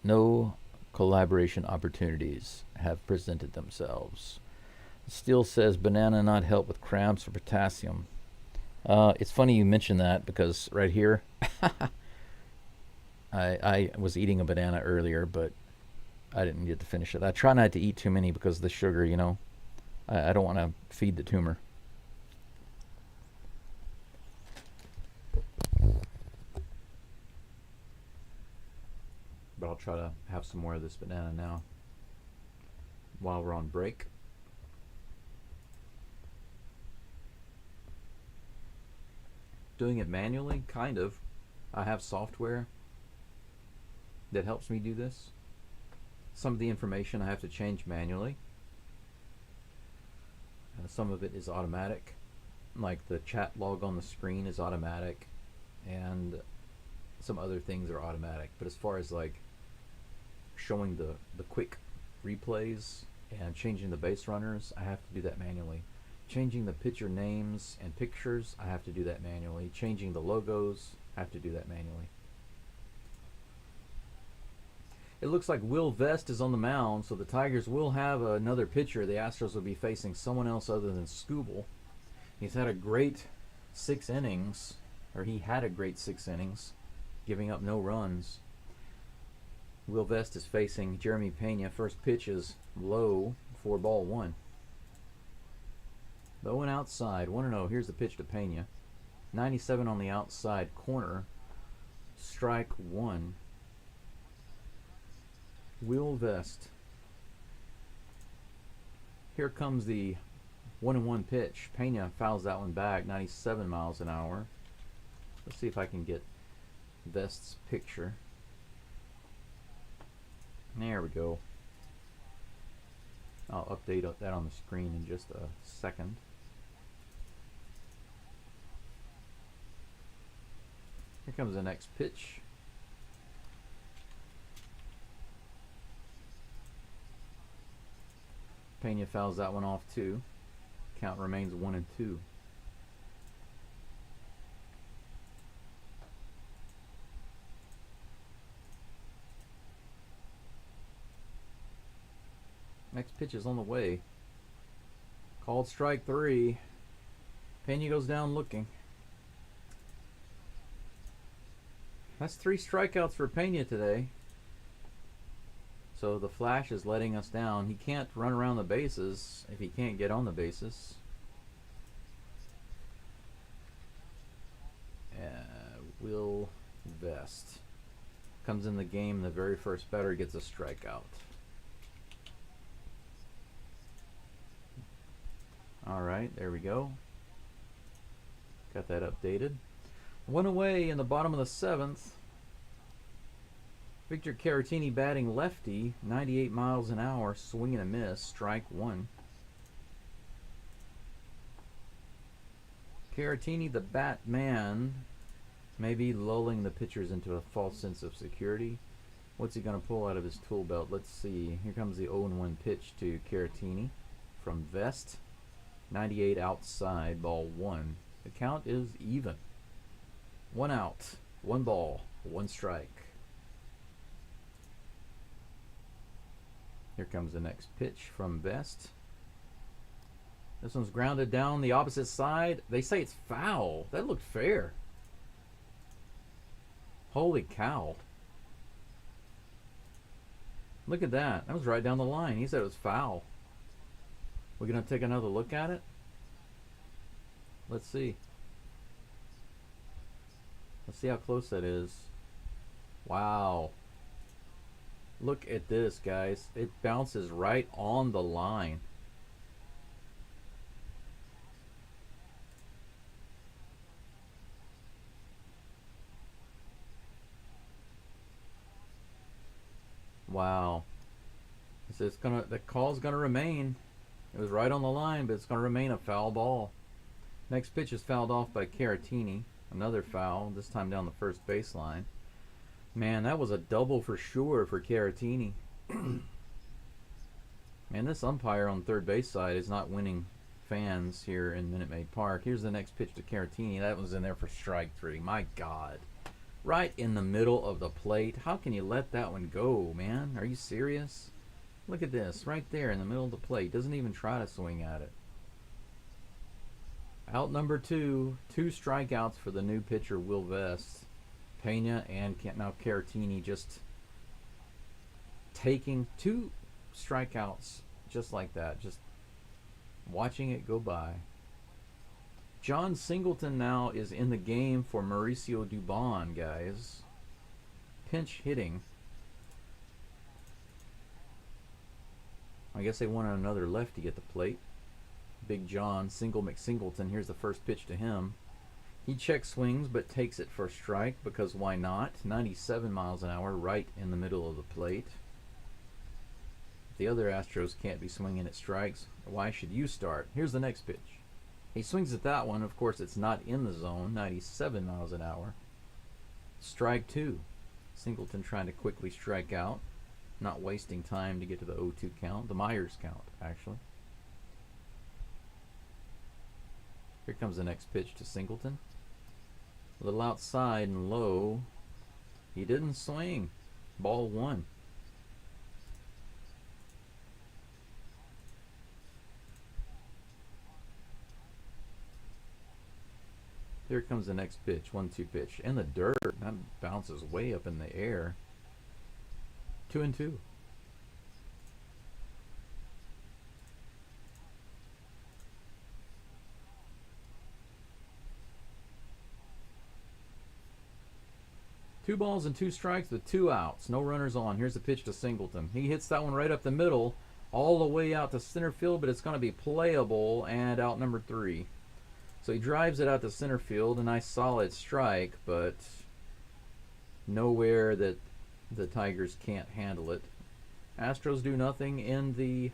No collaboration opportunities have presented themselves. Still says banana not help with cramps or potassium. It's funny you mention that because right here I was eating a banana earlier, but I didn't get to finish it. I try not to eat too many because of the sugar, you know. I don't want to feed the tumor. But I'll try to have some more of this banana now while we're on break. Doing it manually, kind of. I have software that helps me do this. Some of the information I have to change manually. Some of it is automatic, like the chat log on the screen is automatic, and some other things are automatic. But as far as like showing the quick replays and changing the base runners, I have to do that manually. Changing the pitcher names and pictures, I have to do that manually. Changing the logos, I have to do that manually. It looks like Will Vest is on the mound, so the Tigers will have another pitcher. The Astros will be facing someone else other than Skubal. He's had a great 6 innings, or he had a great 6 innings, giving up no runs. Will Vest is facing Jeremy Pena. First pitch is low for ball 1. The 0 outside, 1-0. Here's the pitch to Pena. 97 on the outside corner. Strike 1. Will Vest. Here comes the 1-1 pitch. Pena fouls that one back, 97 miles an hour. Let's see if I can get Vest's picture. There we go. I'll update that on the screen in just a second. Here comes the next pitch. Pena fouls that one off too. Count remains 1-2. Next pitch is on the way. Called strike 3. Pena goes down looking. That's 3 strikeouts for Pena today. So the flash is letting us down. He can't run around the bases if he can't get on the bases. Will Vest comes in the game. The very first batter gets a strikeout. Alright, there we go. Got that updated. 1 away in the bottom of the 7th. Victor Caratini batting lefty, 98 miles an hour, swing and a miss, strike 1. Caratini, the Batman, may be lulling the pitchers into a false sense of security. What's he going to pull out of his tool belt? Let's see. Here comes the 0-1 pitch to Caratini from Vest. 98 outside, ball 1. The count is even. 1 out, 1 ball, 1 strike. Here comes the next pitch from Vest. This one's grounded down the opposite side. They say it's foul. That looked fair. Holy cow. Look at that. That was right down the line. He said it was foul. We're going to take another look at it. Let's see. Let's see how close that is. Wow. Look at this, guys. It bounces right on the line. Wow. The call's gonna remain. It was right on the line, but it's gonna remain a foul ball. Next pitch is fouled off by Caratini. Another foul, this time down the first baseline. Man, that was a double for sure for Caratini. Man, this umpire on third base side is not winning fans here in Minute Maid Park. Here's the next pitch to Caratini. That was in there for strike 3. My God. Right in the middle of the plate. How can you let that one go, man? Are you serious? Look at this. Right there in the middle of the plate. Doesn't even try to swing at it. Out number 2. 2 strikeouts for the new pitcher, Will Vest. Pena and now Caratini just taking 2 strikeouts just like that. Just watching it go by. John Singleton now is in the game for Mauricio Dubon, guys. Pinch hitting. I guess they wanted another lefty at the plate. Big John, Single McSingleton. Here's the first pitch to him. He check swings but takes it for strike because why not? 97 miles an hour right in the middle of the plate. The other Astros can't be swinging at strikes. Why should you start? Here's the next pitch. He swings at that one. Of course, it's not in the zone. 97 miles an hour. Strike 2. Singleton trying to quickly strike out. Not wasting time to get to the 0-2 count. The Myers count, actually. Here comes the next pitch to Singleton. A little outside and low. He didn't swing. Ball 1. Here comes the next pitch, 1-2 pitch. In the dirt. That bounces way up in the air. 2-2. Two balls and 2 strikes with 2 outs. No runners on. Here's the pitch to Singleton. He hits that one right up the middle, all the way out to center field, but it's going to be playable and out number 3. So he drives it out to center field, a nice solid strike, but nowhere that the Tigers can't handle it. Astros do nothing in the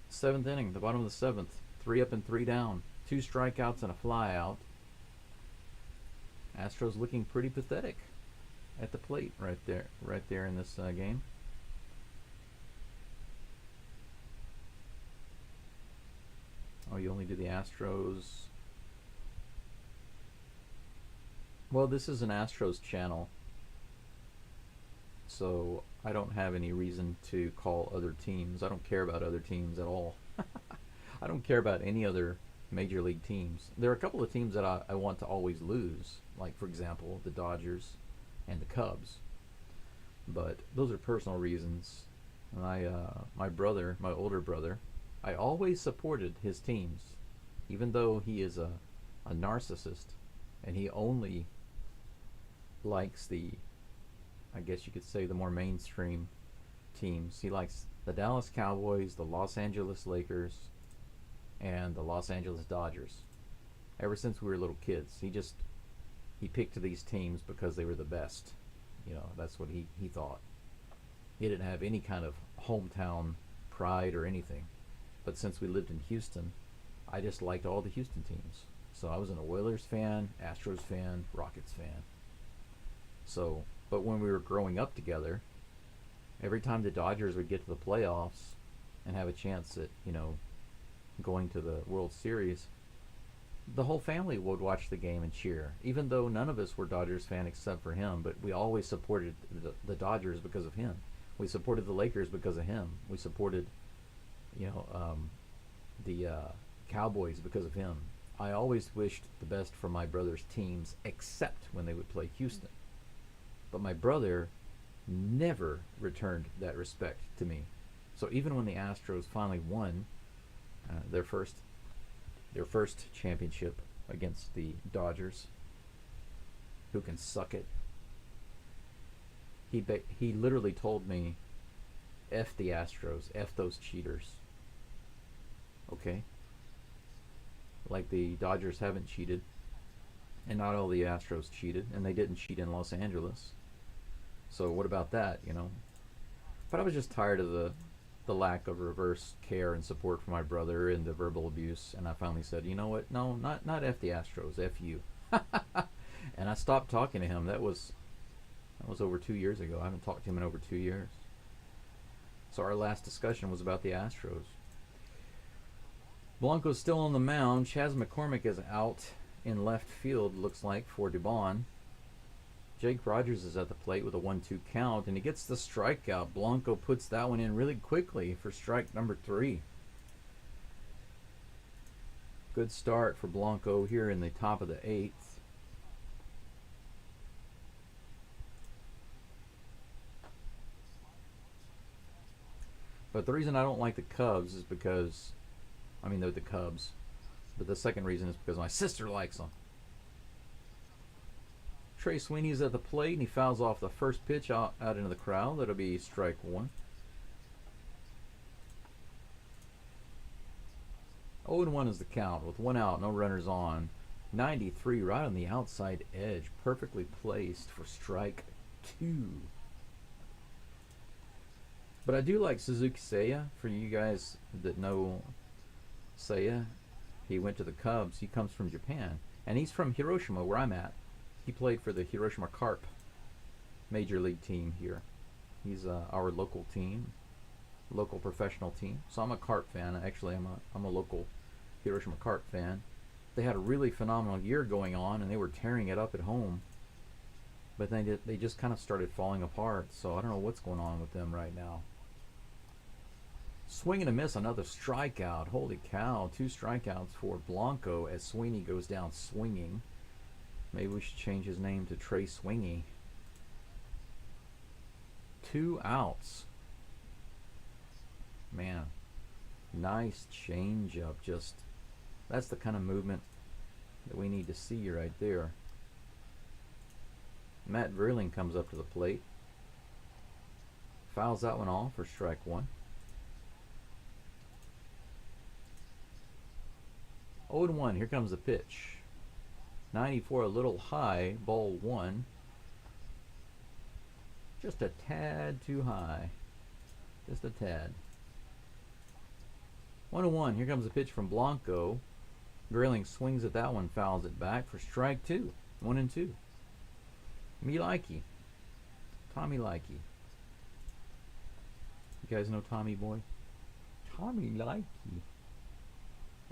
7th inning, the bottom of the 7th. 3 up and 3 down. 2 strikeouts and a fly out. Astros looking pretty pathetic at the plate right there in this game. Oh, you only do the Astros. Well, this is an Astros channel, so I don't have any reason to call other teams. I don't care about other teams at all. I don't care about any other major league teams. There are a couple of teams that I want to always lose, like, for example, the Dodgers and the Cubs. But those are personal reasons. My older brother, I always supported his teams, even though he is a narcissist, and he only likes the, I guess you could say, the more mainstream teams. He likes the Dallas Cowboys, the Los Angeles Lakers, and the Los Angeles Dodgers. Ever since we were little kids, he picked these teams because they were the best. You know, that's what he thought. He didn't have any kind of hometown pride or anything. But since we lived in Houston, I just liked all the Houston teams. So I was an Oilers fan, Astros fan, Rockets fan. So, but when we were growing up together, every time the Dodgers would get to the playoffs and have a chance at, going to the World Series, the whole family would watch the game and cheer. Even though none of us were Dodgers fan except for him, but we always supported the Dodgers because of him. We supported the Lakers because of him. We supported, the Cowboys because of him. I always wished the best for my brother's teams, except when they would play Houston. But my brother never returned that respect to me. So even when the Astros finally won their first championship against the Dodgers, who can suck it, he literally told me, "F the Astros, F those cheaters." Okay? Like the Dodgers haven't cheated, and not all the Astros cheated, and they didn't cheat in Los Angeles. So what about that, But I was just tired of the lack of reverse care and support for my brother and the verbal abuse, and I finally said, you know what? No, not F the Astros, F you. And I stopped talking to him. That was over 2 years ago. I haven't talked to him in over 2 years. So our last discussion was about the Astros. Blanco's still on the mound. Chas McCormick is out in left field, looks like, for Dubon. Jake Rogers is at the plate with a 1-2 count, and he gets the strikeout. Blanco puts that one in really quickly for strike number 3. Good start for Blanco here in the top of the 8th. But the reason I don't like the Cubs is because, they're the Cubs, but the second reason is because my sister likes them. Trey Sweeney's at the plate, and he fouls off the first pitch out into the crowd. That'll be strike 1. 0-1 is the count with 1 out, no runners on. 93 right on the outside edge, perfectly placed for strike 2. But I do like Suzuki Seiya. For you guys that know Seiya, he went to the Cubs. He comes from Japan, and he's from Hiroshima, where I'm at. He played for the Hiroshima Carp major league team here. He's our local team, local professional team. So I'm a Carp fan. Actually, I'm a local Hiroshima Carp fan. They had a really phenomenal year going on, and they were tearing it up at home. But they just kind of started falling apart. So I don't know what's going on with them right now. Swing and a miss, another strikeout. Holy cow, 2 strikeouts for Blanco as Sweeney goes down swinging. Maybe we should change his name to Trey Swingy. 2 outs. Man, nice changeup. That's the kind of movement that we need to see right there. Matt Verling comes up to the plate. Fouls that one off for strike 1. 0-1, here comes the pitch. 94 a little high, ball 1. Just a tad too high. Just a tad. 1-1, here comes the pitch from Blanco. Grayling swings at that one, fouls it back for strike 2. 1-2. Me likey. Tommy likey. You guys know Tommy Boy? Tommy likey.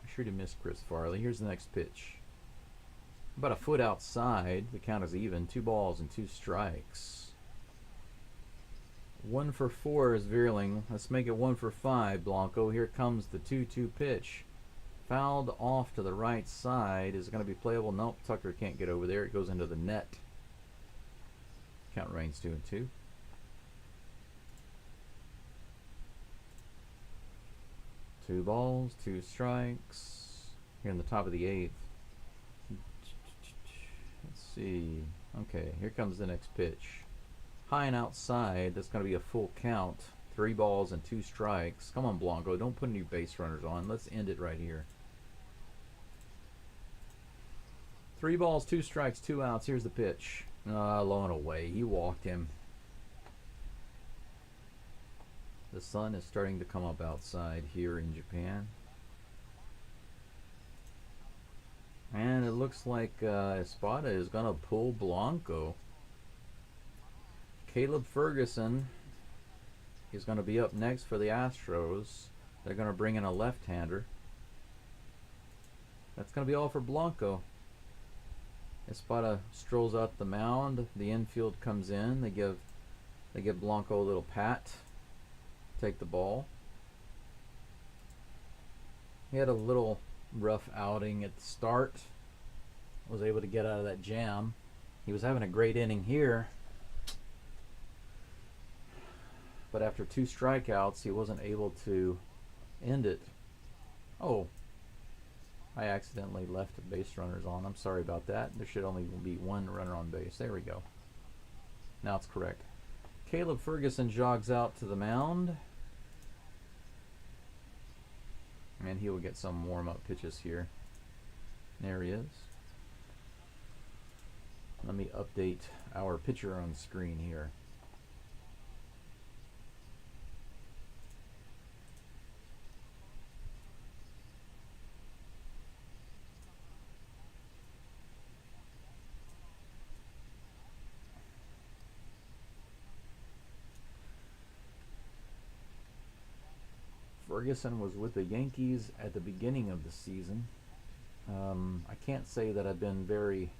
I sure did miss Chris Farley. Here's the next pitch. About a foot outside. The count is even. 2 balls and 2 strikes. 1 for 4 is Veerling. Let's make it 1 for 5, Blanco. Here comes the 2-2 pitch. Fouled off to the right side. Is it going to be playable? Nope. Tucker can't get over there. It goes into the net. Count remains 2-2. Two balls, 2 strikes. Here in the top of the 8th. Let's see. Okay, here comes the next pitch. High and outside. That's going to be a full count. 3 balls and 2 strikes. Come on, Blanco. Don't put any base runners on. Let's end it right here. 3 balls, 2 strikes, 2 outs. Here's the pitch. Low and away. He walked him. The sun is starting to come up outside here in Japan. And it looks like Espada is going to pull Blanco. Caleb Ferguson is going to be up next for the Astros. They're going to bring in a left-hander. That's going to be all for Blanco. Espada strolls out the mound. The infield comes in. They give Blanco a little pat. Take the ball. He had a little rough outing at the start. Was able to get out of that jam. He was having a great inning here. But after 2 strikeouts, he wasn't able to end it. Oh, I accidentally left the base runners on. I'm sorry about that. There should only be 1 runner on base. There we go. Now it's correct. Caleb Ferguson jogs out to the mound. And he will get some warm-up pitches here. There he is. Let me update our pitcher on screen here. Ferguson was with the Yankees at the beginning of the season. I can't say that I've been very,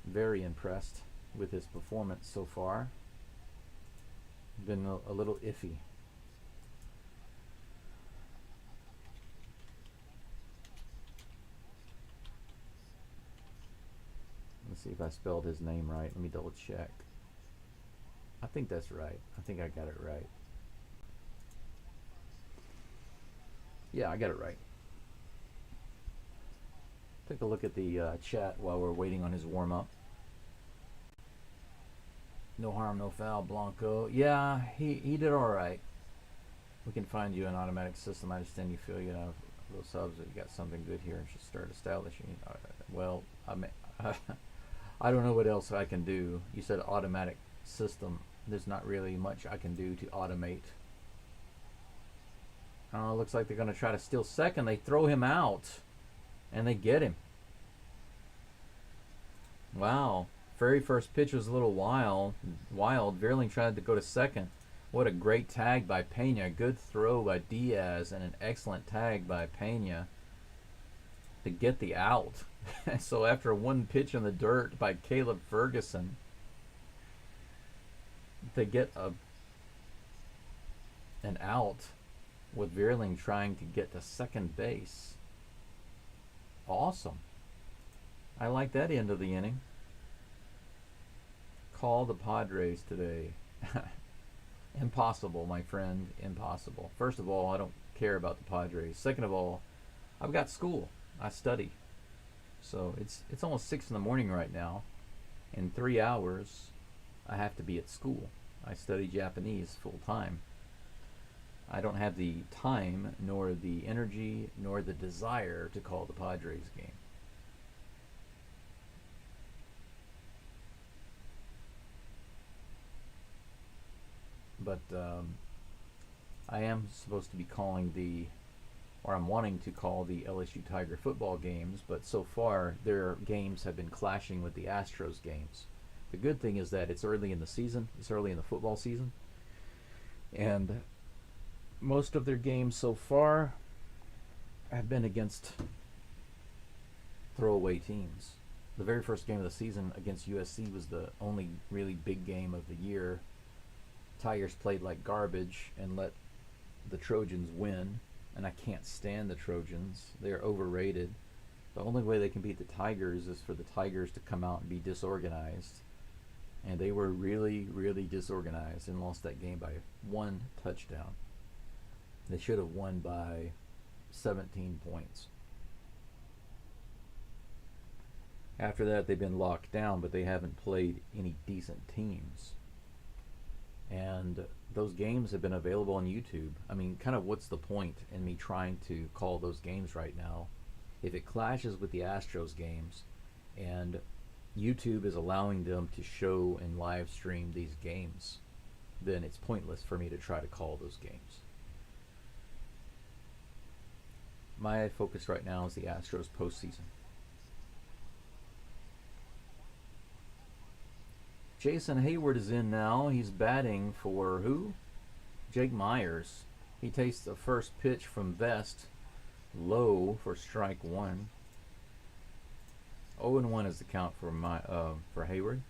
very impressed with his performance so far. Been a little iffy. Let's see if I spelled his name right. Let me double check. I think that's right. I think I got it right. Yeah, I got it right. Take a look at the chat while we're waiting on his warm-up. No harm, no foul, Blanco. Yeah, he did all right. We can find you an automatic system. I understand you feel you know little subs. That you got something good here and should start establishing. Well, I don't know what else I can do. You said automatic system. There's not really much I can do to automate. Looks like they're going to try to steal second. They throw him out, and they get him. Wow. Very first pitch was a little wild. Verling tried to go to second. What a great tag by Pena. Good throw by Diaz, and an excellent tag by Pena to get the out. So after 1 pitch in the dirt by Caleb Ferguson, to get an out with Verling trying to get to second base. Awesome. I like that end of the inning. Call the Padres today. Impossible, my friend. Impossible. First of all, I don't care about the Padres. Second of all, I've got school. I study. So it's almost 6 in the morning right now. In 3 hours, I have to be at school. I study Japanese full time. I don't have the time, nor the energy, nor the desire to call the Padres game. But I am supposed to be calling I'm wanting to call the LSU Tiger football games, but so far their games have been clashing with the Astros games. The good thing is that it's early in the season, it's early in the football season, and most of their games so far have been against throwaway teams. The very first game of the season against USC was the only really big game of the year. Tigers played like garbage and let the Trojans win, and I can't stand the Trojans. They're overrated. The only way they can beat the Tigers is for the Tigers to come out and be disorganized. And they were really, really disorganized and lost that game by 1 touchdown. They should have won by 17 points. After that, they've been locked down, but they haven't played any decent teams. And those games have been available on YouTube. I mean, kind of what's the point in me trying to call those games right now if it clashes with the Astros games and YouTube is allowing them to show and live stream these games? Then it's pointless for me to try to call those games. My focus right now is the Astros postseason. Jason Hayward is in now. He's batting for who? Jake Myers. He takes the first pitch from Vest. Low for strike one. 0-1 is the count for Hayward.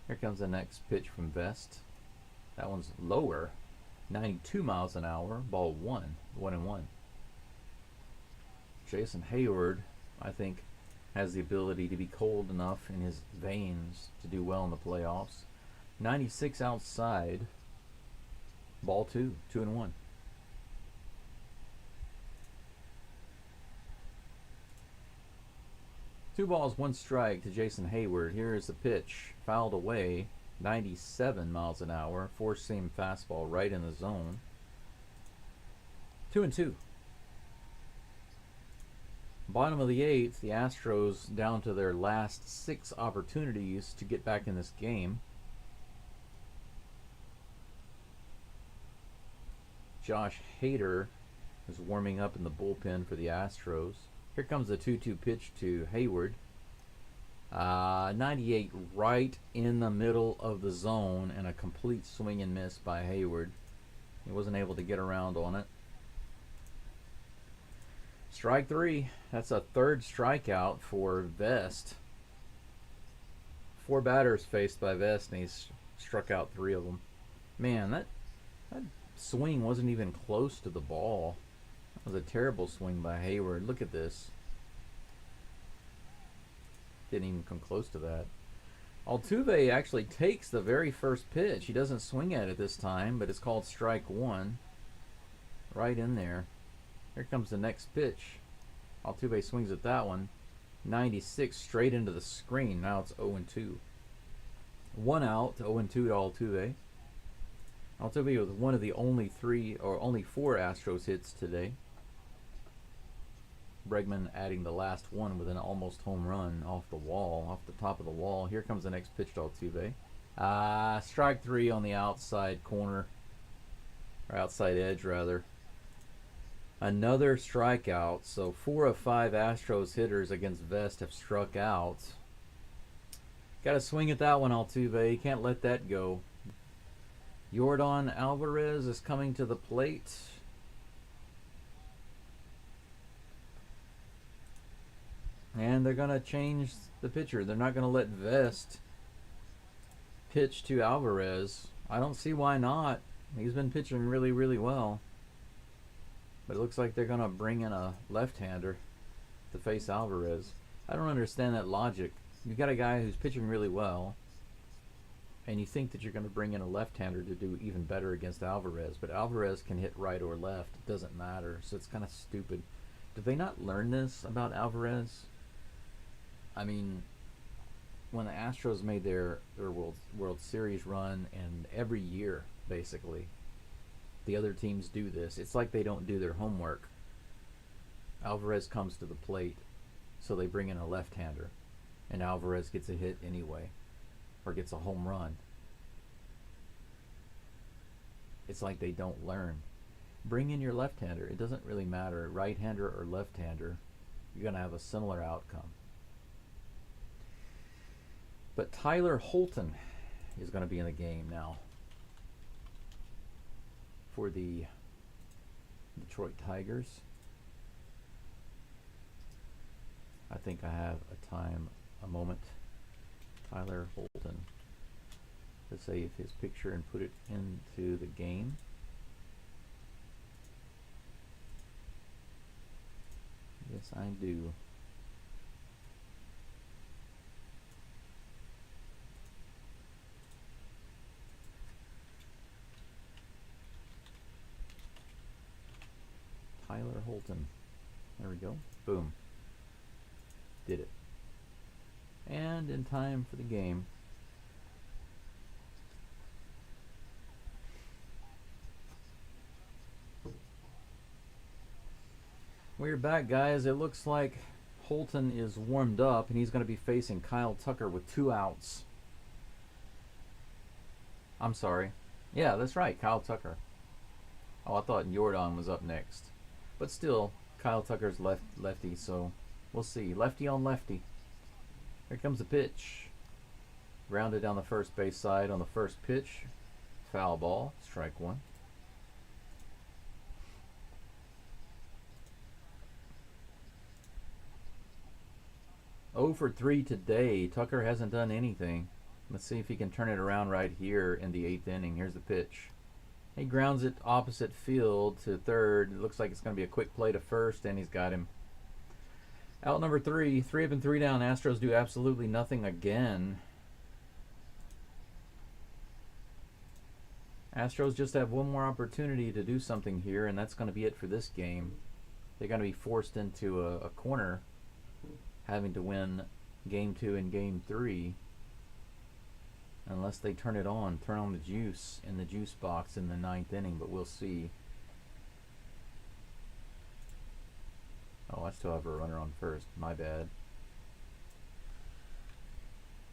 Here comes the next pitch from Vest. That one's lower. 92 miles an hour. Ball one. 1-1. Jason Hayward, I think, has the ability to be cold enough in his veins to do well in the playoffs. 96 outside. Ball two. 2-1. 2 balls, 1 strike to Jason Hayward. Here is the pitch. Fouled away. 97 miles an hour. 4-seam fastball right in the zone. 2-2. Bottom of the 8th, the Astros down to their last 6 opportunities to get back in this game. Josh Hader is warming up in the bullpen for the Astros. Here comes the 2-2 pitch to Hayward. 98 right in the middle of the zone, and a complete swing and miss by Hayward. He wasn't able to get around on it. Strike 3. That's a 3rd strikeout for Vest. 4 batters faced by Vest, and he's struck out 3 of them. Man, that swing wasn't even close to the ball. That was a terrible swing by Hayward. Look at this. Didn't even come close to that. Altuve actually takes the very first pitch. He doesn't swing at it this time, but it's called strike 1. Right in there. Here comes the next pitch. Altuve swings at that one. 96 straight into the screen. Now it's 0-2. 1 out, 0-2 to Altuve. Altuve was one of the only 4 Astros hits today. Bregman adding the last one with an almost home run off the wall, off the top of the wall. Here comes the next pitch to Altuve. Strike 3 on the outside corner, or outside edge rather. Another strikeout. So 4 of 5 Astros hitters against Vest have struck out. Got to swing at that one, Altuve. You can't let that go. Yordan Alvarez is coming to the plate. And they're going to change the pitcher. They're not going to let Vest pitch to Alvarez. I don't see why not. He's been pitching really, really well. But it looks like they're going to bring in a left-hander to face Alvarez. I don't understand that logic. You've got a guy who's pitching really well, and you think that you're going to bring in a left-hander to do even better against Alvarez. But Alvarez can hit right or left. It doesn't matter. So it's kind of stupid. Did they not learn this about Alvarez? I mean, when the Astros made their World Series run, and every year, basically, the other teams do this. It's like they don't do their homework. Alvarez comes to the plate, so they bring in a left-hander, and Alvarez gets a hit anyway, or gets a home run. It's like they don't learn. Bring in your left-hander. It doesn't really matter, right-hander or left-hander. You're going to have a similar outcome. But Tyler Holton is going to be in the game now for the Detroit Tigers. I think I have a moment. Tyler Holton, to save his picture and put it into the game. Yes, I do. Tyler Holton. There we go. Boom. Did it. And in time for the game. We're back, guys. It looks like Holton is warmed up, and he's going to be facing Kyle Tucker with 2 outs. I'm sorry. Yeah, that's right. Kyle Tucker. Oh, I thought Yordan was up next. But still, Kyle Tucker's lefty, so we'll see. Lefty on lefty. Here comes the pitch. Grounded down the first base side on the first pitch. Foul ball. Strike one. Oh for 3 today. Tucker hasn't done anything. Let's see if he can turn it around right here in the 8th inning. Here's the pitch. He grounds it opposite field to third. It looks like it's going to be a quick play to first, and he's got him. Out number 3. 3 up and 3 down. Astros do absolutely nothing again. Astros just have one more opportunity to do something here, and that's going to be it for this game. They're going to be forced into a corner, having to win game 2 and game 3. Unless they turn on the juice in the juice box in the 9th inning, but we'll see. Oh, I still have a runner on first. My bad.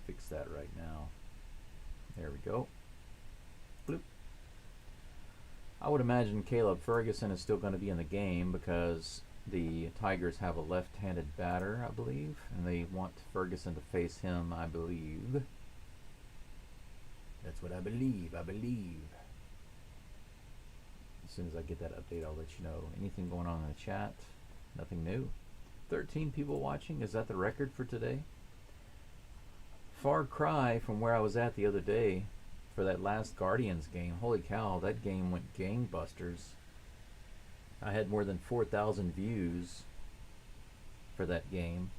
Fix that right now. There we go. Bloop. I would imagine Caleb Ferguson is still going to be in the game because the Tigers have a left-handed batter, I believe, and they want Ferguson to face him, I believe. That's what I believe. As soon as I get that update, I'll let you know. Anything going on in the chat? Nothing new. 13 people watching. Is that the record for today? Far cry from where I was at the other day for that last Guardians game. Holy cow, that game went gangbusters. I had more than 4,000 views for that game.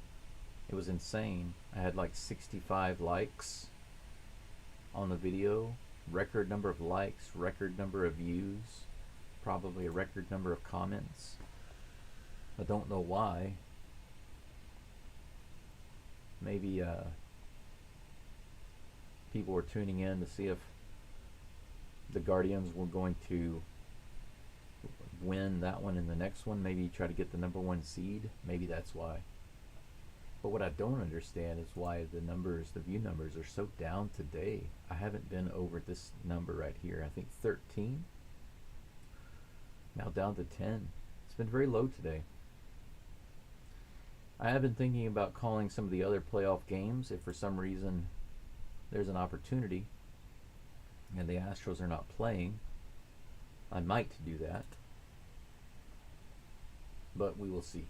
It was insane. I had like 65 likes on the video, record number of likes, record number of views, probably a record number of comments. I don't know why. Maybe people were tuning in to see if the Guardians were going to win that one and the next one, maybe try to get the number 1 seed. Maybe that's why. But what I don't understand is why the view numbers are so down today. I haven't been over this number right here. I think 13. Now down to 10. It's been very low today. I have been thinking about calling some of the other playoff games if for some reason there's an opportunity and the Astros are not playing. I might do that. But we will see.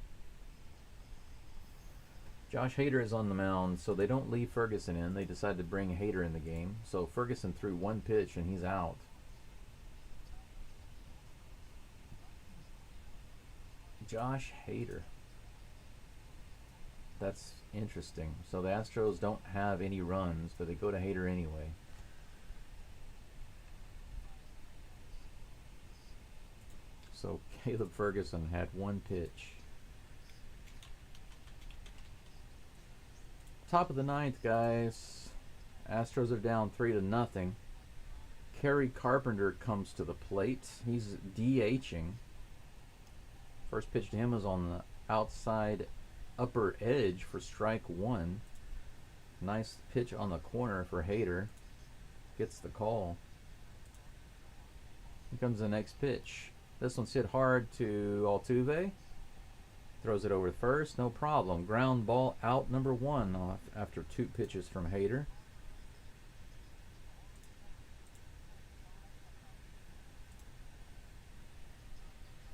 Josh Hader is on the mound, so they don't leave Ferguson in. They decide to bring Hader in the game. So Ferguson threw 1 pitch and he's out. Josh Hader. That's interesting. So the Astros don't have any runs, but they go to Hader anyway. So Caleb Ferguson had 1 pitch. Top of the 9th, guys. Astros are down 3-0. Kerry Carpenter comes to the plate. He's DHing. First pitch to him is on the outside upper edge for strike 1. Nice pitch on the corner for Hader. Gets the call. Here comes the next pitch. This one's hit hard to Altuve. Throws it over first, no problem. Ground ball out number 1 after 2 pitches from Hader.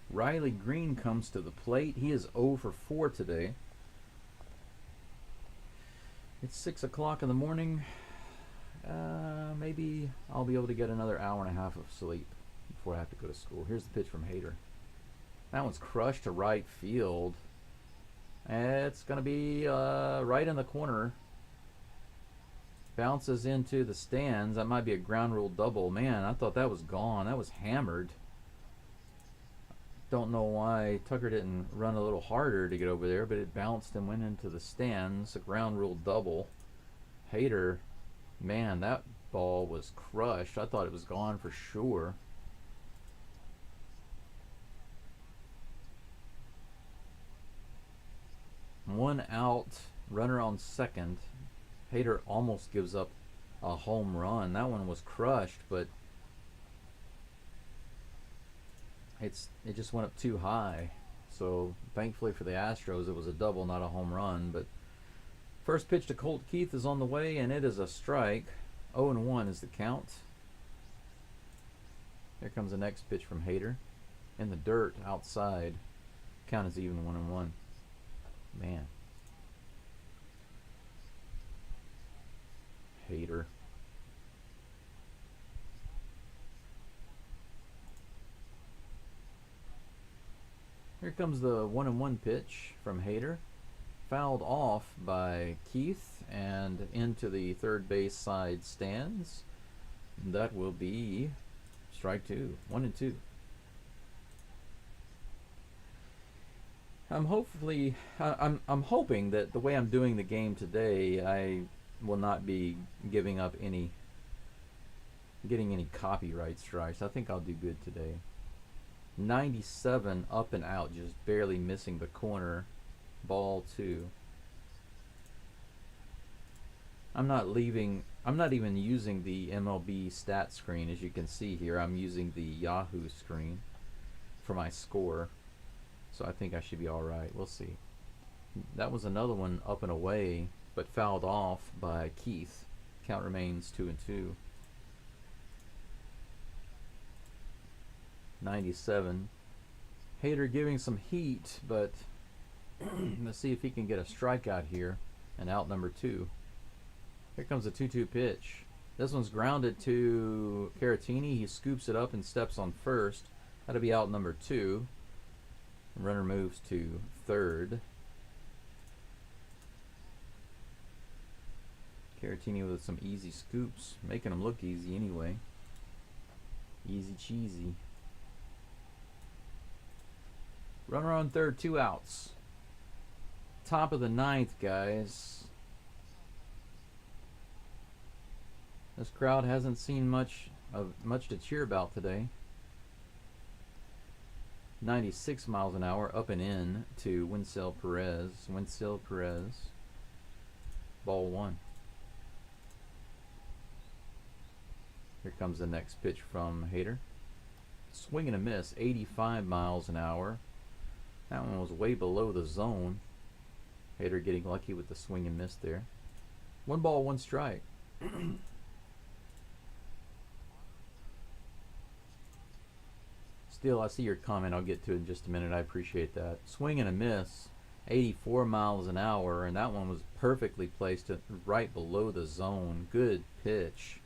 Riley Green comes to the plate. He is 0 for 4 today. It's 6 o'clock in the morning. Maybe I'll be able to get another hour and a half of sleep before I have to go to school. Here's the pitch from Hader. That one's crushed to right field. It's going to be right in the corner. Bounces into the stands. That might be a ground rule double. Man, I thought that was gone. That was hammered. Don't know why Tucker didn't run a little harder to get over there, but it bounced and went into the stands. A ground rule double. Hader, man, that ball was crushed. I thought it was gone for sure. One out, runner on second. Hader almost gives up a home run. That one was crushed, but it just went up too high. So thankfully for the Astros, it was a double, not a home run. But First pitch to Colt Keith is on the way, and it is a strike. 0-1 is the count. Here comes the next pitch from Hader. In the dirt outside. Count is even 1-1. Man. Hader. Here comes the 1-1 pitch from Hader. Fouled off by Keith and into the third base side stands. That will be strike two. 1-2. I'm hoping that the way I'm doing the game today, I will not be getting any copyright strikes. I think I'll do good today. 97 up and out, just barely missing the corner. Ball 2. I'm not even using the MLB stat screen. As you can see here, I'm using the Yahoo screen for my score. So I think I should be alright. We'll see. That was another one up and away, but fouled off by Keith. Count remains 2-2. 97. Hader giving some heat, but let's see if he can get a strikeout here. And out number 2. Here comes the 2-2 pitch. This one's grounded to Caratini. He scoops it up and steps on first. That'll be out number 2. Runner moves to third. Caratini with some easy scoops, making them look easy anyway. Easy cheesy. Runner on third, 2 outs. Top of the 9th, guys. This crowd hasn't seen much to cheer about today. 96 miles an hour up and in to Winsell Perez. Ball 1. Here comes the next pitch from Hader. Swing and a miss, 85 miles an hour. That one was way below the zone. Hader getting lucky with the swing and miss there. 1 ball, 1 strike. Still, I see your comment. I'll get to it in just a minute. I appreciate that. Swing and a miss, 84 miles an hour, and that one was perfectly placed right below the zone. Good pitch.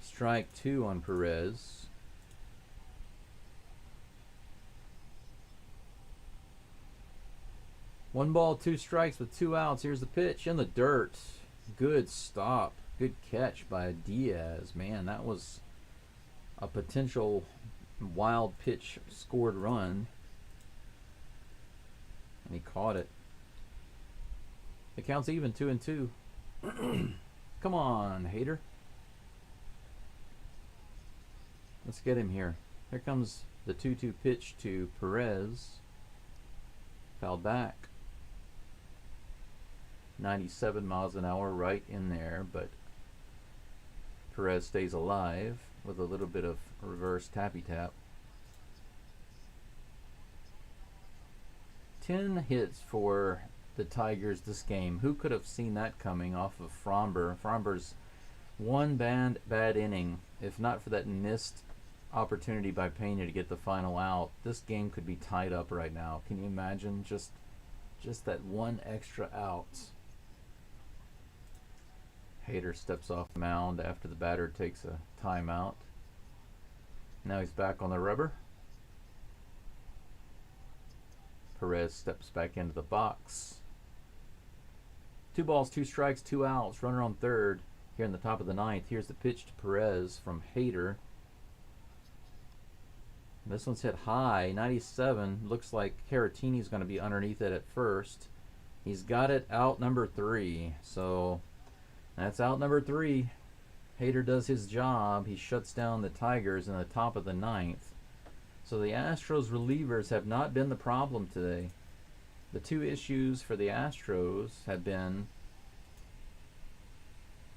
Strike 2 on Perez. One ball, 2 strikes with 2 outs. Here's the pitch in the dirt. Good stop. Good catch by Diaz. Man, that was a potential wild pitch scored run. And he caught it. The count's even, 2-2. Come on, Hader. Let's get him here. Here comes the 2-2 pitch to Perez. Fouled back. 97 miles an hour right in there, but Perez stays alive with a little bit of reverse tappy tap. 10 hits for the Tigers this game. Who could have seen that coming off of Fromber? Fromber's one bad inning. If not for that missed opportunity by Pena to get the final out, this game could be tied up right now. Can you imagine just that one extra out? Hader steps off the mound after the batter takes a timeout. Now he's back on the rubber. Perez steps back into the box. 2 balls, 2 strikes, 2 outs. Runner on third here in the top of the 9th. Here's the pitch to Perez from Hader. This one's hit high, 97. Looks like Caratini's going to be underneath it at first. He's got it out number 3. So that's out number 3. Hader does his job. He shuts down the Tigers in the top of the 9th. So the Astros relievers have not been the problem today. The 2 issues for the Astros have been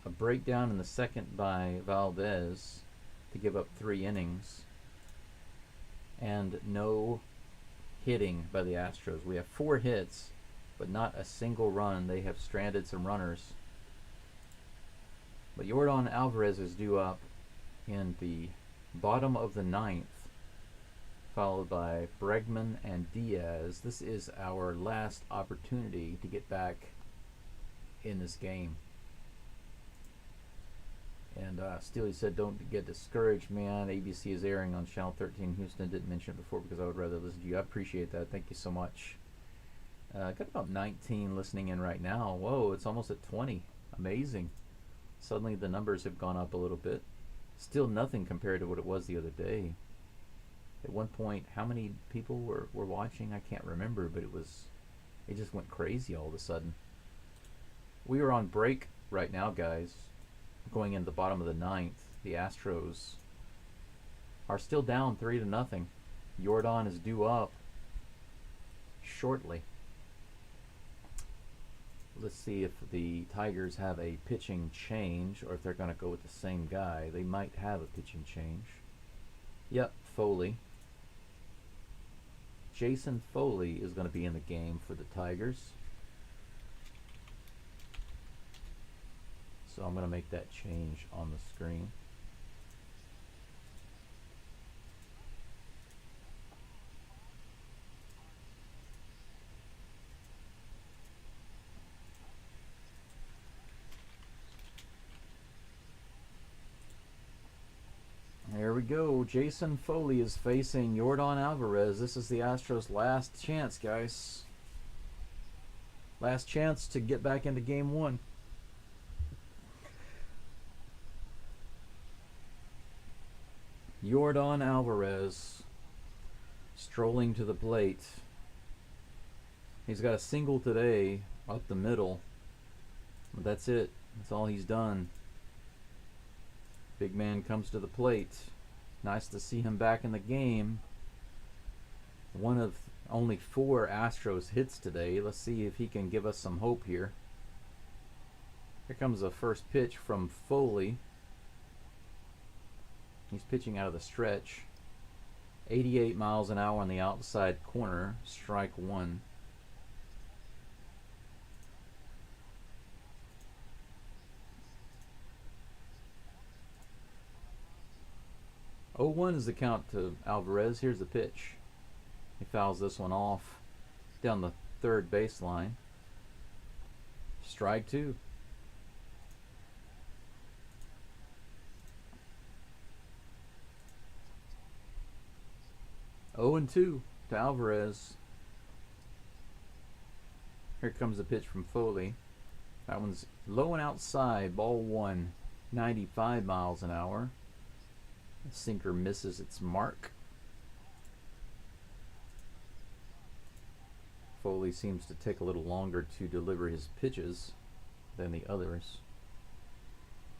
a breakdown in the second by Valdez to give up 3 innings and no hitting by the Astros. We have 4 hits but not a single run. They have stranded some runners. But Yordan Alvarez is due up in the bottom of the ninth, followed by Bregman and Diaz. This is our last opportunity to get back in this game. And Steely said, don't get discouraged, man. ABC is airing on Channel 13 Houston. Didn't mention it before because I would rather listen to you. I appreciate that. Thank you so much. Got about 19 listening in right now. Whoa, it's almost at 20. Amazing. Suddenly the numbers have gone up a little bit. Still nothing compared to what it was the other day. At one point, how many people were watching? I can't remember, but it just went crazy all of a sudden. We are on break right now, guys. Going in the bottom of the ninth, the Astros are still down 3-0. Yordan is due up shortly. Let's see if the Tigers have a pitching change or if they're going to go with the same guy. They might have a pitching change. Yep, Foley. Jason Foley is going to be in the game for the Tigers. So I'm going to make that change on the screen. There we go. Jason Foley is facing Yordan Alvarez. This is the Astros' last chance, guys. Last chance to get back into game one. Yordan Alvarez strolling to the plate. He's got a single today up the middle. But that's it. That's all he's done. Big man comes to the plate. Nice to see him back in the game. One of only 4 Astros hits today. Let's see if he can give us some hope here. Here comes the first pitch from Foley. He's pitching out of the stretch. 88 miles an hour on the outside corner. Strike 1. Oh, 1 is the count to Alvarez. Here's the pitch. He fouls this one off down the third baseline. Strike 2. Oh and 2 to Alvarez. Here comes the pitch from Foley. That one's low and outside. Ball 1. 95 miles an hour. The sinker misses its mark. Foley seems to take a little longer to deliver his pitches than the others.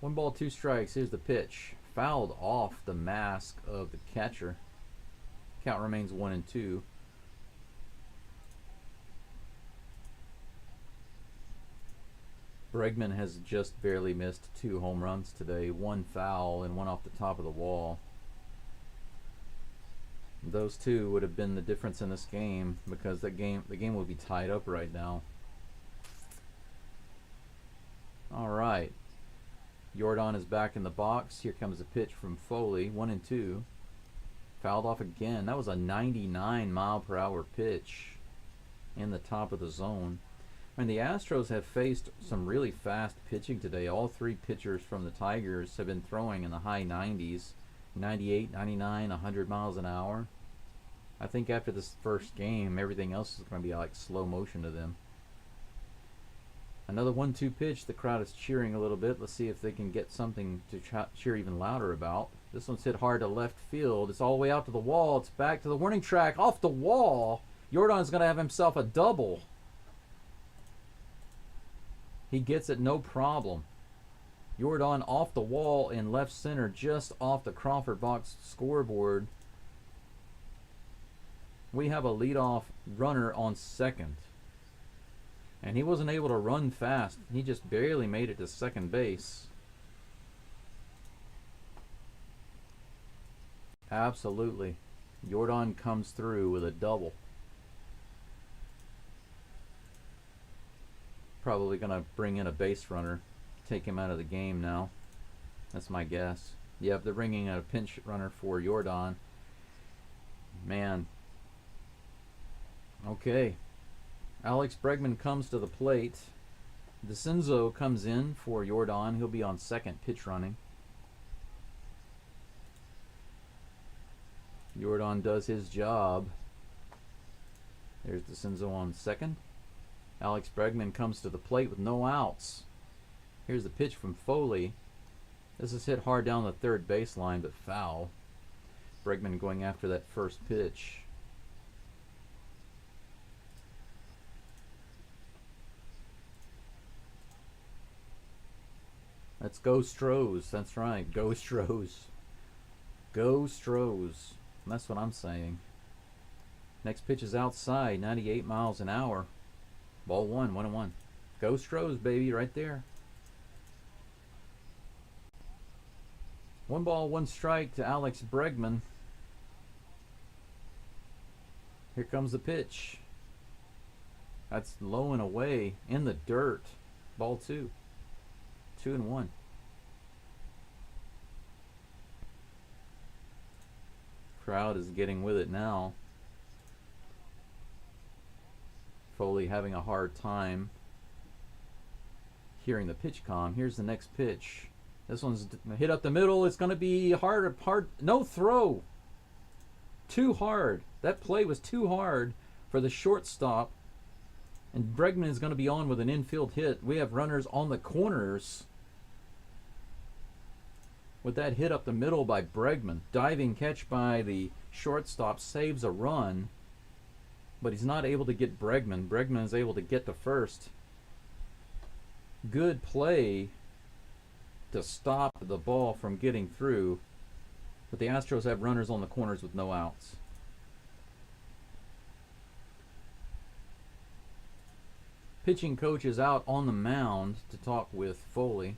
1 ball, 2 strikes. Here's the pitch. Fouled off the mask of the catcher. Count remains 1 and 2. Bregman has just barely missed 2 home runs today. 1 foul and 1 off the top of the wall. Those 2 would have been the difference in this game because the game would be tied up right now. All right. Yordan is back in the box. Here comes a pitch from Foley. 1 and 2. Fouled off again. That was a 99 mile per hour pitch in the top of the zone. And the Astros have faced some really fast pitching today. All 3 pitchers from the Tigers have been throwing in the high 90s. 98, 99, 100 miles an hour. I think after this first game, everything else is going to be like slow motion to them. Another 1-2 pitch. The crowd is cheering a little bit. Let's see if they can get something to cheer even louder about. This one's hit hard to left field. It's all the way out to the wall. It's back to the warning track. Off the wall. Yordan's going to have himself a double. He gets it no problem. Yordan off the wall in left center, just off the Crawford box scoreboard. We have a leadoff runner on second. And he wasn't able to run fast. He just barely made it to second base. Absolutely. Yordan comes through with a double. probably going to bring in a base runner, take him out of the game now. That's my guess. Yep, they're bringing a pinch runner for Jordan. Man. Okay. Alex Bregman comes to the plate. DeCenzo comes in for Jordan. He'll be on second, pitch running. Jordan does his job. There's DeCenzo on second. Alex Bregman comes to the plate with no outs. Here's the pitch from Foley. This is hit hard down the third baseline, but foul. Bregman going after that first pitch. Let's go Stros. That's right. Go Stros. Go Stros. That's what I'm saying. Next pitch is outside. 98 miles an hour. Ball one. 1-1. Go Stros, baby. Right there. 1 ball, 1 strike to Alex Bregman. Here comes the pitch. That's low and away. In the dirt. Ball 2. 2-1. Crowd is getting with it now. Foley having a hard time hearing the pitch comm. Here's the next pitch. This one's hit up the middle. It's going to be hard. No throw. Too hard. That play was too hard for the shortstop. And Bregman is going to be on with an infield hit. We have runners on the corners. With that hit up the middle by Bregman. Diving catch by the shortstop saves a run. But he's not able to get Bregman. Bregman is able to get to first. Good play to stop the ball from getting through. But the Astros have runners on the corners with no outs. Pitching coach is out on the mound to talk with Foley.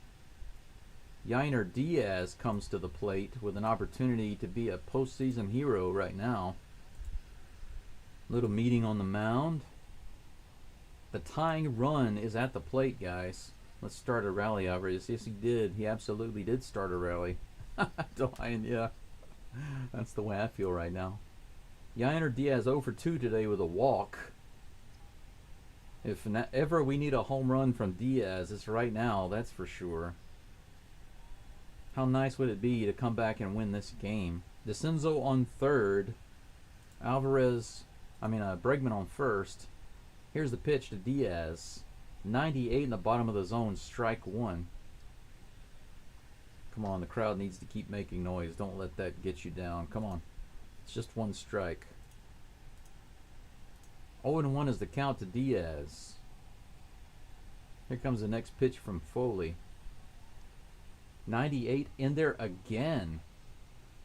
Yainer Diaz comes to the plate with an opportunity to be a postseason hero right now. Little meeting on the mound. The tying run is at the plate, guys. Let's start a rally over this. Yes, he did. He absolutely did start a rally. Yeah. That's the way I feel right now. Yainer Diaz 0 for 2 today with a walk. If ever we need a home run from Diaz, it's right now, that's for sure. How nice would it be to come back and win this game? DeCenzo on third. Bregman on first. Here's the pitch to Diaz. 98 in the bottom of the zone, strike 1. Come on, the crowd needs to keep making noise. Don't let that get you down. Come on. It's just 1 strike. 0-1 is the count to Diaz. Here comes the next pitch from Foley. 98 in there again.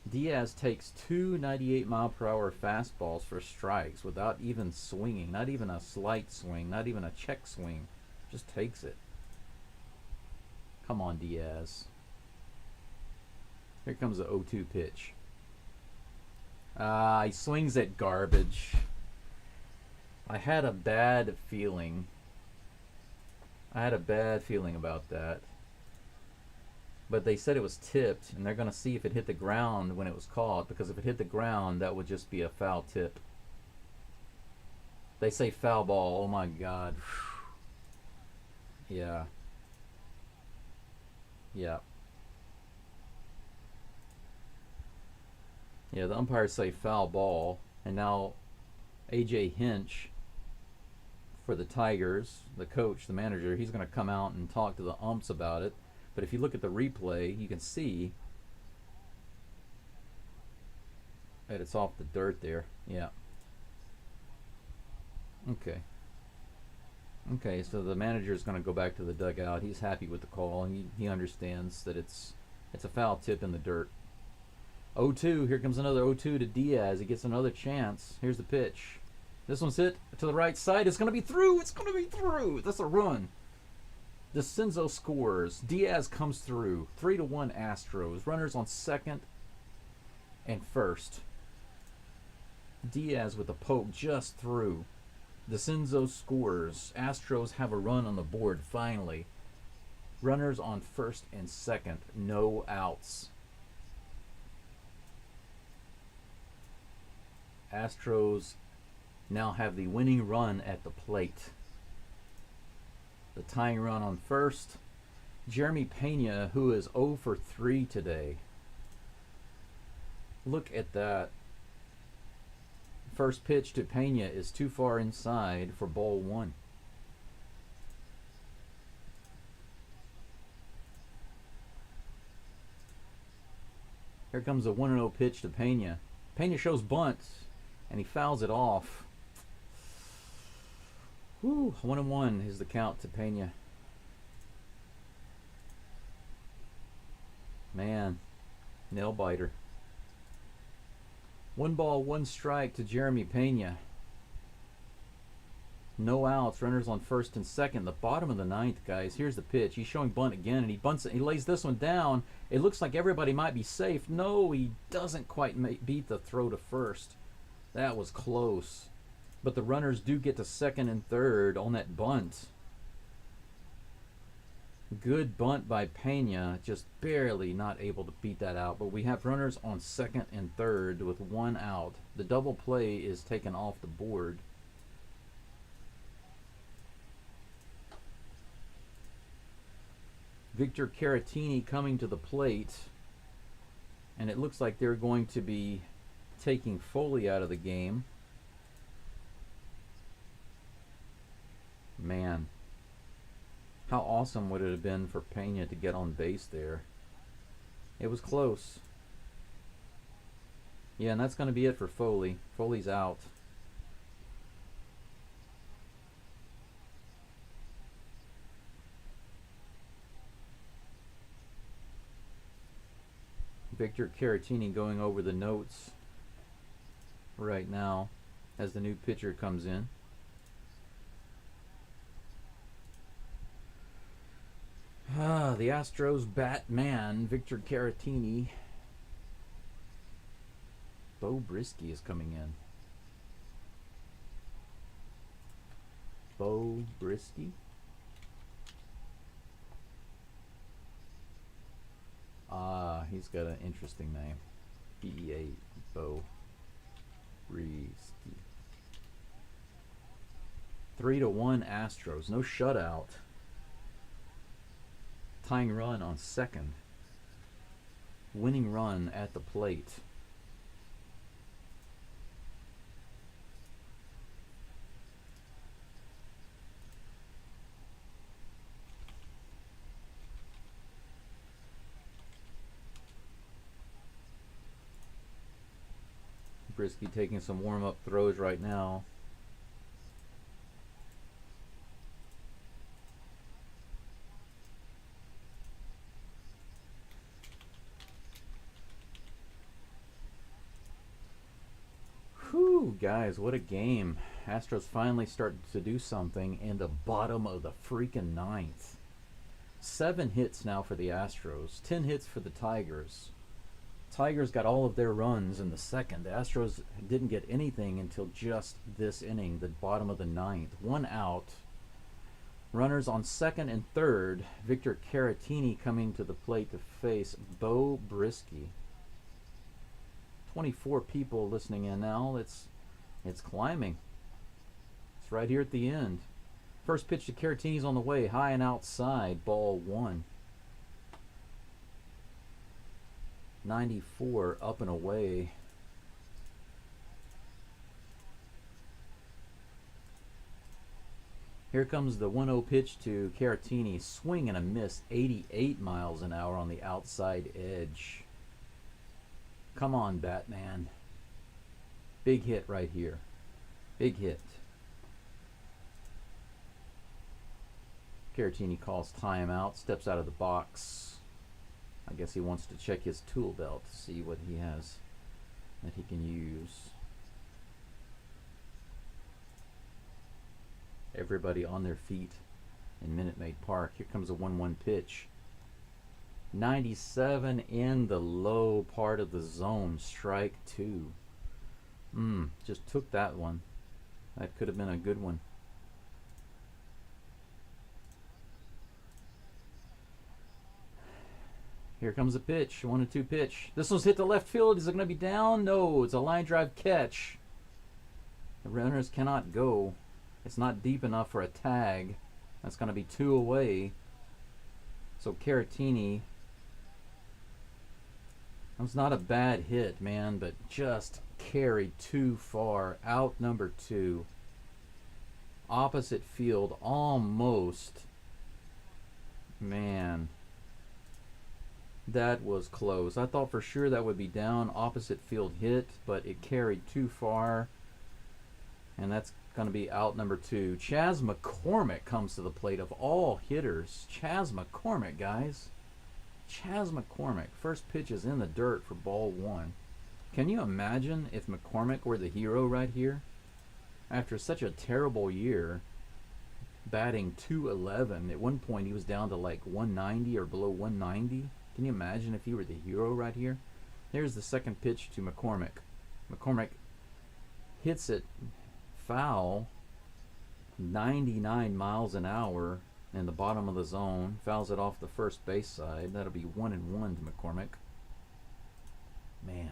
Diaz takes 2 98-mile-per-hour fastballs for strikes without even swinging. Not even a slight swing. Not even a check swing. Just takes it. Come on, Diaz. Here comes the 0-2 pitch. He swings at garbage. I had a bad feeling. About that. But they said it was tipped, and they're going to see if it hit the ground when it was caught, because if it hit the ground, that would just be a foul tip. They say foul ball. Oh, my God. Yeah. Yeah. Yeah, the umpires say foul ball, and now A.J. Hinch for the Tigers, the coach, the manager, he's going to come out and talk to the umps about it. But if you look at the replay, you can see that it's off the dirt there. Yeah. Okay, so the manager is going to go back to the dugout. He's happy with the call, and he understands that it's a foul tip in the dirt. 0-2. Here comes another 0-2 to Diaz. He gets another chance. Here's the pitch. This one's hit to the right side. It's going to be through. It's going to be through. That's a run. DeCenzo scores. Diaz comes through. 3-1 Astros. Runners on second and first. Diaz with a poke just through. DeCenzo scores. Astros have a run on the board finally. Runners on first and second. No outs. Astros now have the winning run at the plate. The tying run on first. Jeremy Pena, who is 0 for 3 today. Look at that. First pitch to Pena is too far inside for ball one. Here comes a 1-0 pitch to Pena. Pena shows bunt, and he fouls it off. Whew, 1-1 is the count to Pena. Man, nail biter. 1 ball, 1 strike to Jeremy Pena. No outs, runners on first and second. The bottom of the ninth, guys. Here's the pitch. He's showing bunt again, and he bunts it. He lays this one down. It looks like everybody might be safe. No, he doesn't quite beat the throw to first. That was close. But the runners do get to second and third on that bunt. Good bunt by Pena, just barely not able to beat that out. But we have runners on second and third with 1 out. The double play is taken off the board. Victor Caratini coming to the plate. And it looks like they're going to be taking Foley out of the game. Man. How awesome would it have been for Pena to get on base there? It was close. Yeah, and that's going to be it for Foley. Foley's out. Victor Caratini going over the notes right now as the new pitcher comes in. The Astros Batman, Victor Caratini. Bo Brisky is coming in. Bo Brisky. He's got an interesting name. B-E-A, Bo Brisky. 3-1 Astros. No shutout. Tying run on second. Winning run at the plate. Brisky taking some warm-up throws right now. Whew, guys, what a game. Astros finally started to do something in the bottom of the freaking ninth. 7 hits now for the Astros. 10 hits for the Tigers. Tigers got all of their runs in the second. The Astros didn't get anything until just this inning, the bottom of the ninth. 1 out. Runners on second and third. Victor Caratini coming to the plate to face Bo Brisky. 24 people listening in now. It's climbing. It's right here at the end. First pitch to Caratini's on the way. High and outside. Ball 1. 94 up and away. Here comes the 1-0 pitch to Caratini. Swing and a miss. 88 miles an hour on the outside edge. Come on, Batman. Big hit right here. Big hit. Caratini calls timeout. Steps out of the box. I guess he wants to check his tool belt to see what he has that he can use. Everybody on their feet in Minute Maid Park. Here comes a 1-1 pitch. 97 in the low part of the zone. Strike 2. Just took that one. That could have been a good one. Here comes a pitch. 1-2 pitch. This one's hit to left field. Is it going to be down? No, it's a line drive catch. The runners cannot go. It's not deep enough for a tag. That's going to be 2 away. So Caratini, that's not a bad hit, man, but just carried too far. Out number 2. Opposite field, almost. Man, that was close. I thought for sure that would be down. Opposite field hit, but it carried too far. And that's going to be out number 2. Chas McCormick comes to the plate of all hitters. Chas McCormick, guys. Chas McCormick. First pitch is in the dirt for ball 1. Can you imagine if McCormick were the hero right here? After such a terrible year, batting .211. At one point he was down to like 190 or below 190. Can you imagine if he were the hero right here? There's the second pitch to McCormick. McCormick hits it foul, 99 miles an hour in the bottom of the zone. Fouls it off the first base side. That'll be 1-1 to McCormick. Man,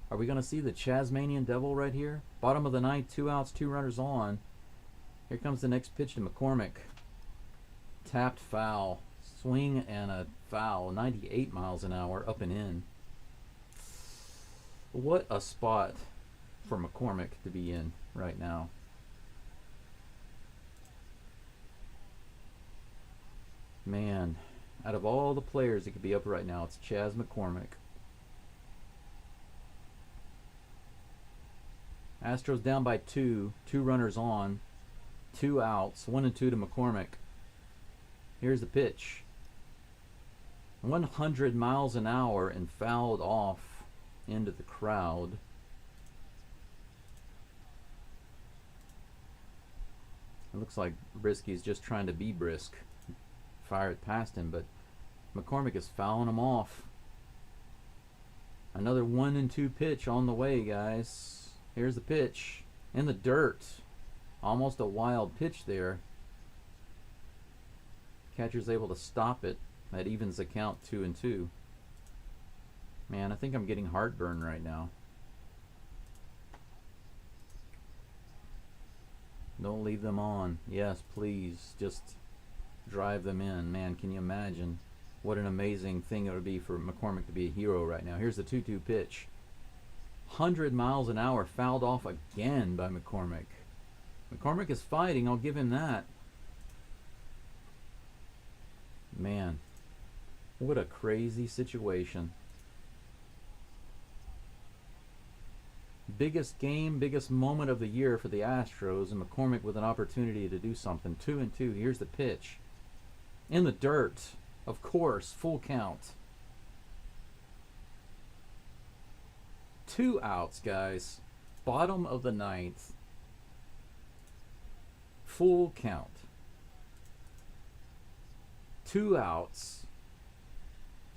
are we going to see the Chasmanian Devil right here? Bottom of the ninth, 2 outs, 2 runners on. Here comes the next pitch to McCormick. Tapped foul. Swing and a foul. 98 miles an hour, up and in. What a spot for McCormick to be in right now. Man, out of all the players that could be up right now, it's Chas McCormick. Astros down by 2, 2 runners on, 2 outs, 1-2 to McCormick. Here's the pitch. 100 miles an hour and fouled off into the crowd. It looks like Brisky's just trying to be brisk. Fire it past him, but McCormick is fouling him off. Another 1-2 pitch on the way, guys. Here's the pitch. In the dirt. Almost a wild pitch there. Catcher's able to stop it. That evens the count 2-2. Man, I think I'm getting heartburn right now. Don't leave them on. Yes, please. Just drive them in. Man, can you imagine what an amazing thing it would be for McCormick to be a hero right now. Here's the 2-2 pitch. 100 miles an hour, fouled off again by McCormick. McCormick is fighting, I'll give him that. Man, what a crazy situation. Biggest game, biggest moment of the year for the Astros, and McCormick with an opportunity to do something. 2-2. Here's the pitch. In the dirt, of course, full count. 2 outs, guys. Bottom of the ninth. Full count. 2 outs.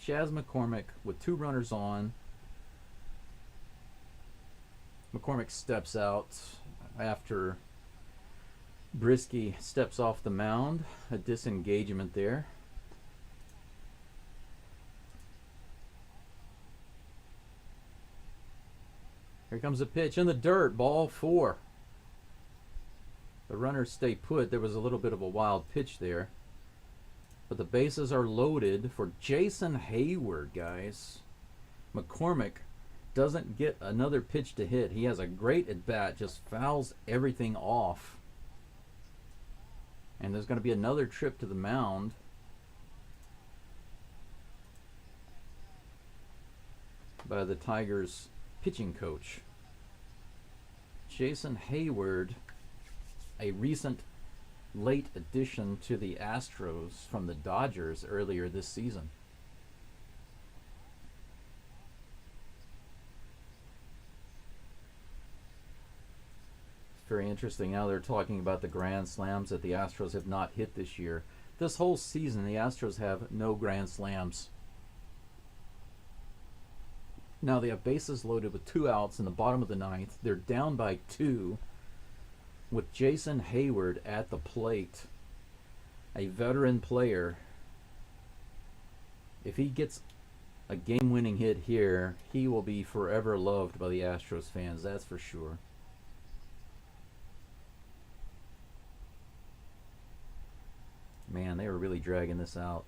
Chas McCormick with 2 runners on. McCormick steps out after Brisky steps off the mound. A disengagement there. Here comes a pitch in the dirt. Ball 4. The runners stay put. There was a little bit of a wild pitch there. But the bases are loaded for Jason Hayward, guys. McCormick doesn't get another pitch to hit. He has a great at-bat, just fouls everything off. And there's going to be another trip to the mound. By the Tigers pitching coach. Jason Hayward, a recent late addition to the Astros from the Dodgers earlier this season. Very interesting. Now they're talking about the grand slams that the Astros have not hit this year. This whole season, the Astros have no grand slams. Now they have bases loaded with 2 outs in the bottom of the ninth. They're down by 2. with Jason Hayward at the plate, a veteran player. If he gets a game-winning hit here, he will be forever loved by the Astros fans, that's for sure. Man, they were really dragging this out.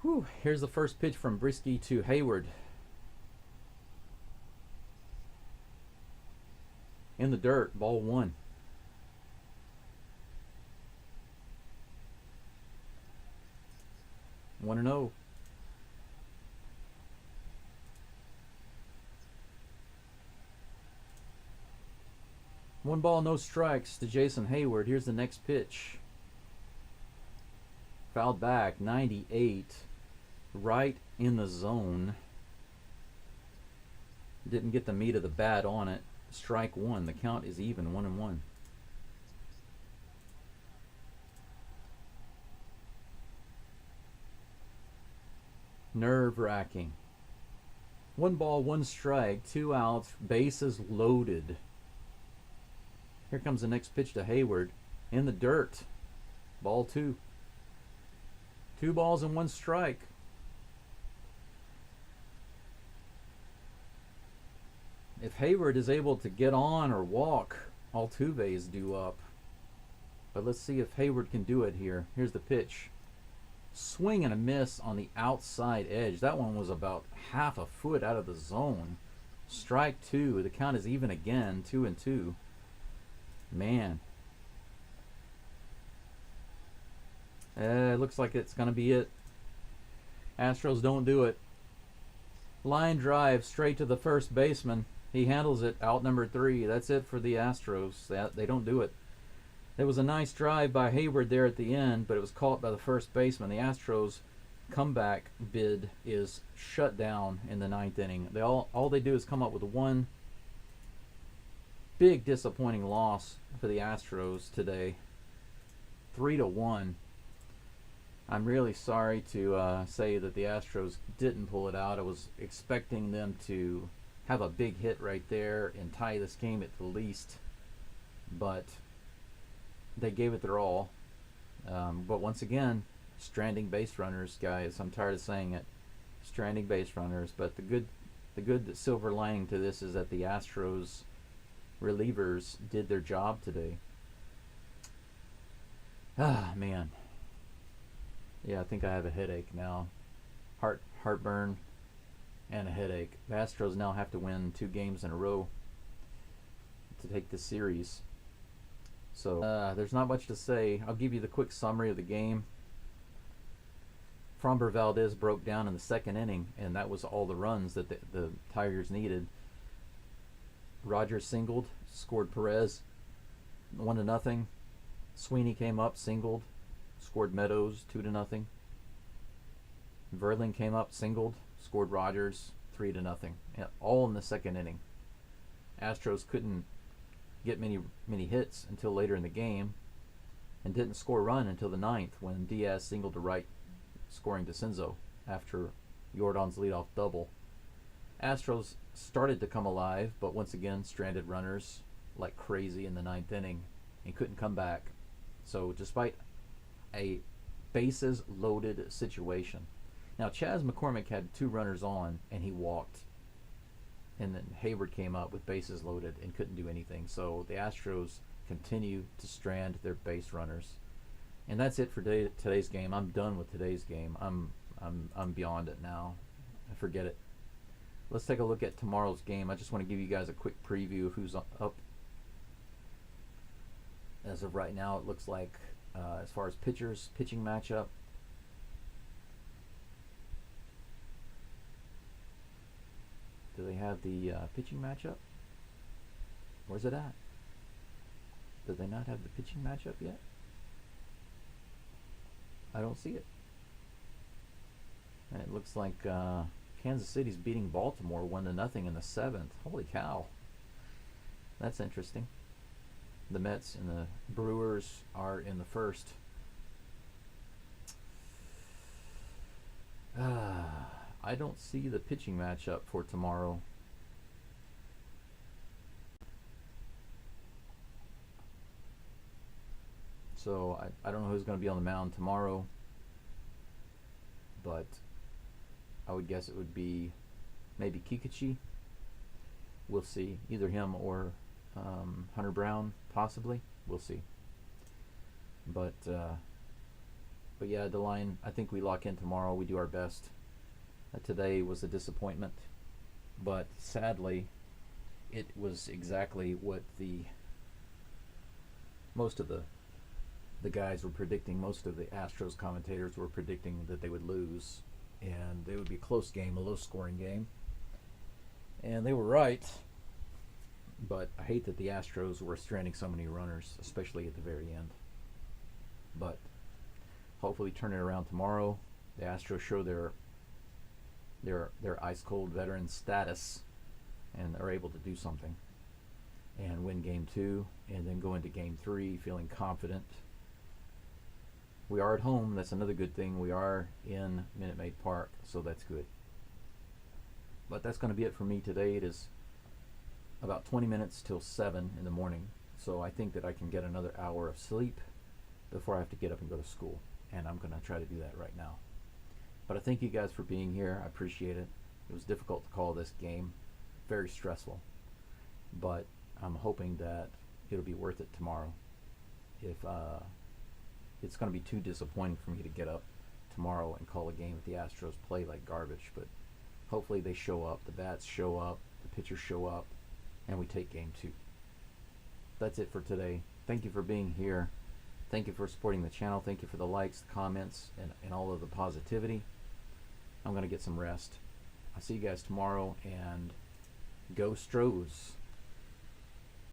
Whew, here's the first pitch from Brisky to Hayward. In the dirt, ball one. 1-0. One ball, no strikes to Jason Hayward. Here's the next pitch. Fouled back, 98. Right in the zone. Didn't get the meat of the bat on it. Strike one. The count is even, 1-1. Nerve-wracking. One ball, one strike, 2 outs, bases loaded. Here comes the next pitch to Hayward. In the dirt. Ball two. 2 balls and 1 strike. If Hayward is able to get on or walk, Altuve is due up. But let's see if Hayward can do it here. Here's the pitch. Swing and a miss on the outside edge. That one was about half a foot out of the zone. Strike 2. The count is even again, 2-2. Man. It looks like it's going to be it. Astros don't do it. Line drive straight to the first baseman. He handles it, out number 3. That's it for the Astros. They don't do it. There was a nice drive by Hayward there at the end, but it was caught by the first baseman. The Astros comeback bid is shut down in the 9th inning. All they do is come up with one big disappointing loss for the Astros today. 3-1. I'm really sorry to say that the Astros didn't pull it out. I was expecting them to have a big hit right there and tie this game at the least, but they gave it their all. But once again, stranding base runners, guys. I'm tired of saying it. Stranding base runners. But the good silver lining to this is that the Astros relievers did their job today. Ah, man. Yeah, I think I have a headache now. Heartburn and a headache. The Astros now have to win 2 games in a row to take this series. So there's not much to say. I'll give you the quick summary of the game. Framber Valdez broke down in the 2nd inning, and that was all the runs that the Tigers needed. Rogers singled, scored Perez 1-0. Sweeney came up, singled, scored Meadows 2-0. Verlin came up, singled, scored Rogers 3-0. All in the 2nd inning. Astros couldn't get many hits until later in the game, and didn't score a run until the 9th when Diaz singled to right, scoring DeCenzo after Jordan's leadoff double. Astros started to come alive, but once again stranded runners like crazy in the 9th inning and couldn't come back. So despite a bases loaded situation. Now Chas McCormick had 2 runners on and he walked. And then Hayward came up with bases loaded and couldn't do anything. So the Astros continue to strand their base runners. And that's it for today's game. I'm done with today's game. I'm beyond it now. Forget it. Let's take a look at tomorrow's game. I just want to give you guys a quick preview of who's up. As of right now, it looks like as far as pitching matchup, do they have the pitching matchup? Where's it at? Do they not have the pitching matchup yet? I don't see it. And it looks like Kansas City's beating Baltimore 1-0 in the 7th. Holy cow. That's interesting. The Mets and the Brewers are in the 1st. I don't see the pitching matchup for tomorrow. So I don't know who's going to be on the mound tomorrow, but I would guess it would be maybe Kikuchi. We'll see. Either him or Hunter Brown, possibly. We'll see. But yeah, the line, I think we lock in tomorrow. We do our best. Today was a disappointment, but sadly, it was exactly what most of the guys were predicting. Most of the Astros commentators were predicting that they would lose, and it would be a close game, a low-scoring game. And they were right, but I hate that the Astros were stranding so many runners, especially at the very end. But hopefully turn it around tomorrow. The Astros show their ice-cold veteran status, and are able to do something and win game 2, and then go into game 3 feeling confident. We are at home. That's another good thing. We are in Minute Maid Park, so that's good. But that's going to be it for me today. It is about 20 minutes till 7 in the morning, so I think that I can get another hour of sleep before I have to get up and go to school, and I'm going to try to do that right now. But I thank you guys for being here. I appreciate it. It was difficult to call this game, very stressful, but I'm hoping that it'll be worth it tomorrow. If it's going to be too disappointing for me to get up tomorrow and call a game if the Astros play like garbage, but hopefully they show up, the bats show up, the pitchers show up, and we take game 2. That's it for today. Thank you for being here. Thank you for supporting the channel. Thank you for the likes, the comments, and all of the positivity. I'm going to get some rest. I'll see you guys tomorrow, and Geaux Stros.